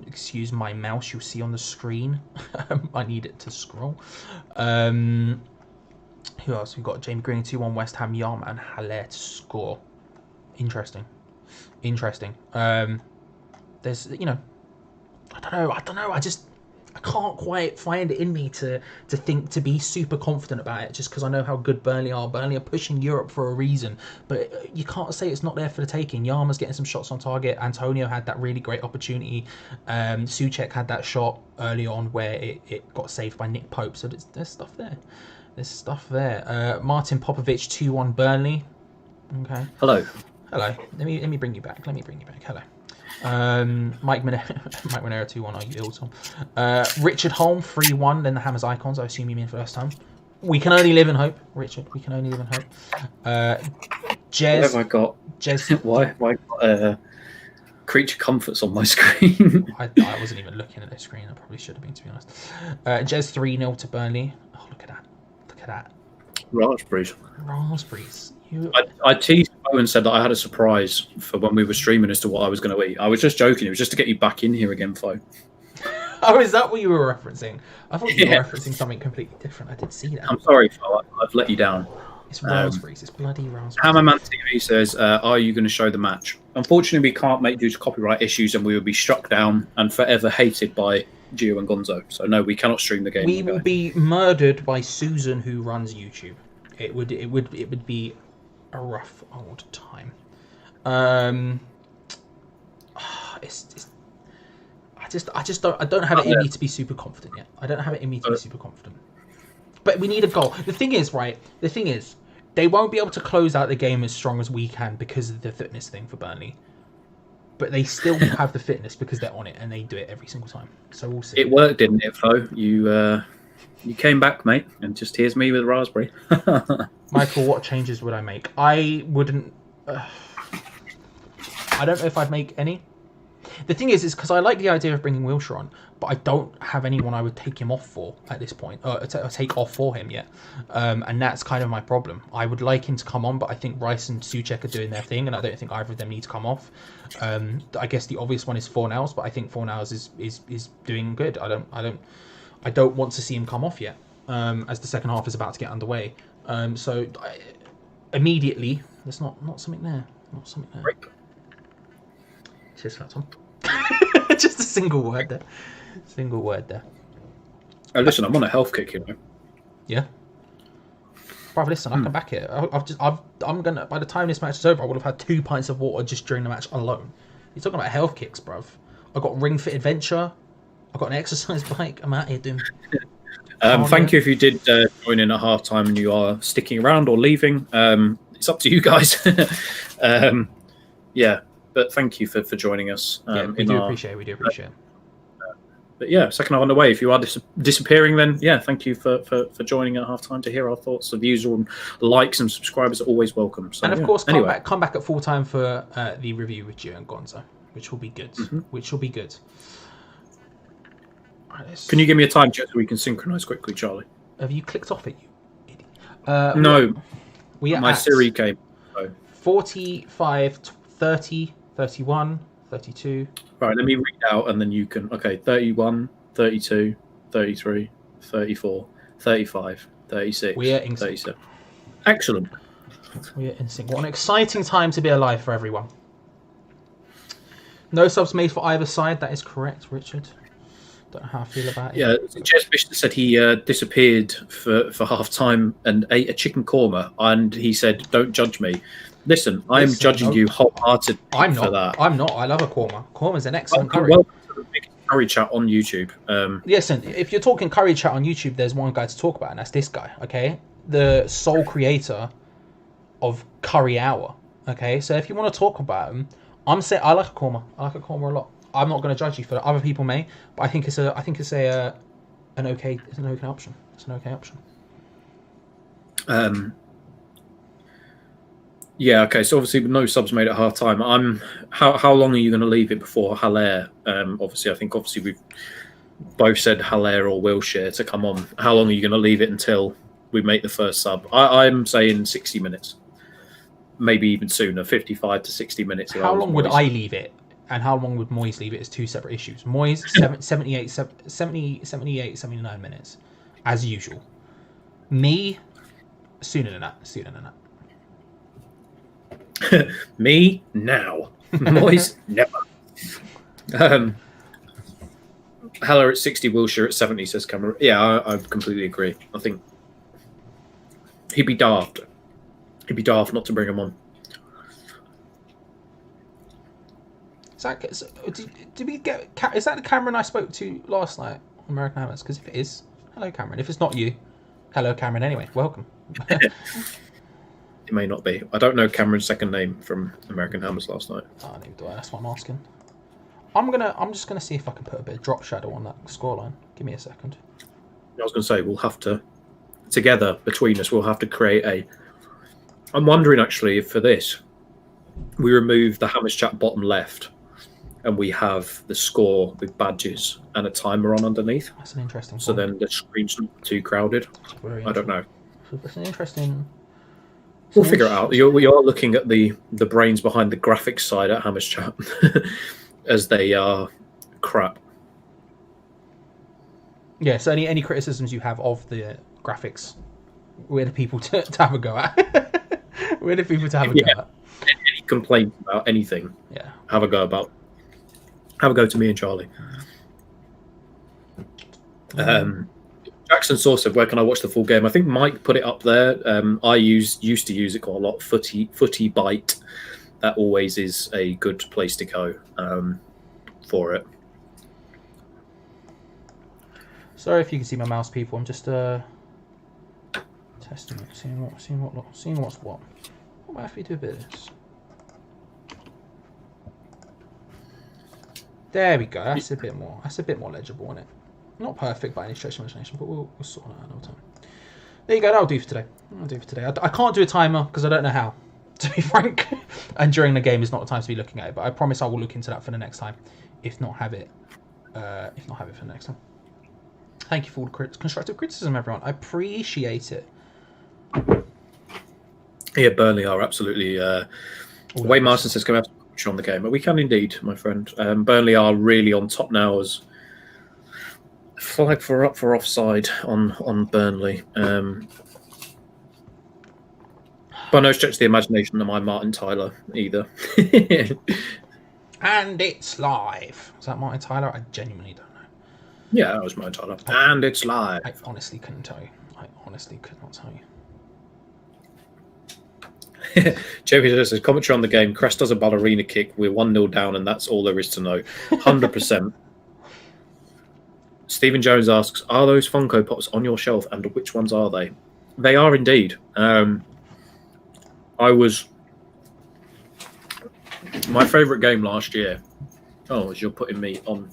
Excuse my mouse, you'll see on the screen. I need it to scroll. Who else? We've got Jamie Green 2-1 West Ham, Yarm and Haller to score. Interesting. There's, I don't know. I can't quite find it in me to be super confident about it, just because I know how good Burnley are. Burnley are pushing Europe for a reason, but you can't say it's not there for the taking. Yarma's getting some shots on target. Antonio had that really great opportunity. Souček had that shot early on where it got saved by Nick Pope. So there's stuff there. Martin Popovic 2-1 Burnley. Okay. Hello. Let me bring you back. Hello. Mike Monero 2-1. Are you ill, Tom? Richard Holm 3-1. Then the Hammers icons. I assume you mean first time. We can only live in hope, Richard. We can only live in hope. Jez. What have I got? Jez. Why have I got creature comforts on my screen? I wasn't even looking at the screen. I probably should have been, to be honest. Jez 3-0 to Burnley. Oh, look at that. Raspberries. I teased Bo and said that I had a surprise for when we were streaming as to what I was going to eat. I was just joking. It was just to get you back in here again, Flo. Oh, is that what you were referencing? I thought you were referencing something completely different. I did see that. I'm sorry, Flo. I've let you down. It's raspberries. It's bloody raspberries. Hammerman TV says, are you going to show the match? Unfortunately, we can't make due to copyright issues, and we will be struck down and forever hated by Gio and Gonzo. So no, we cannot stream the game. We will be murdered by Susan, who runs YouTube. It would be a rough old time. I don't have it in me to be super confident yet. But we need a goal. The thing is, they won't be able to close out the game as strong as we can because of the fitness thing for Burnley. but they still have the fitness because they're on it and they do it every single time. So we'll see. It worked, didn't it, Flo? You came back, mate, and just here's me with raspberry. Michael, what changes would I make? I wouldn't. I don't know if I'd make any. The thing is because I like the idea of bringing Wilshere on, but I don't have anyone I would take him off for at this point, or take off for him yet. And that's kind of my problem. I would like him to come on, but I think Rice and Souček are doing their thing, and I don't think either of them need to come off. I guess the obvious one is Fornals, but I think Fornals is doing good. I don't want to see him come off yet, as the second half is about to get underway. Immediately, there's not something there. Not something there. Right. Cheers for that, Tom. Just a single word there. Single word there. Oh, listen, I'm on a health kick, Yeah. Brother, listen, I can back it. I'm gonna. By the time this match is over, I would have had 2 pints of water just during the match alone. You're talking about health kicks, bruv. I got Ring Fit Adventure. I got an exercise bike. I'm out here doing. Thank you if you did join in at half time and you are sticking around or leaving. It's up to you guys. Yeah, but thank you for joining us. We do appreciate it. But yeah, second half on the way. If you are disappearing, then yeah, thank you for joining at half time to hear our thoughts. The views and likes and subscribers are always welcome. So, and of course, come back at full time for the review with you and Gonzo, which will be good. Which will be good. Right, can you give me a time check so we can synchronise quickly, Charlie? Have you clicked off it, you idiot? No. My Siri came. So. 45, 30, 31, 32. Right, let me read out and then you can. Okay, 31, 32, 33, 34, 35, 36, we are in 37. Excellent. We are in sync. What an exciting time to be alive for everyone. No subs made for either side. That is correct, Richard. Don't know how I feel about it. Yeah, Jess Bishop said he disappeared for half time and ate a chicken korma, and he said, "Don't judge me." Listen, I'm judging you wholeheartedly for that. I'm not. I love a korma. Korma's an excellent curry. Welcome to the biggest curry chat on YouTube. Listen, if you're talking curry chat on YouTube, there's one guy to talk about, and that's this guy. Okay, the sole creator of Curry Hour. Okay, so if you want to talk about him, I'm saying I like a korma. I like a korma a lot. I'm not going to judge you for that. Other people may, but I think it's an okay option. It's an okay option. Yeah. Okay. So obviously, no subs made at half time. How long are you going to leave it before Haller? Obviously, we've both said Haller or Wilshere to come on. How long are you going to leave it until we make the first sub? I'm saying 60 minutes, maybe even sooner, 55 to 60 minutes. How long would I leave it? And how long would Moyes leave it is two separate issues. Moyes, 78, 79 minutes, as usual. Me, sooner than that. Me, now. Moyes, never. Haller at 60, Wilshere at 70, says Cameron. Yeah, I completely agree. I think he'd be daft. He'd be daft not to bring him on. Did we get? Is that the Cameron I spoke to last night on American Hammers? Because if it is, hello Cameron. If it's not you, hello Cameron. Anyway, welcome. It may not be. I don't know Cameron's second name from American Hammers last night. Oh, neither do I. That's what I'm asking. I'm just gonna see if I can put a bit of drop shadow on that scoreline. Give me a second. I was gonna say we'll have to together between us. We'll have to create a. I'm wondering actually if for this we remove the Hammers chat bottom left. And we have the score with badges and a timer on underneath. That's an interesting. So then the screen's not too crowded. I don't know. It's an interesting. We'll figure it out. We are looking at the brains behind the graphics side at Hammers Chat, as they are crap. Yeah. So any criticisms you have of the graphics, we're the people to have a go at. We're the people to have a go at. Any complaints about anything? Yeah. Have a go to me and Charlie. Jackson Source said, "Where can I watch the full game?" I think Mike put it up there. I used to use it quite a lot. Footy Bite. That always is a good place to go for it. Sorry if you can see my mouse, people. I'm just testing it, seeing what's what. What about if we do a bit of this? There we go. That's a bit more. That's a bit more legible, isn't it? Not perfect by any stretch of imagination, but we'll sort that out another time. There you go. That'll do for today. I can't do a timer because I don't know how, to be frank. And during the game is not the time to be looking at it. But I promise I will look into that for the next time, if not have it for the next time. Thank you for all the constructive criticism, everyone. I appreciate it. Yeah, Burnley are absolutely. Wayne Marston says, "Can we have some commentary on the game?" But we can indeed, my friend. Burnley are really on top now. As flag for offside on Burnley. But no stretch of the imagination of my Martin Tyler either. And it's live. Was that Martin Tyler? I genuinely don't know. Yeah, that was Martin Tyler. And it's live. I honestly couldn't tell you. I honestly could not tell you. JP says, commentary on the game. Crest does a ballerina kick. We're 1-0 down, and that's all there is to know. 100%. Stephen Jones asks, are those Funko Pops on your shelf, and which ones are they? They are indeed. My favourite game last year. Oh, as you're putting me on.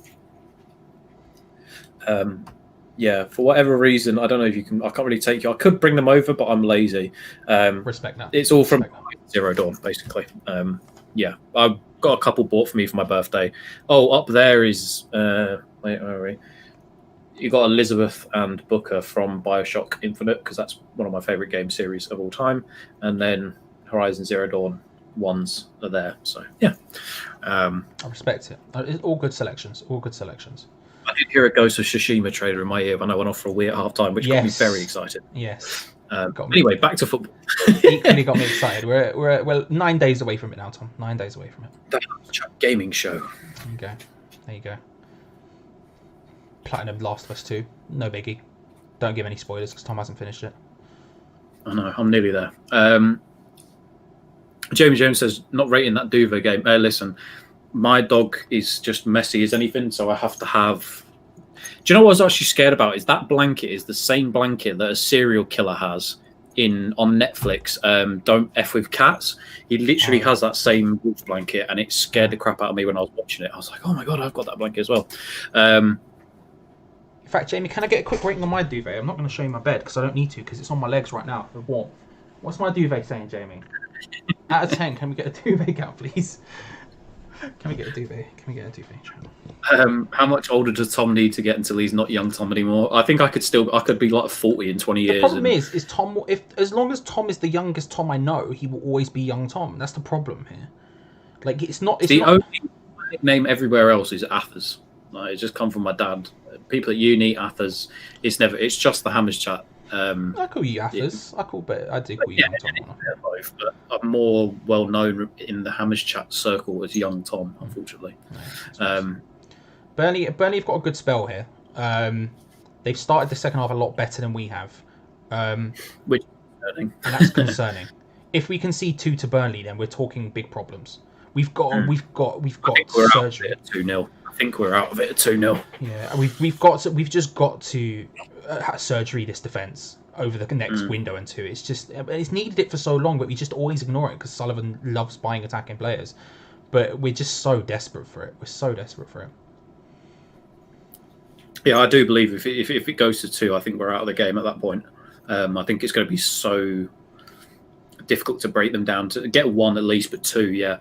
Yeah, for whatever reason, I don't know if you can. I can't really take you. I could bring them over, but I'm lazy. Respect that. It's all from Zero Dawn, basically. Yeah, I've got a couple bought for me for my birthday. Oh, up there is wait, where are we? You got Elizabeth and Booker from BioShock Infinite, because that's one of my favourite game series of all time. And then Horizon Zero Dawn ones are there. So yeah, I respect it. It's all good selections. All good selections. I did hear a Ghost of Tsushima trailer in my ear when I went off for a wee at half time, which got me very excited. Yes. Anyway, back to football. Equally got me excited. We're 9 days away from it now, Tom. 9 days away from it. That gaming show. There you go. There you go. Platinum Last of Us 2. No biggie. Don't give any spoilers because Tom hasn't finished it. I know. I'm nearly there. Jamie Jones says, not rating that Duvet game. Listen, my dog is just messy as anything, so I have to have... Do you know what I was actually scared about? Is that blanket is the same blanket that a serial killer has on Netflix, Don't F With Cats. He literally has that same wolf blanket, and it scared the crap out of me when I was watching it. I was like, oh my God, I've got that blanket as well. In fact, Jamie, can I get a quick rating on my duvet? I'm not going to show you my bed because I don't need to, because it's on my legs right now. They're warm. What's my duvet saying, Jamie? Out of 10, can we get a duvet count, please? Can we get a duvet? How much older does Tom need to get until he's not young Tom anymore? I think I could be like 40 in 20 years. The problem is Tom, as long as Tom is the youngest Tom I know, he will always be young Tom. That's the problem here. Like, it's not... only nickname everywhere else is Athers. Like, it's just come from my dad. People at uni, Athers. It's just the Hammers chat. I call you Athers. I do call you Young Tom. But I'm more well known in the Hammers chat circle as Young Tom, unfortunately. Burnley have got a good spell here. They've started the second half a lot better than we have, which is concerning. And that's concerning. If we concede 2 to Burnley, then we're talking big problems. We've got surgery. 2-0. I think we're out of it at 2-0. Yeah, we've just got to surgery this defence over the next window and 2. It's needed it for so long, but we just always ignore it because Sullivan loves buying attacking players. But we're just so desperate for it. We're so desperate for it. Yeah, I do believe if it goes to 2, I think we're out of the game at that point. I think it's going to be so difficult to break them down to get 1 at least, but 2, yeah.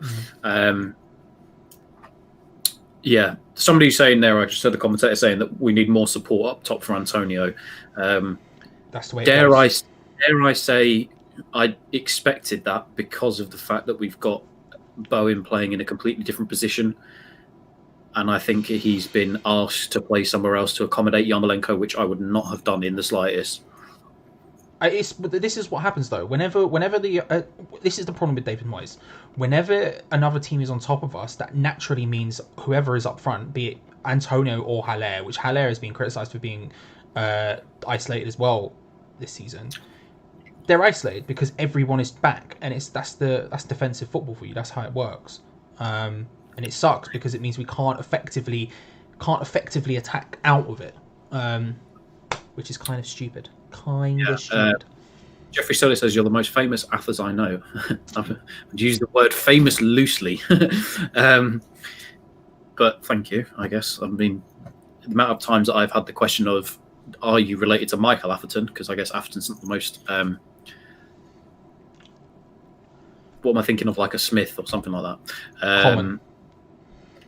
Yeah, somebody's saying there, I just heard the commentator saying that we need more support up top for Antonio. That's the way it goes. Dare I say I expected that because of the fact that we've got Bowen playing in a completely different position. And I think he's been asked to play somewhere else to accommodate Yarmolenko, which I would not have done in the slightest. But this is what happens though. Whenever this is the problem with David Moyes. Whenever another team is on top of us, that naturally means whoever is up front, be it Antonio or Haller, which Haller has been criticised for being isolated as well this season. They're isolated because everyone is back, and that's defensive football for you. That's how it works, and it sucks because it means we can't effectively attack out of it, which is kind of stupid. Jeffrey Sully says you're the most famous Athers I know. I've used the word famous loosely. God, but thank you. I guess I mean the amount of times that I've had the question of, "Are you related to Michael Atherton?" Because I guess Atherton's not the most. What am I thinking of? Like a Smith or something like that.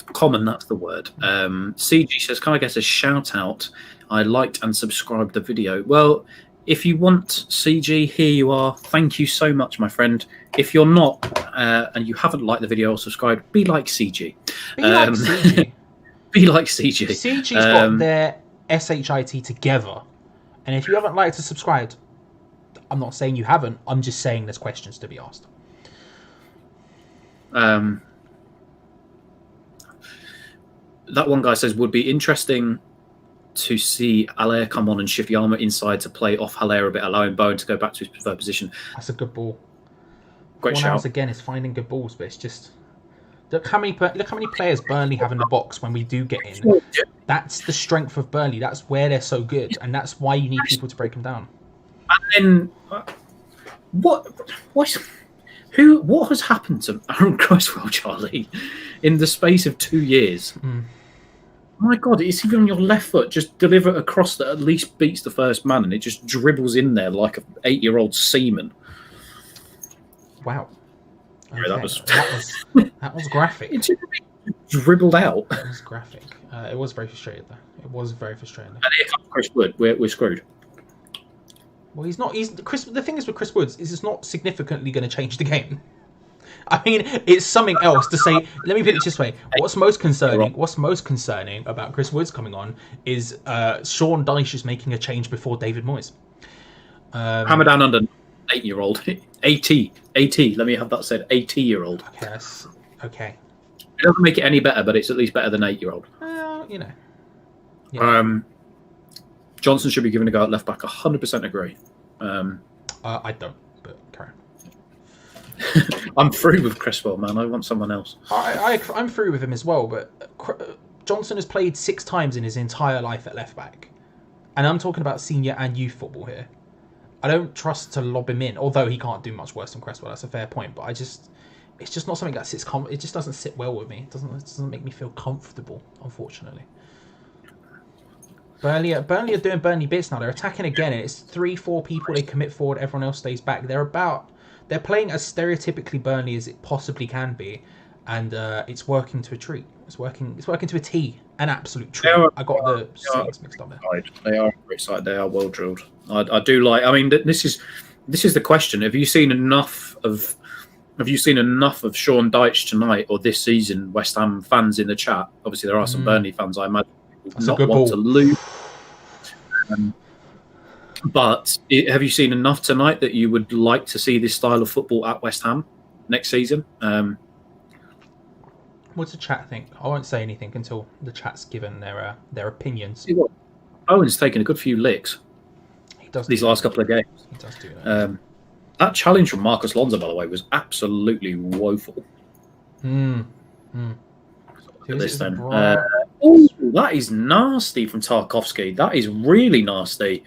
Common, that's the word. CG says, "Can I get a shout out? I liked and subscribed the video." Well, if you want, CG, here you are. Thank you so much, my friend. If you're not and you haven't liked the video or subscribed, be like CG. Be like CG. Be like CG. CG's got their SHIT together. And if you haven't liked or subscribed, I'm not saying you haven't. I'm just saying there's questions to be asked. That one guy says, would be interesting to see Haller come on and shift Yarmo inside to play off Haller a bit, allowing Bowen to go back to his preferred position. That's a good ball. Great shout. Again, is finding good balls, but it's just look how many players Burnley have in the box when we do get in. That's the strength of Burnley. That's where they're so good, and that's why you need people to break them down. And then what has happened to Aaron Cresswell, Charlie, in the space of 2 years? My God, it's even on your left foot. Just deliver a cross that at least beats the first man, and it just dribbles in there like an 8-year-old seaman. Wow. Okay. Yeah, that was graphic. It just dribbled out. It was graphic. It was very frustrating, though. It was very frustrating. And here comes Chris Wood. We're screwed. Well, he's not. The thing is with Chris Woods is it's not significantly going to change the game. I mean, it's something else to say. Let me put it this way: what's most concerning about Chris Woods coming on is Sean Dyche is making a change before David Moyes. Hammer down under 8-year-old. 80. Let me have that said. 80-year-old. Okay. Okay. It doesn't make it any better, but it's at least better than 8-year-old. You know. Yeah. Johnson should be given a go at left back. 100% agree. I don't, but carry on. I'm through with Cresswell, man. I want someone else. I'm through with him as well, but Johnson has played 6 times in his entire life at left back, and I'm talking about senior and youth football here. I don't trust to lob him in, although he can't do much worse than Cresswell. That's a fair point, but it's just not something that sits. It just doesn't sit well with me. It doesn't make me feel comfortable, unfortunately. Burnley are doing Burnley bits now. They're attacking again, and it's 3-4 people they commit forward. Everyone else stays back. They're playing as stereotypically Burnley as it possibly can be, and it's working to a treat. It's working to a T, an absolute treat. I got the things mixed up there. They are a great side. They are well drilled. I do like. I mean, this is the question. Have you seen enough of Sean Dyche tonight or this season? West Ham fans in the chat. Obviously, there are some Burnley fans. I imagine not want to lose. But have you seen enough tonight that you would like to see this style of football at West Ham next season? What's the chat think? I won't say anything until the chat's given their opinions. Owen's taken a good few licks. He does these last couple of games. He does do that. That challenge from Marcus Lonzo, by the way, was absolutely woeful. Look at this then. That is nasty from Tarkovsky. That is really nasty.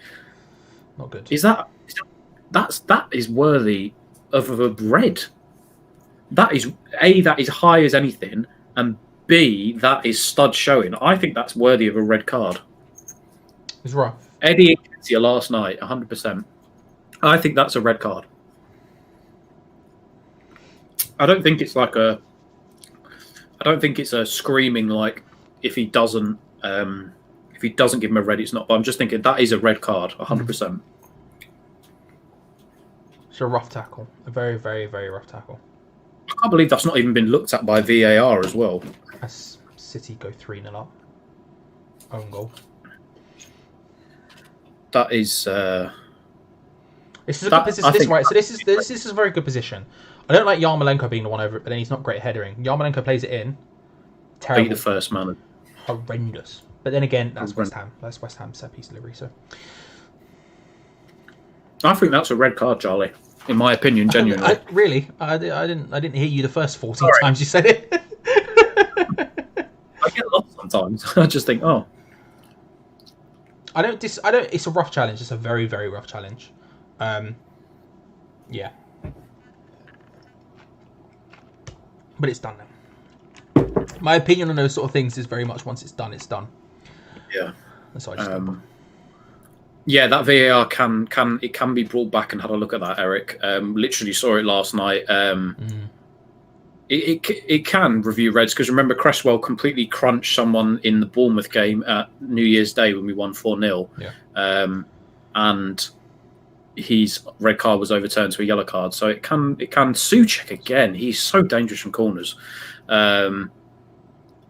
Not good. That is worthy of a red. That is high as anything, and B, that is stud showing. I think that's worthy of a red card. It's rough. Eddie Nketiah last night, 100%. I think that's a red card. I don't think it's a screaming like if he doesn't give him a red, it's not. But I'm just thinking that is a red card, 100%. It's a rough tackle, a very, very, very rough tackle. I can't believe that's not even been looked at by VAR as well. As City go 3-0 up, own goal. That is. This is a good position. Right, so this is a very good position. I don't like Yarmolenko being the one over it, but then he's not great at headering. Yarmolenko plays it in. Terrible. Be the first man. Horrendous. But then again, that's West Ham. That's West Ham set piece delivery. So I think that's a red card, Charlie. In my opinion, genuinely. I didn't hear you the first 14 times you said it. I get lost sometimes. I just think, I don't. It's a rough challenge. It's a very, very rough challenge. Yeah. But it's done now. My opinion on those sort of things is very much once it's done, it's done. Yeah. That's what I just think. Yeah, that VAR can be brought back, and had a look at that, Eric. Literally saw it last night. It can review reds, because remember Cresswell completely crunched someone in the Bournemouth game at New Year's Day when we won 4-0. Yeah. And his red card was overturned to a yellow card. So it can Souček again. He's so dangerous from corners. Yeah,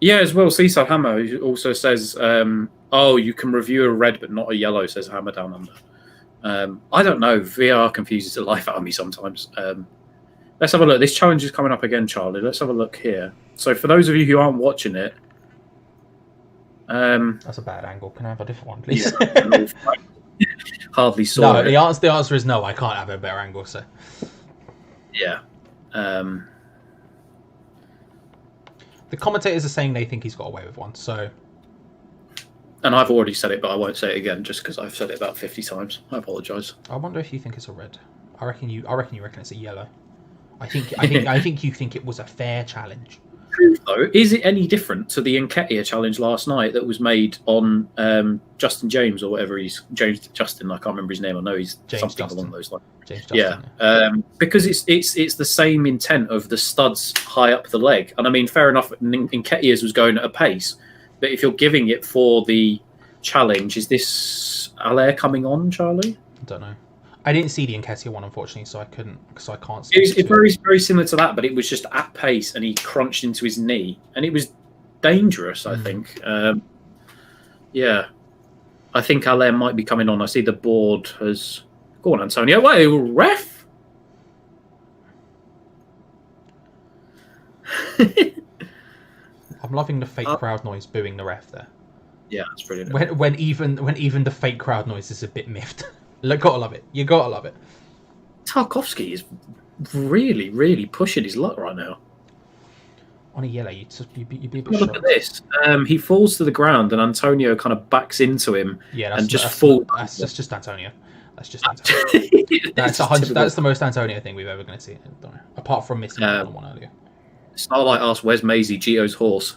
as well, Seaside Hammer also says, you can review a red but not a yellow, says Hammer down under. I don't know. VR confuses the life out of me sometimes. Let's have a look. This challenge is coming up again, Charlie. Let's have a look here. So for those of you who aren't watching it... That's a bad angle. Can I have a different one, please? Yeah, hardly saw it. No, the answer is no. I can't have a better angle, so... Yeah. The commentators are saying they think he's got away with one, so... And I've already said it, but I won't say it again, just because I've said it about 50 times. I apologise. I wonder if you think it's a red. I reckon you reckon it's a yellow. I think you think it was a fair challenge. Though, is it any different to the Nketiah challenge last night that was made on Justin James or whatever James Justin? I can't remember his name. I know he's James something Justin. Along those lines. James Justin, yeah. Because it's the same intent of the studs high up the leg, and I mean, fair enough. Nketiah's was going at a pace, but if you're giving it for the challenge, is this Allaire coming on, Charlie? I don't know. I didn't see the Nketiah one, unfortunately, so I couldn't, because I can't. It's very, very similar to that, but it was just at pace, and he crunched into his knee, and it was dangerous. I think. Yeah, I think Allaire might be coming on. I see the board has. Go on, Antonio. Wait, ref. I'm loving the fake crowd noise booing the ref there. Yeah, that's brilliant. When even the fake crowd noise is a bit miffed. Gotta love it. You gotta love it. Tarkowski is really, really pushing his luck right now. On a yellow, you'd be a bit look at this. He falls to the ground, and Antonio kind of backs into him. Yeah, and just falls. That's just Antonio. That's just Antonio. That's the most Antonio thing we've ever going to see. Apart from missing one earlier. Starlight asked, "Where's Maisie, Gio's horse?"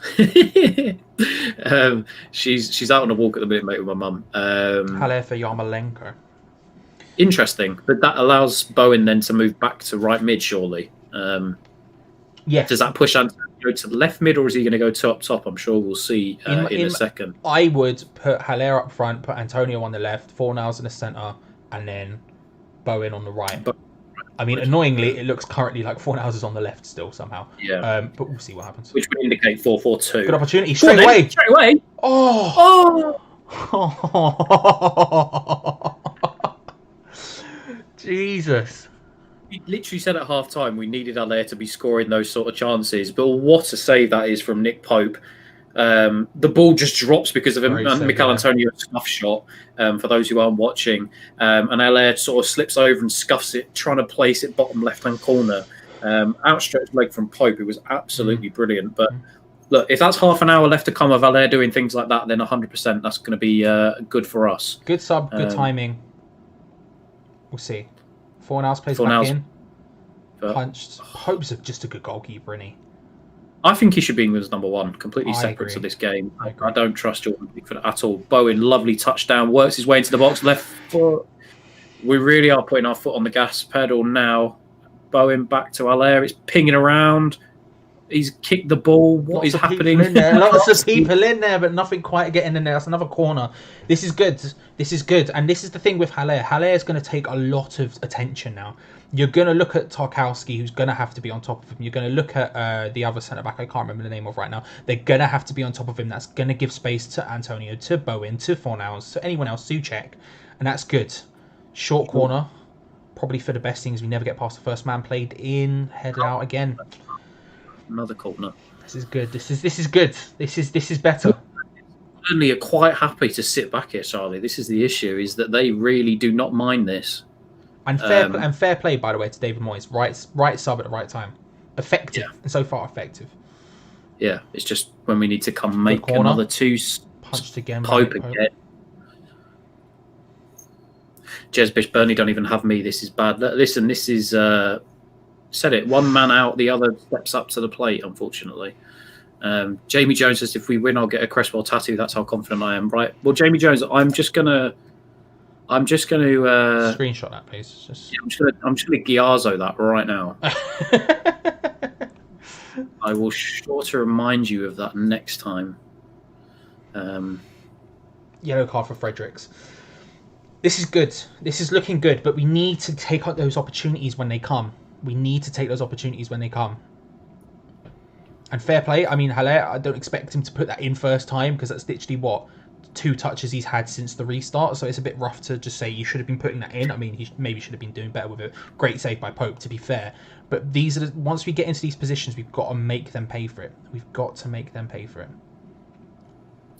She's out on a walk at the minute, mate, with my mum. Haller for Yarmolenko. Interesting, but that allows Bowen then to move back to right mid, surely. Yes. Does that push Antonio to left mid, or is he going to go to up top? I'm sure we'll see in a second. I would put Haller up front, put Antonio on the left, Fornals in the centre, and then Bowen on the right. I mean, annoyingly, it looks currently like Fornals is on the left still somehow. Yeah. But we'll see what happens. Which would indicate 4-4-2. Good opportunity. Straight away. Oh! Jesus. We literally said at half time we needed Allaire to be scoring those sort of chances, but what a save that is from Nick Pope. The ball just drops because of Mikel Antonio's scuff shot, for those who aren't watching. And Allaire sort of slips over and scuffs it, trying to place it bottom left-hand corner. Outstretched leg from Pope. It was absolutely brilliant. But look, if that's half an hour left to come of Allaire doing things like that, then 100% that's going to be good for us. Good sub, good timing. We'll see. Fornals plays back in. Punched. Pope's just a good goalkeeper, isn't he? I think he should be England's number one, completely separate to this game. I don't trust Jordan Pickford at all. Bowen, lovely touchdown, works his way into the box, left foot. We really are putting our foot on the gas pedal now. Bowen back to Allaire. It's pinging around. He's kicked the ball. What is happening? Lots of people in there, but nothing quite getting in there. That's another corner. This is good. This is good. And this is the thing with Haller. Haller is going to take a lot of attention now. You're going to look at Tarkowski, who's going to have to be on top of him. You're going to look at the other centre-back I can't remember the name of right now. They're going to have to be on top of him. That's going to give space to Antonio, to Bowen, to Fornals, to anyone else, Souček. And that's good. Short corner. Probably for the best things. We never get past the first man played in. Headed out again. Another corner. This is good. This is good. This is better. Burnley are quite happy to sit back here, Charlie. This is the issue: is that they really do not mind this. And fair play, by the way, to David Moyes. Right sub at the right time. Effective, and so far effective. Yeah, it's just when we need to come make another two. Punched again. Pope again. Jezbish, Burnley don't even have me. This is bad. Listen, this is. Said it. One man out, the other steps up to the plate, unfortunately. Jamie Jones says, if we win, I'll get a Cresswell tattoo. That's how confident I am. Right. Well, Jamie Jones, I'm just gonna screenshot that, please. Just... Yeah, I'm just gonna Giazzo that right now. I will sure to remind you of that next time. Yellow card for Fredericks. This is good. This is looking good, but we need to take out those opportunities when they come. We need to take those opportunities when they come. And fair play. I mean, Haller, I don't expect him to put that in first time because that's literally, what, 2 touches he's had since the restart. So it's a bit rough to just say you should have been putting that in. I mean, he maybe should have been doing better with it. Great save by Pope, to be fair. But these are once we get into these positions, we've got to make them pay for it. We've got to make them pay for it.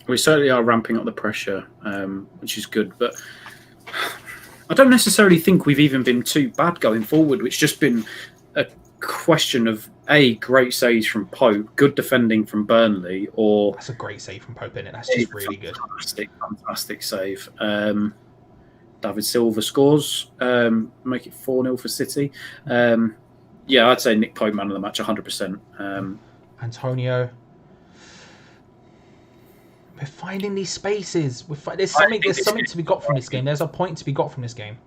We certainly are ramping up the pressure, which is good. But I don't necessarily think we've even been too bad going forward. It's just been a question of great saves from Pope, good defending from Burnley, or that's a great save from Pope, isn't it? That's just really good. Fantastic save. David Silva scores, make it 4-0 for City. Yeah, I'd say Nick Pope man of the match, 100%. Antonio. We're finding these spaces. There's something to be got from this game. There's a point to be got from this game.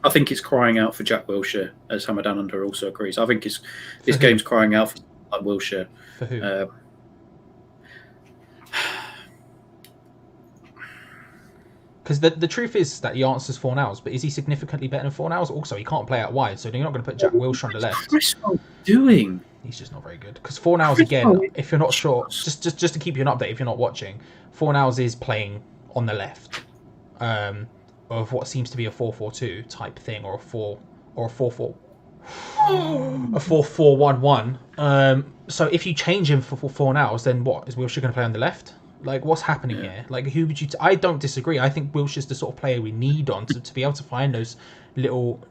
I think it's crying out for Jack Wilshere, as Hamadan Under also agrees. I think this game's crying out for Jack Wilshere. For who? Because the truth is that he answers Fornals, but is he significantly better than Fornals? Also, he can't play out wide, so you're not going to put Jack Wilshere on the left. What's Cresswell doing? He's just not very good. Because Fornals, again, if you're not sure, just to keep you an update if you're not watching, Fornals is playing on the left of what seems to be a 4-4-2 type thing, or a 4-4... a 4-4-1-1. So if you change him for Fornals, then what? Is Wilshere going to play on the left? Like, what's happening here? Like, who would you... I don't disagree. I think Wilshere's the sort of player we need on to be able to find those little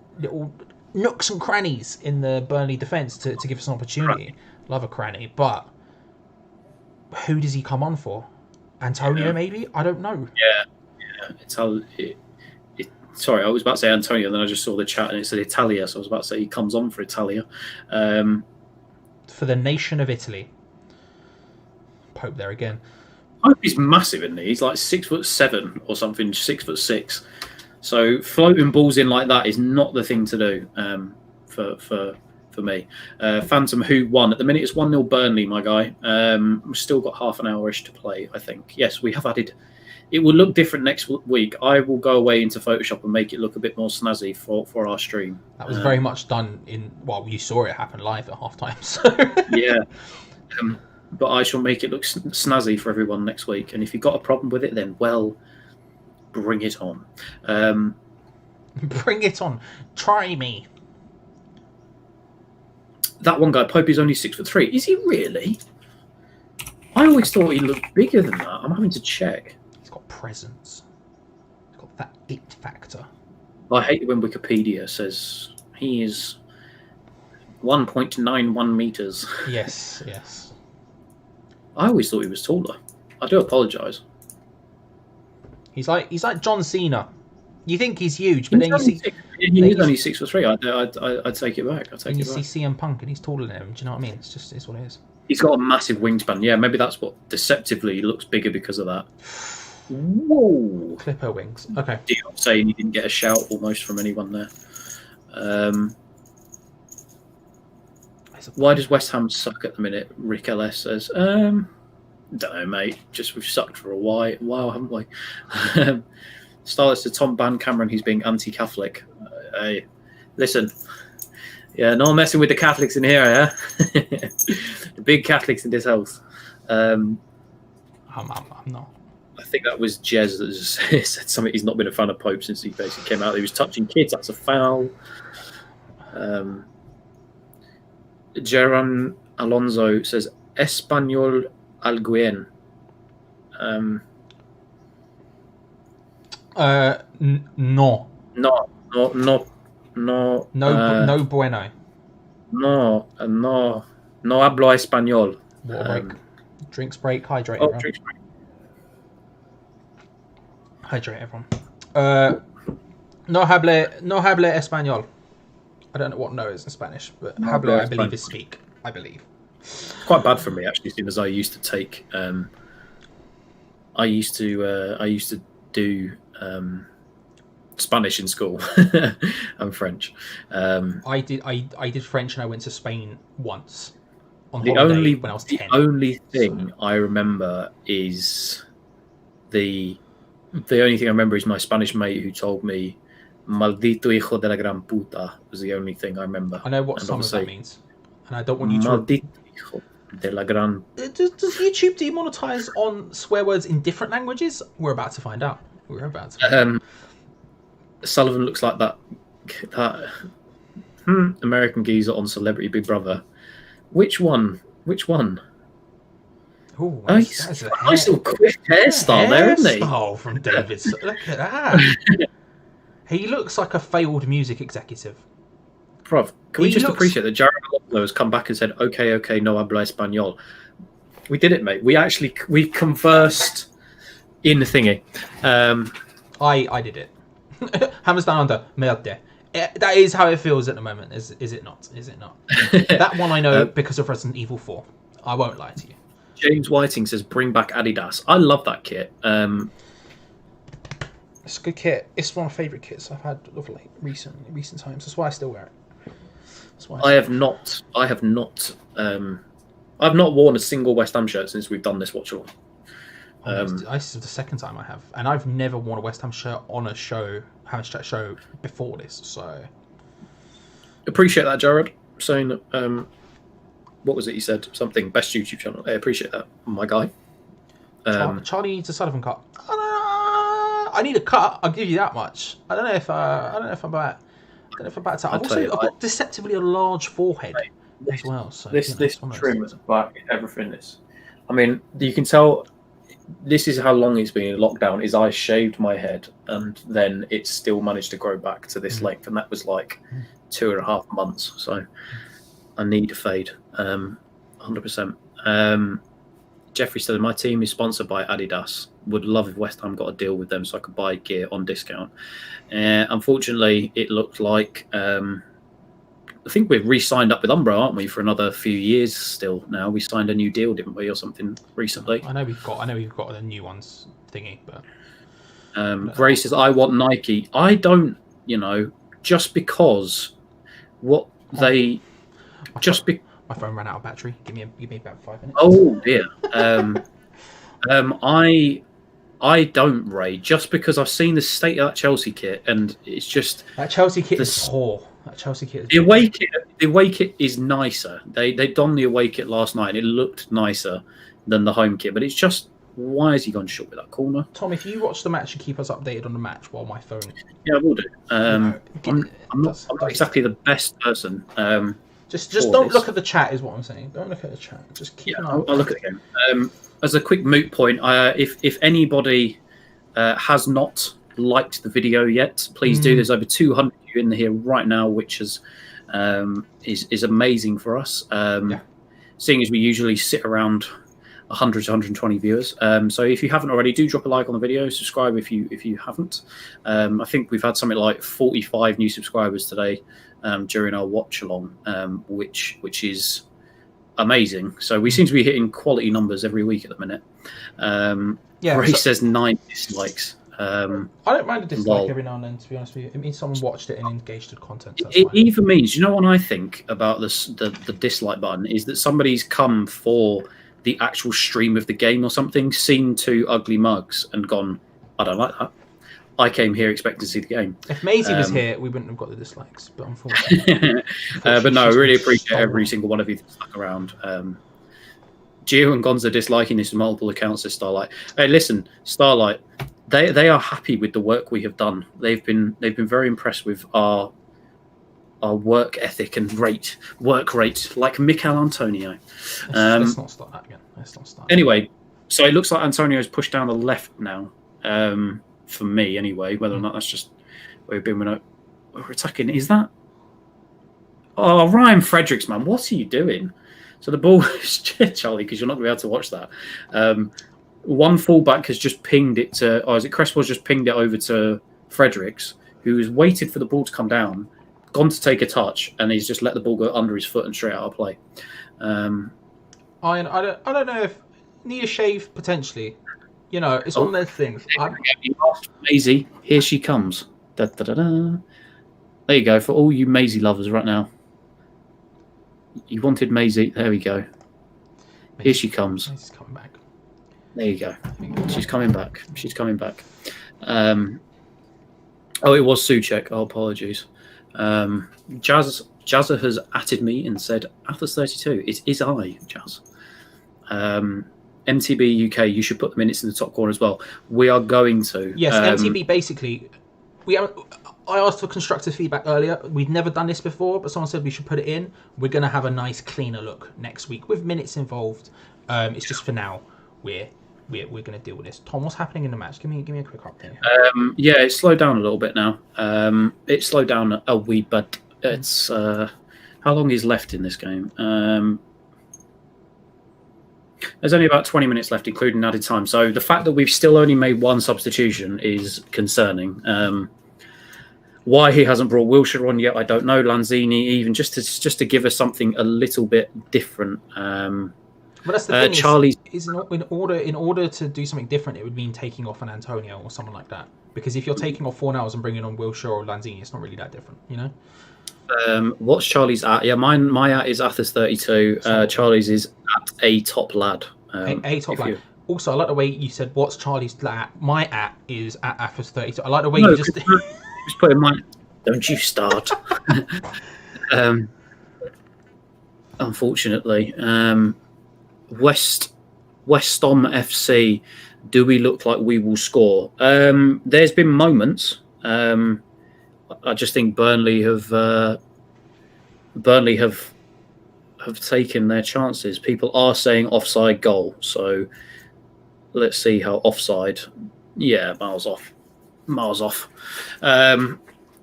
nooks and crannies in the Burnley defence to give us an opportunity. Love a cranny. But who does he come on for? Antonio, maybe? I don't know. Yeah. Sorry, I was about to say Antonio, then I just saw the chat and it said Italia, so I was about to say he comes on for Italia. For the nation of Italy. Pope there again. Pope is massive, isn't he? He's like 6'7" or something, 6'6". So floating balls in like that is not the thing to do for me. Phantom Who won. At the minute it's 1-0 Burnley, my guy. We've still got half an hour-ish to play, I think. Yes, we have added... It will look different next week. I will go away into Photoshop and make it look a bit more snazzy for our stream. That was very much done in... Well, you saw it happen live at half-time. So. Yeah. But I shall make it look snazzy for everyone next week. And if you've got a problem with it, then, well, bring it on. Bring it on. Try me. That one guy, Pope, is only 6'3". Is he really? I always thought he looked bigger than that. I'm having to check. He's got presence. He's got that it factor. I hate it when Wikipedia says he is 1.91 meters. Yes. I always thought he was taller. I do apologise. He's like John Cena. You think he's huge, but then you see he's only 6'3". I'd take it back. You see CM Punk and he's taller than him. Do you know what I mean? It's what it is. He's got a massive wingspan. Yeah, maybe that's what deceptively looks bigger because of that. Whoa! Clipper wings. Okay. Dion saying he didn't get a shout almost from anyone there. Why does West Ham suck at the minute? Rick LS says. Don't know, mate. Just we've sucked for a while, haven't we? Starlets to Tom Ban Cameron, who's being anti-Catholic. Hey, listen. Yeah, no one messing with the Catholics in here, yeah? The big Catholics in this house. I'm not. I think that was Jez that just said something. He's not been a fan of Pope since he basically came out. He was touching kids. That's a foul. Geron Alonso says, Español Alguien. No. No bueno. No hablo español. Water break. Drinks break. Hydrate. Oh, everyone. drinks break. Hydrate, everyone. No hable español. I don't know what no is in Spanish, but No hablo, I hablo believe, español. is speak. I believe. It's quite bad for me actually, because I used to take. I used to do Spanish in school and French. I did French and I went to Spain once on The holiday when I was 10. only thing I remember is the only thing I remember is my Spanish mate who told me "maldito hijo de la gran puta" was the only thing I remember. I know what And some of that obviously, means, and I don't want you to. "maldito hijo de la gran." Does YouTube demonetize on swear words in different languages? We're about to find out. Sullivan looks like that American geezer on Celebrity Big Brother. Which one? Which one? Ooh, That's a nice little quick hairstyle there, isn't he? Hairstyle from David. Look at that. He looks like a failed music executive. Prof, can we just appreciate that Jared Alonso has come back and said, okay, no habla español. We did it, mate. We conversed in the thingy. I did it. Hammers down under. Merde. That is how it feels at the moment, is it not? Is it not? That one I know because of Resident Evil 4. I won't lie to you. James Whiting says, bring back Adidas. I love that kit. It's a good kit. It's one of my favourite kits I've had of late, recent times. That's why I still wear it. I have not worn a single West Ham shirt since we've done this watch along. This is the second time I have, and I've never worn a West Ham shirt on a show, Hammers Chat show before this. So appreciate that, Jared, saying that. What was it you said? Something best YouTube channel. I appreciate that, my guy. Charlie needs a Sullivan cut. I need a cut. I'll give you that much. I don't know if I'm about to. I've got deceptively a large forehead as well. So this trim is back. Everything is. I mean, you can tell. This is how long it's been in lockdown. Is I shaved my head and then it still managed to grow back to this length, and that was like 2.5 months. So I need a fade, 100%. Jeffrey said, my team is sponsored by Adidas. Would love if West Ham got a deal with them so I could buy gear on discount. Unfortunately, it looked like I think we've re-signed up with Umbro, aren't we, for another few years still now. We signed a new deal, didn't we, or something recently? I know we've got the new ones thingy, but Ray says, I want Nike. I don't, just because what they my phone ran out of battery. Give me about 5 minutes. Oh dear. I don't, Ray, just because I've seen the state of that Chelsea kit, and it's just that Chelsea kit is poor. That Chelsea kit is the away kit is nicer. They donned the away kit last night, and it looked nicer than the home kit. But it's just, why has he gone short with that corner? Tom, if you watch the match and keep us updated on the match while my phone. Yeah, I will do. I'm not exactly the best person. Just don't look at the chat, is what I'm saying. Don't look at the chat. Just keep an eye. I'll look at the game. As a quick moot point, if anybody has not liked the video yet, please do. There's over 200 of you in here right now, which is amazing for us. Seeing as we usually sit around 100 to 120 viewers. So if you haven't already, do drop a like on the video. Subscribe if you haven't. I think we've had something like 45 new subscribers today during our watch along, which is amazing. So we seem to be hitting quality numbers every week at the minute. Ray says 9 dislikes. I don't mind a dislike every now and then, to be honest with you. It means someone watched it and engaged with content. So it even means, what I think about this, the dislike button is that somebody's come for the actual stream of the game or something, seen 2 ugly mugs and gone, I don't like that. I came here expecting to see the game. If Maisie was here, we wouldn't have got the dislikes, but unfortunately. But no, I really appreciate every single one of you that stuck around. Gio and Gonza disliking this on multiple accounts, says Starlight. Hey, listen, Starlight, they are happy with the work we have done. They've been very impressed with our work ethic and work rate, like Mikel Antonio. Let's not start that again. Anyway, so it looks like Antonio's pushed down the left now. For me, anyway, whether or not that's just where we've been when we're attacking. Is that? Oh, Ryan Fredericks, man, what are you doing? So the ball is Charlie, because you're not going to be able to watch that. One fullback has just pinged it to, or is it Cresswell's just pinged it over to Fredericks, who has waited for the ball to come down, gone to take a touch, and he's just let the ball go under his foot and straight out of play. I don't know if need a shave potentially. You know, it's one of those things. You asked for Maisie. Here she comes. Da, da, da, da. There you go for all you Maisie lovers right now. You wanted Maisie. There we go. Here she comes. Maisie's coming back. There you go. She's coming back. She's coming back. Oh, it was Suchek. Oh, apologies. Jazza has atted me and said, Athos32, it is I, Jazz. MTB UK, you should put the minutes in the top corner as well. We are going to. Yes, MTB basically. I asked for constructive feedback earlier. We've never done this before, but someone said we should put it in. We're going to have a nice, cleaner look next week with minutes involved. It's just for now. We're going to deal with this. Tom, what's happening in the match? Give me a quick update. Yeah, it's slowed down a little bit now. It's slowed down a wee bit. It's how long is left in this game? There's only about 20 minutes left, including added time. So the fact that we've still only made one substitution is concerning. Why he hasn't brought Wilshere on yet, I don't know. Lanzini, even just to give us something a little bit different. But that's the thing. Charlie's is in order to do something different, it would mean taking off an Antonio or someone like that. Because if you're taking off Fornals and bringing on Wilshere or Lanzini, it's not really that different, you know. What's Charlie's at? Yeah, my at is Athos32. Charlie's is at a top lad. A top lad. Also, I like the way you said, "What's Charlie's at?" My at is at Athos32. I like the way you just put in my. Don't you start. Unfortunately, West Ham FC. Do we look like we will score? There's been moments. I just think Burnley have taken their chances. People are saying offside goal, so let's see how offside. Yeah, miles off.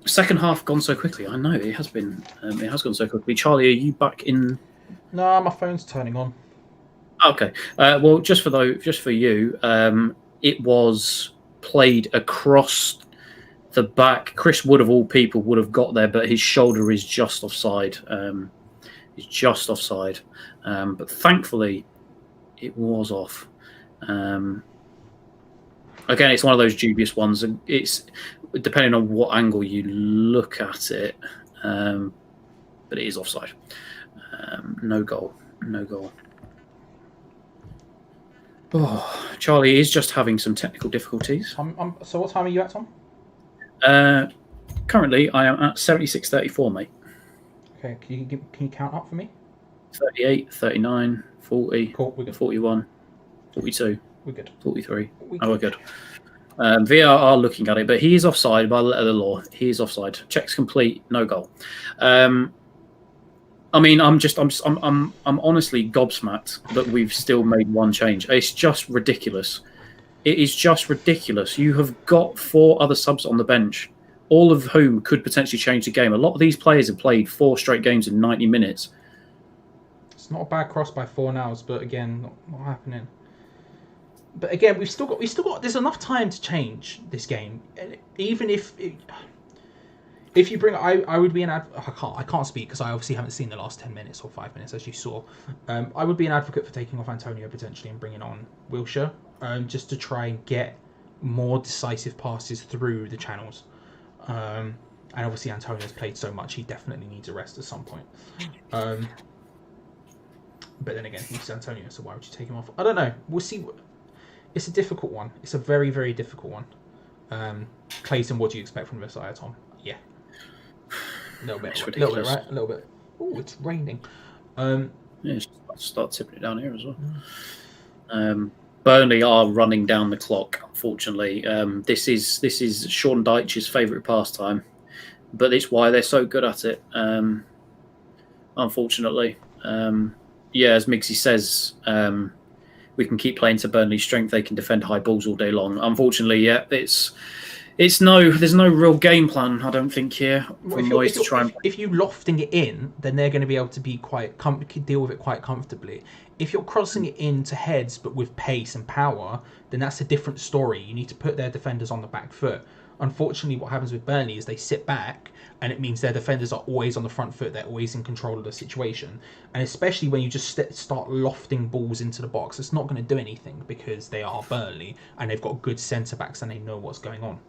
Second half gone so quickly. I know it has been. It has gone so quickly. Charlie, are you back in? No, my phone's turning on. Okay. Well, just for you, it was played across the back. Chris Wood, of all people, would have got there, but his shoulder is just offside. But thankfully, it was off. Again, it's one of those dubious ones, and it's depending on what angle you look at it. But it is offside. No goal. Oh, Charlie is just having some technical difficulties. So what time are you at, Tom? Currently, I am at 76.34, mate. Okay, can you count up for me? 38, 39, 40, cool, we're good. 41, 42, we're good. 43. We're good. VR are looking at it, but he is offside by the letter of the law. He is offside. Checks complete, no goal. I mean, I'm honestly gobsmacked that we've still made one change. It's just ridiculous. It is just ridiculous. You have got 4 other subs on the bench, all of whom could potentially change the game. A lot of these players have played 4 straight games in 90 minutes. It's not a bad cross by Fornals, but again, not happening. But again, we've still got. There's enough time to change this game. Even if you bring, I would be I can't speak because I obviously haven't seen the last 10 minutes or 5 minutes as you saw. I would be an advocate for taking off Antonio potentially and bringing on Wilshere, just to try and get more decisive passes through the channels. And obviously Antonio's played so much, he definitely needs a rest at some point. But then again, he's Antonio, so why would you take him off? I don't know. We'll see. It's a difficult one. It's a very, very difficult one. Clayton, what do you expect from Versailles, Tom? Yeah. A little bit, right? A little bit. Oh, it's raining. Yeah, start tipping it down here as well. Burnley are running down the clock. Unfortunately, this is Sean Dyche's favourite pastime, but it's why they're so good at it. Unfortunately, yeah, as Miggsy says, we can keep playing to Burnley's strength. They can defend high balls all day long. Unfortunately, yeah, there's no real game plan, I don't think, here from Moyes to try and. If you lofting it in, then they're going to be able to be deal with it quite comfortably. If you're crossing it into heads but with pace and power, then that's a different story. You need to put their defenders on the back foot. Unfortunately, what happens with Burnley is they sit back, and it means their defenders are always on the front foot. They're always in control of the situation, and especially when you just start lofting balls into the box, it's not going to do anything because they are Burnley and they've got good centre backs and they know what's going on.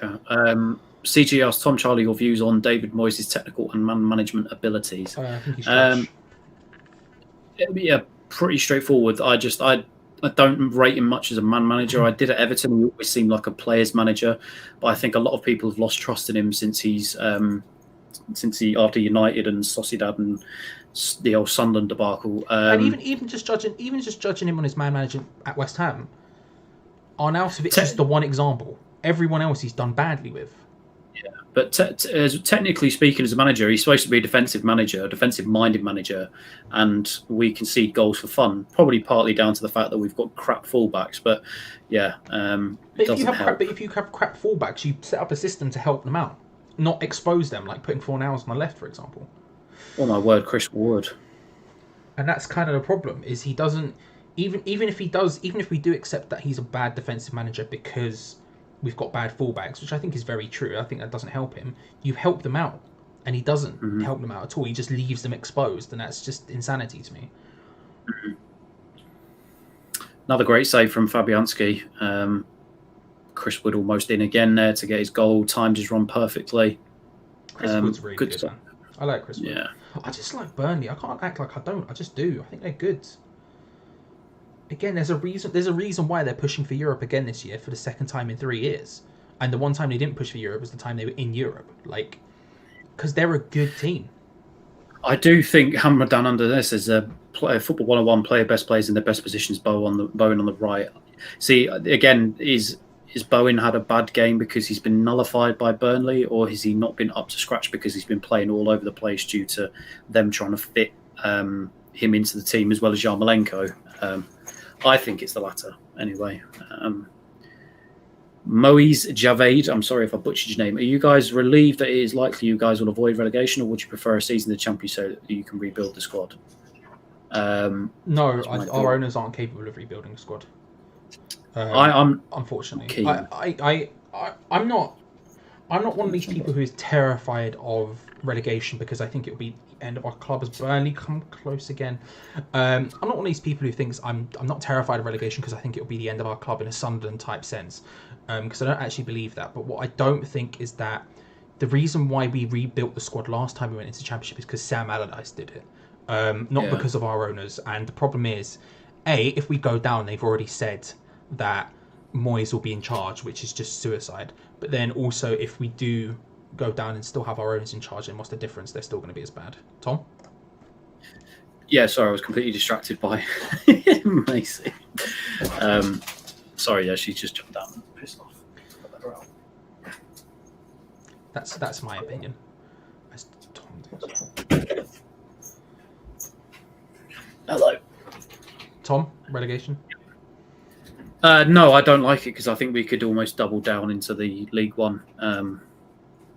Yeah. CG asked Tom Charlie your views on David Moyes' technical and man management abilities. I think he's trash. Yeah, pretty straightforward. I don't rate him much as a man manager. I did at Everton. He always seemed like a player's manager, but I think a lot of people have lost trust in him since he after United and Sociedad and the old Sunderland debacle. And even just judging him on his man management at West Ham, Arnautovic is the one example. Everyone else he's done badly with. Yeah, but technically speaking, as a manager, he's supposed to be a defensive-minded manager, and we concede goals for fun. Probably partly down to the fact that we've got crap fullbacks. But yeah, but if you have crap fullbacks, you set up a system to help them out, not expose them, like putting Fornals on the left, for example. Oh my word, Chris Wood. And that's kind of the problem. Is he doesn't even if we do accept that he's a bad defensive manager because we've got bad fullbacks, which I think is very true. I think that doesn't help him. You help them out, and he doesn't help them out at all. He just leaves them exposed, and that's just insanity to me. Another great save from Fabianski. Chris Wood almost in again there to get his goal. Timed his run perfectly. Chris Wood's really good. Man. I like Chris Wood. Yeah. I just like Burnley. I can't act like I don't. I just do. I think they're good. Again, there's a reason why they're pushing for Europe again this year for the second time in 3 years. And the one time they didn't push for Europe was the time they were in Europe. Like, because they're a good team. I do think Ham Utd under this is a football 101 player, best players in their best positions. Bowen on the right. See, again, is Bowen had a bad game because he's been nullified by Burnley, or has he not been up to scratch because he's been playing all over the place due to them trying to fit him into the team as well as Yarmolenko? I think it's the latter, anyway. Moise Javed, I'm sorry if I butchered your name. Are you guys relieved that it is likely you guys will avoid relegation, or would you prefer a season in the Champions so that you can rebuild the squad? No, our owners aren't capable of rebuilding a squad. I'm unfortunately. I'm not one of these people who is terrified of relegation because I think it'll be the end of our club as Burnley come close again. I'm not one of these people who thinks I'm not terrified of relegation because I think it'll be the end of our club in a Sunderland type sense. Because I don't actually believe that. But what I don't think is that the reason why we rebuilt the squad last time we went into the Championship is because Sam Allardyce did it, not because of our owners. And the problem is, if we go down, they've already said that Moyes will be in charge, which is just suicide. But then also, if we do go down and still have our owners in charge, then what's the difference? They're still going to be as bad. Tom? Yeah, sorry, I was completely distracted by Macy. Sorry, yeah, she's just jumped down and pissed off. That's my opinion. As Tom Hello. Tom, relegation? No, I don't like it because I think we could almost double down into the League One.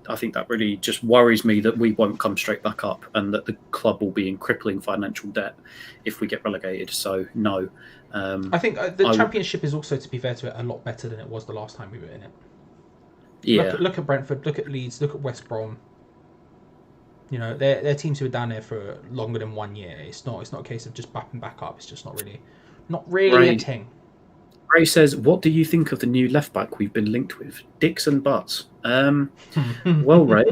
I think that really just worries me that we won't come straight back up and that the club will be in crippling financial debt if we get relegated. So, no. I think the Championship is also, to be fair to it, a lot better than it was the last time we were in it. Yeah. Look at Brentford, look at Leeds, look at West Brom. You know, they're teams who are down there for longer than 1 year. It's not a case of just bapping back up. It's just not really a thing. Ray says, what do you think of the new left back we've been linked with? Dicks and butts. Well, Ray,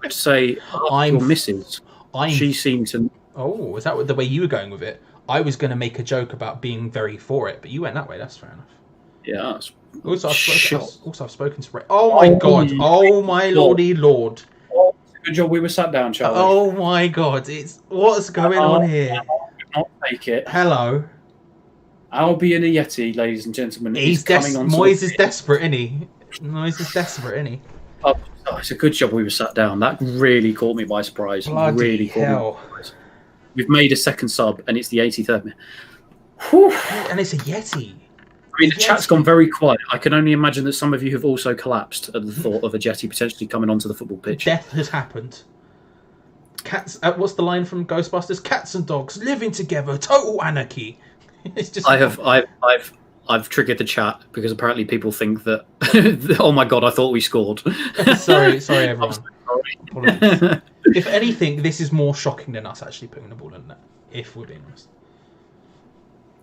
I'd say your missus. She seemed to... Oh, is that the way you were going with it? I was going to make a joke about being very for it, but you went that way. That's fair enough. Yeah. Also, I've spoken to Ray. Oh my God. Oh my lordy lord. Oh, good job we were sat down, Charlie. Oh my God. What's going on here? I'll take it. Hello. Albion and Yeti, ladies and gentlemen. Moyes is desperate, isn't he? Moyes is desperate, isn't he? Oh, it's a good job we were sat down. That really caught me by surprise. Bloody hell. Caught me by surprise. We've made a second sub, and it's the 83rd minute. And it's a Yeti. I mean, the chat's gone very quiet. I can only imagine that some of you have also collapsed at the thought of a Yeti potentially coming onto the football pitch. Death has happened. Cats. What's the line from Ghostbusters? Cats and dogs living together, total anarchy. It's just. I've I've triggered the chat because apparently people think that. Oh my god! I thought we scored. sorry, everyone. Sorry. Apologies. If anything, this is more shocking than us actually putting the ball in net. If we're being honest.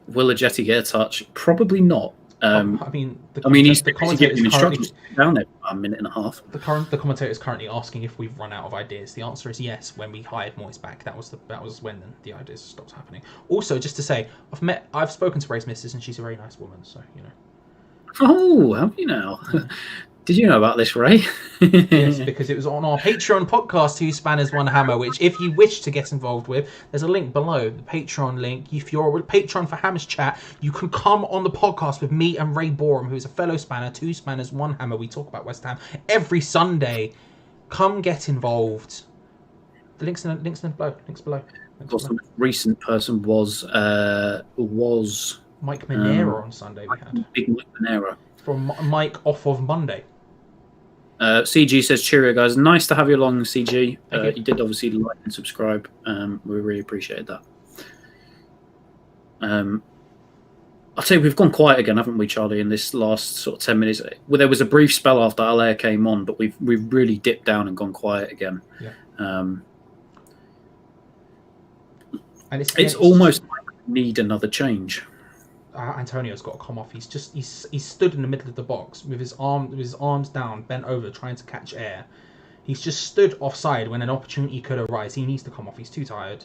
Will Ajeti get a touch? Probably not. I mean, the commentator is currently down there for a minute and a half. The commentator is currently asking if we've run out of ideas. The answer is yes. When we hired Moyes back, that was when the ideas stopped happening. Also, just to say, I've spoken to Ray's missus, and she's a very nice woman. So Oh, have you now? Did you know about this, Ray? Yes, because it was on our Patreon podcast, Two Spanners, One Hammer, which if you wish to get involved with, there's a link below, the Patreon link. If you're a patron for Hammer's Chat, you can come on the podcast with me and Ray Boreham, who's a fellow spanner, Two Spanners, One Hammer. We talk about West Ham every Sunday. Come get involved. The link's below. Of course, the recent person was Mike Monero on Sunday. We had Big Mike Monero. From Mike off of Monday. CG says, cheerio, guys. Nice to have you along, CG. You did obviously like and subscribe. We really appreciated that. I'll tell you, we've gone quiet again, haven't we, Charlie, in this last sort of 10 minutes? Well, there was a brief spell after Allaire came on, but we've really dipped down and gone quiet again. Yeah. And it's almost like we need another change. Antonio's got to come off. He's stood in the middle of the box with his arms down, bent over, trying to catch air. He's just stood offside when an opportunity could arise. He needs to come off. He's too tired.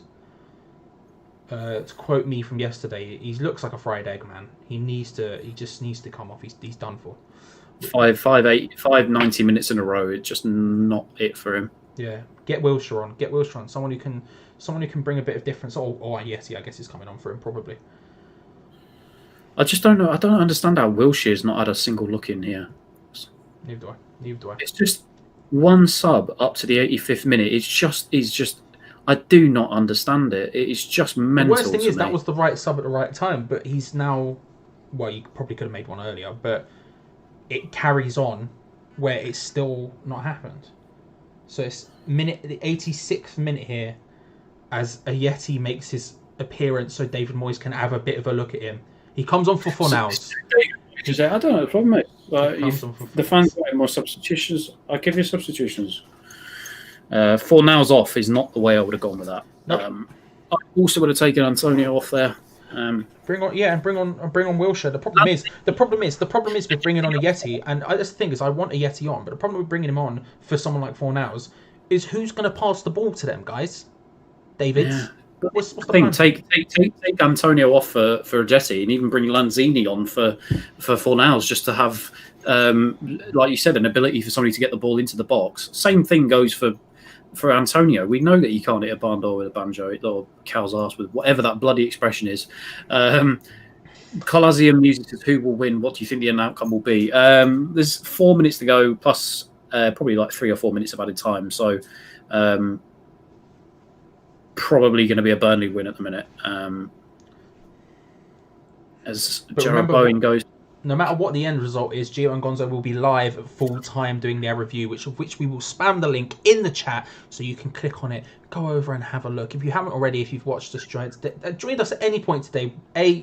To quote me from yesterday, he looks like a fried egg, man. He just needs to come off. He's done for. 90 minutes in a row. It's just not it for him. Yeah, get Wilshere on. Someone who can bring a bit of difference. Yeti, I guess, is coming on for him probably. I just don't know. I don't understand how Wilshere's not had a single look in here. Neither do I. It's just one sub up to the 85th minute. It's just. I do not understand it. It's just mental. The worst thing is that was the right sub at the right time, but he's now. Well, you probably could have made one earlier, but it carries on where it's still not happened. So it's the 86th minute here, as Ajeti makes his appearance, so David Moyes can have a bit of a look at him. He comes on for Fornals. I don't know. The problem is, the fans want more substitutions. I give you substitutions. Fornals off is not the way I would have gone with that. Nope. I also would have taken Antonio off there. Bring on Wilshere. The problem is with bringing on Ajeti, and that's the thing is I want Ajeti on, but the problem with bringing him on for someone like Fornals is who's going to pass the ball to them guys. David. Yeah. What's the plan? Take Antonio off for Ajeti, and even bring Lanzini on for Fornals, just to have, like you said, an ability for somebody to get the ball into the box. Same thing goes for Antonio. We know that he can't hit a barn door with a banjo or cow's arse with whatever that bloody expression is. Colazium Music says, who will win? What do you think the end outcome will be? There's 4 minutes to go, plus probably like 3 or 4 minutes of added time. So probably going to be a Burnley win at the minute. As Gerard Bowen goes. No matter what the end result is, Gio and Gonzo will be live at full time doing their review, which we will spam the link in the chat so you can click on it, go over and have a look. If you haven't already, if you've watched us, joined us at any point today,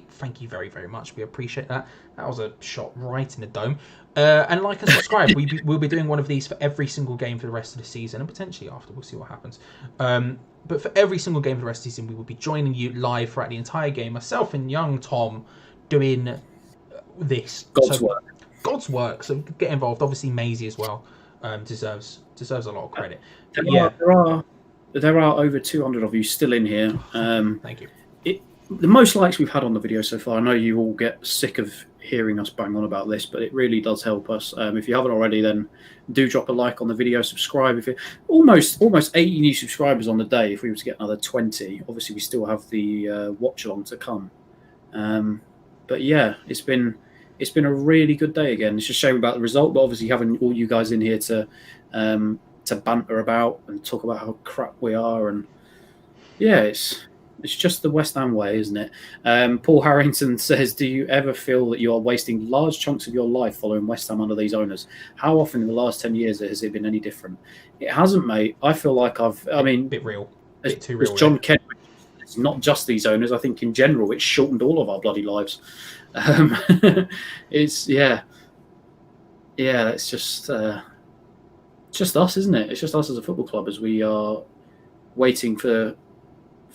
thank you very, very much. We appreciate that. That was a shot right in the dome. And like and subscribe. We'll be doing one of these for every single game for the rest of the season, and potentially after. We'll see what happens. But for every single game for the rest of the season, we will be joining you live throughout the entire game. Myself and young Tom doing this God's work. So get involved. Obviously, Maisie as well deserves a lot of credit. There are over 200 of you still in here. Thank you. The most likes we've had on the video so far. I know you all get sick of hearing us bang on about this, but it really does help us. If you haven't already, then do drop a like on the video, subscribe. If it almost 80 new subscribers on the day. If we were to get another 20, obviously we still have the watch along to come. But yeah, it's been a really good day again. It's just a shame about the result, but obviously having all you guys in here to banter about and talk about how crap we are, and yeah, it's just the West Ham way, isn't it? Paul Harrington says, do you ever feel that you are wasting large chunks of your life following West Ham under these owners? How often in the last 10 years has it been any different? It hasn't, mate. I feel like a bit real. Bit too real. John Kenwich owners, not just these owners. I think in general, it's shortened all of our bloody lives. It's it's just us, isn't it? It's just us as a football club as we are waiting for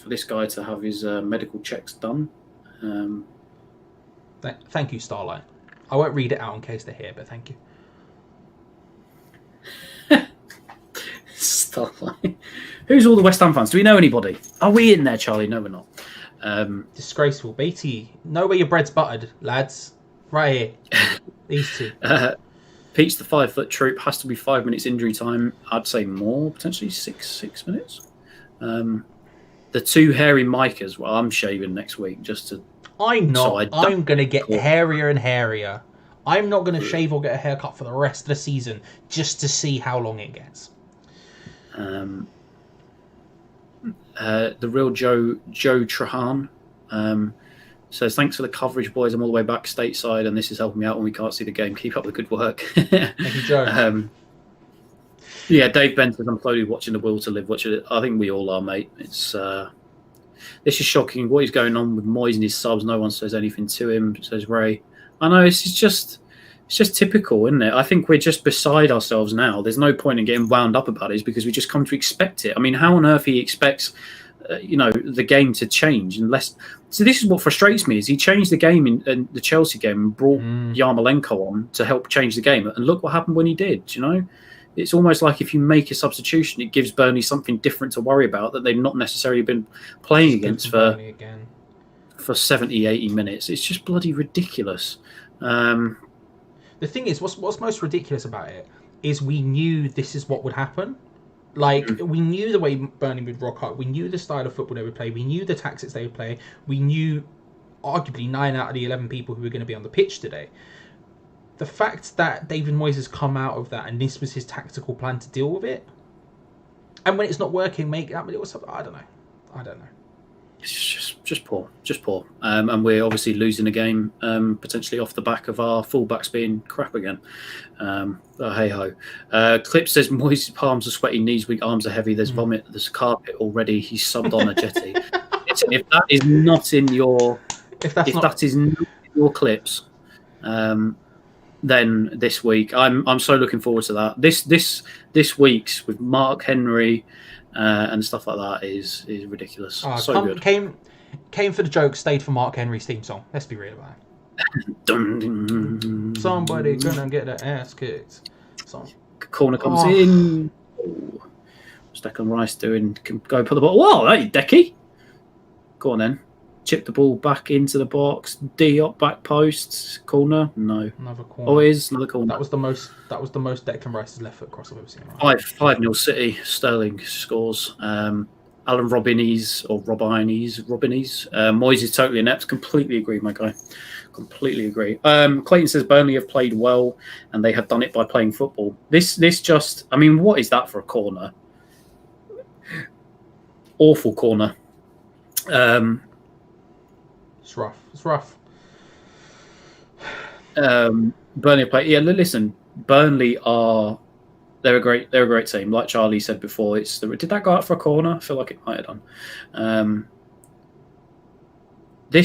this guy to have his medical checks done. Thank you, Starlight. I won't read it out in case they're here, but thank you. Starlight. Who's all the West Ham fans? Do we know anybody? Are we in there, Charlie? No, we're not. Disgraceful. Beatty, know where your bread's buttered, lads. Right here. These two. Pete's the 5-foot troop. Has to be 5 minutes injury time. I'd say more, potentially six minutes. The two hairy Micahs, well, I'm shaving next week just to... I'm not. I'm going to get hairier and hairier. I'm not going to shave or get a haircut for the rest of the season just to see how long it gets. The real Joe Trahan says, thanks for the coverage, boys. I'm all the way back stateside, and this is helping me out when we can't see the game. Keep up the good work. Thank you, Joe. Dave Ben says, I'm slowly watching The Will to Live. I think we all are, mate. It's this is shocking. What is going on with Moyes and his subs? No one says anything to him, says Ray. I know, it's just typical, isn't it? I think we're just beside ourselves now. There's no point in getting wound up about it because we just come to expect it. I mean, how on earth he expects, the game to change unless... So this is what frustrates me, is he changed the game in the Chelsea game and brought Yarmolenko on to help change the game. And look what happened when he did, It's almost like if you make a substitution, it gives Burnley something different to worry about that they've not necessarily been playing against for 70, 80 minutes. It's just bloody ridiculous. The thing is, what's most ridiculous about it is we knew this is what would happen. We knew the way Burnley would rock up. We knew the style of football they would play. We knew the tactics they would play. We knew, arguably, 9 out of the 11 people who were going to be on the pitch today. The fact that David Moyes has come out of that and this was his tactical plan to deal with it, and when it's not working, make that little something. I don't know. It's just poor, and we're obviously losing a game potentially off the back of our fullbacks being crap again. Hey ho. Clip says Moyes' palms are sweaty, knees weak, arms are heavy. There's vomit. There's carpet already. He's subbed on a jetty. If that is not in your, that is not in your clips. Then this week, I'm so looking forward to that. This week's with Mark Henry and stuff like that is ridiculous. Good. Came for the joke, stayed for Mark Henry's theme song. Let's be real about it. Somebody gonna get their ass kicked. Corner comes in. What's Declan Rice doing? Go put the ball. Whoa, hey, Decky. Go on then. Chip the ball back into the box. Diop back posts. Corner. No. Another corner. Oh, it is another corner. That was the most Declan Rice's left foot cross I've ever seen. 5-0 City. Sterling scores. Alan Robbinies. Moyes is totally inept. Completely agree, my guy. Completely agree. Clayton says Burnley have played well and they have done it by playing football. This just, I mean, what is that for a corner? Awful corner. It's rough. Burnley play. Yeah, listen. Burnley they're a great team. Like Charlie said before, did that go out for a corner? I feel like it might have done. The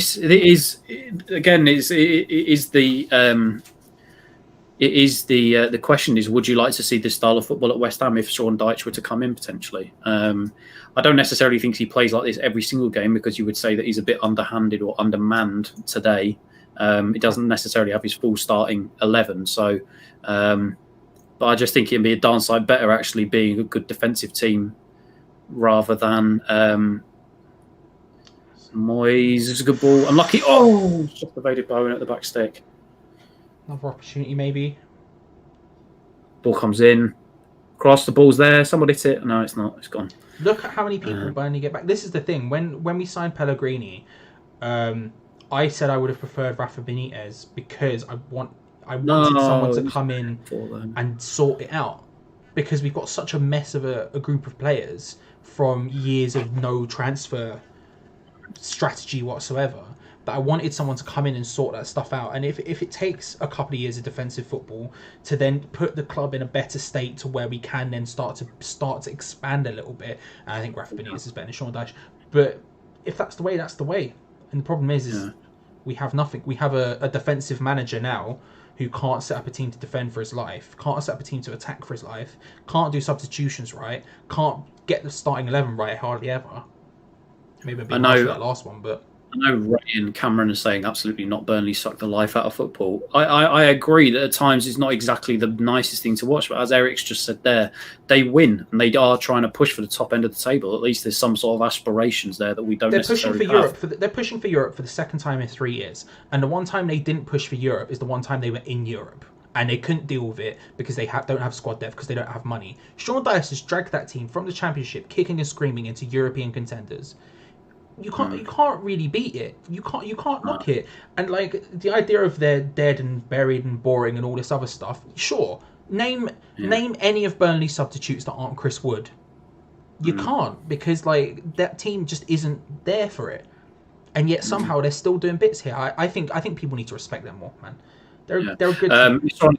question is, would you like to see this style of football at West Ham if Sean Dyche were to come in potentially? I don't necessarily think he plays like this every single game because you would say that he's a bit underhanded or undermanned today. He doesn't necessarily have his full starting 11. So, but I just think it'd be a darn sight better actually being a good defensive team rather than Moyes. It's a good ball. Unlucky. Oh, just evaded Bowen at the back stick. Another opportunity, maybe. Ball comes in. Cross, the ball's there. Someone hit it. No, it's not. It's gone. Look at how many people Burnley get back. This is the thing. When we signed Pellegrini, I said I would have preferred Rafa Benitez because I wanted someone to come in and sort it out. Because we've got such a mess of a group of players from years of no transfer strategy whatsoever, that I wanted someone to come in and sort that stuff out. And if it takes a couple of years of defensive football to then put the club in a better state to where we can then start to expand a little bit, and I think Rafa Benitez is better than Sean Dyche, but if that's the way, that's the way. And the problem is we have nothing. We have a defensive manager now who can't set up a team to defend for his life, can't set up a team to attack for his life, can't do substitutions right, can't get the starting 11 right hardly ever. Maybe a bit harsh for that last one, but I know Ray and Cameron are saying absolutely not. Burnley suck the life out of football. I agree that at times it's not exactly the nicest thing to watch, but as Eric's just said there, they win and they are trying to push for the top end of the table. At least there's some sort of aspirations there that we don't necessarily have. They're pushing for Europe for the second time in 3 years. And the one time they didn't push for Europe is the one time they were in Europe. And they couldn't deal with it because they don't have squad depth, because they don't have money. Sean Dyche has dragged that team from the Championship, kicking and screaming, into European contenders. You can't really beat it. You can't knock it. And like the idea of they're dead and buried and boring and all this other stuff. Sure, name any of Burnley's substitutes that aren't Chris Wood. You can't, because like that team just isn't there for it. And yet somehow they're still doing bits here. I think people need to respect them more, man. They're a good team. It's on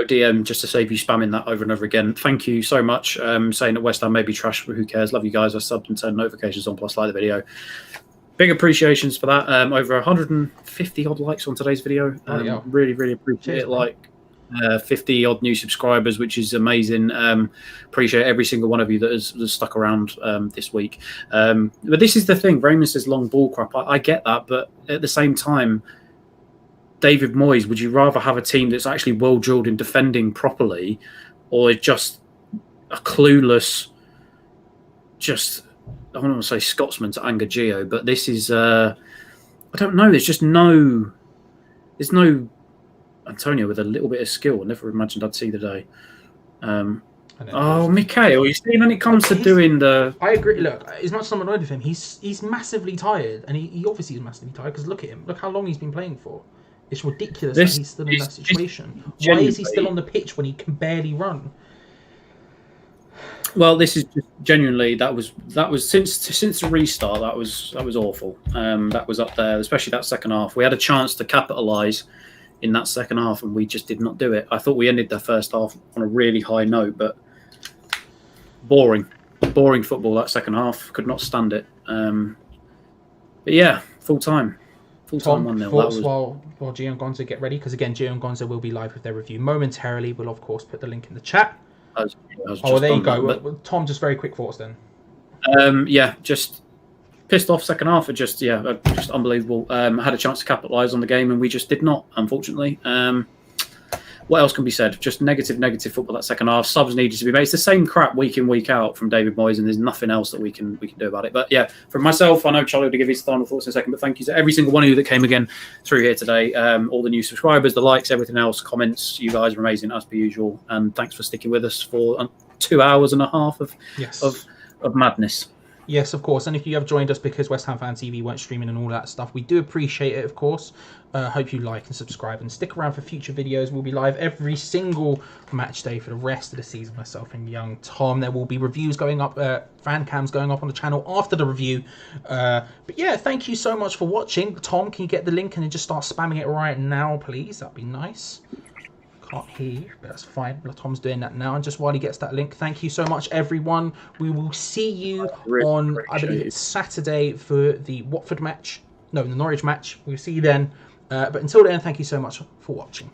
DM just to save you spamming that over and over again. Thank you so much. Saying that West Ham may be trash, but who cares? Love you guys. I subbed and turned notifications on, plus like the video. Big appreciations for that. Over 150 odd likes on today's video. Really, really appreciate it. Like 50 odd new subscribers, which is amazing. Appreciate every single one of you that has stuck around this week. But this is the thing. Raymond says long ball crap. I get that, but at the same time, David Moyes, would you rather have a team that's actually well drilled in defending properly, or just a clueless, just, I don't want to say Scotsman to anger Gio, but this is, I don't know, there's no Antonio with a little bit of skill. I never imagined I'd see the day. Mikhail, you see when it comes to doing the... I agree. Look, as much as I'm annoyed with him, he's massively tired, and he obviously is massively tired, because look at him. Look how long he's been playing for. It's ridiculous that he's still in that situation. Why is he still on the pitch when he can barely run? Well, this is just genuinely that was since the restart that was awful. That was up there, especially that second half. We had a chance to capitalise in that second half, and we just did not do it. I thought we ended the first half on a really high note, but boring football that second half. Could not stand it. But yeah, full time. Tom, 1-0. Thoughts while Gio and Gonzo get ready, because again, Gio and Gonzo will be live with their review momentarily. We'll of course put the link in the chat. There you go. But Tom, just very quick thoughts then. Just pissed off second half. Just unbelievable. Had a chance to capitalise on the game, and we just did not, unfortunately. What else can be said? Just negative football that second half. Subs needed to be made. It's the same crap week in, week out from David Moyes, and there's nothing else that we can do about it. But yeah, from myself, I know Charlie will give his final thoughts in a second, but thank you to every single one of you that came again through here today. All the new subscribers, the likes, everything else, comments. You guys are amazing as per usual, and thanks for sticking with us for 2 hours and a half of madness. Yes, of course. And if you have joined us because West Ham Fan TV weren't streaming and all that stuff, we do appreciate it, of course. Hope you like and subscribe and stick around for future videos. We'll be live every single match day for the rest of the season, myself and young Tom. There will be reviews going up, fan cams going up on the channel after the review. But yeah, thank you so much for watching. Tom, can you get the link and then just start spamming it right now, please? That'd be nice. Can't hear you, but that's fine. Tom's doing that now, and just while he gets that link, thank you so much, everyone. We will see you on, I believe it's Saturday for the Watford match. No, the Norwich match. We'll see you then. But until then, thank you so much for watching.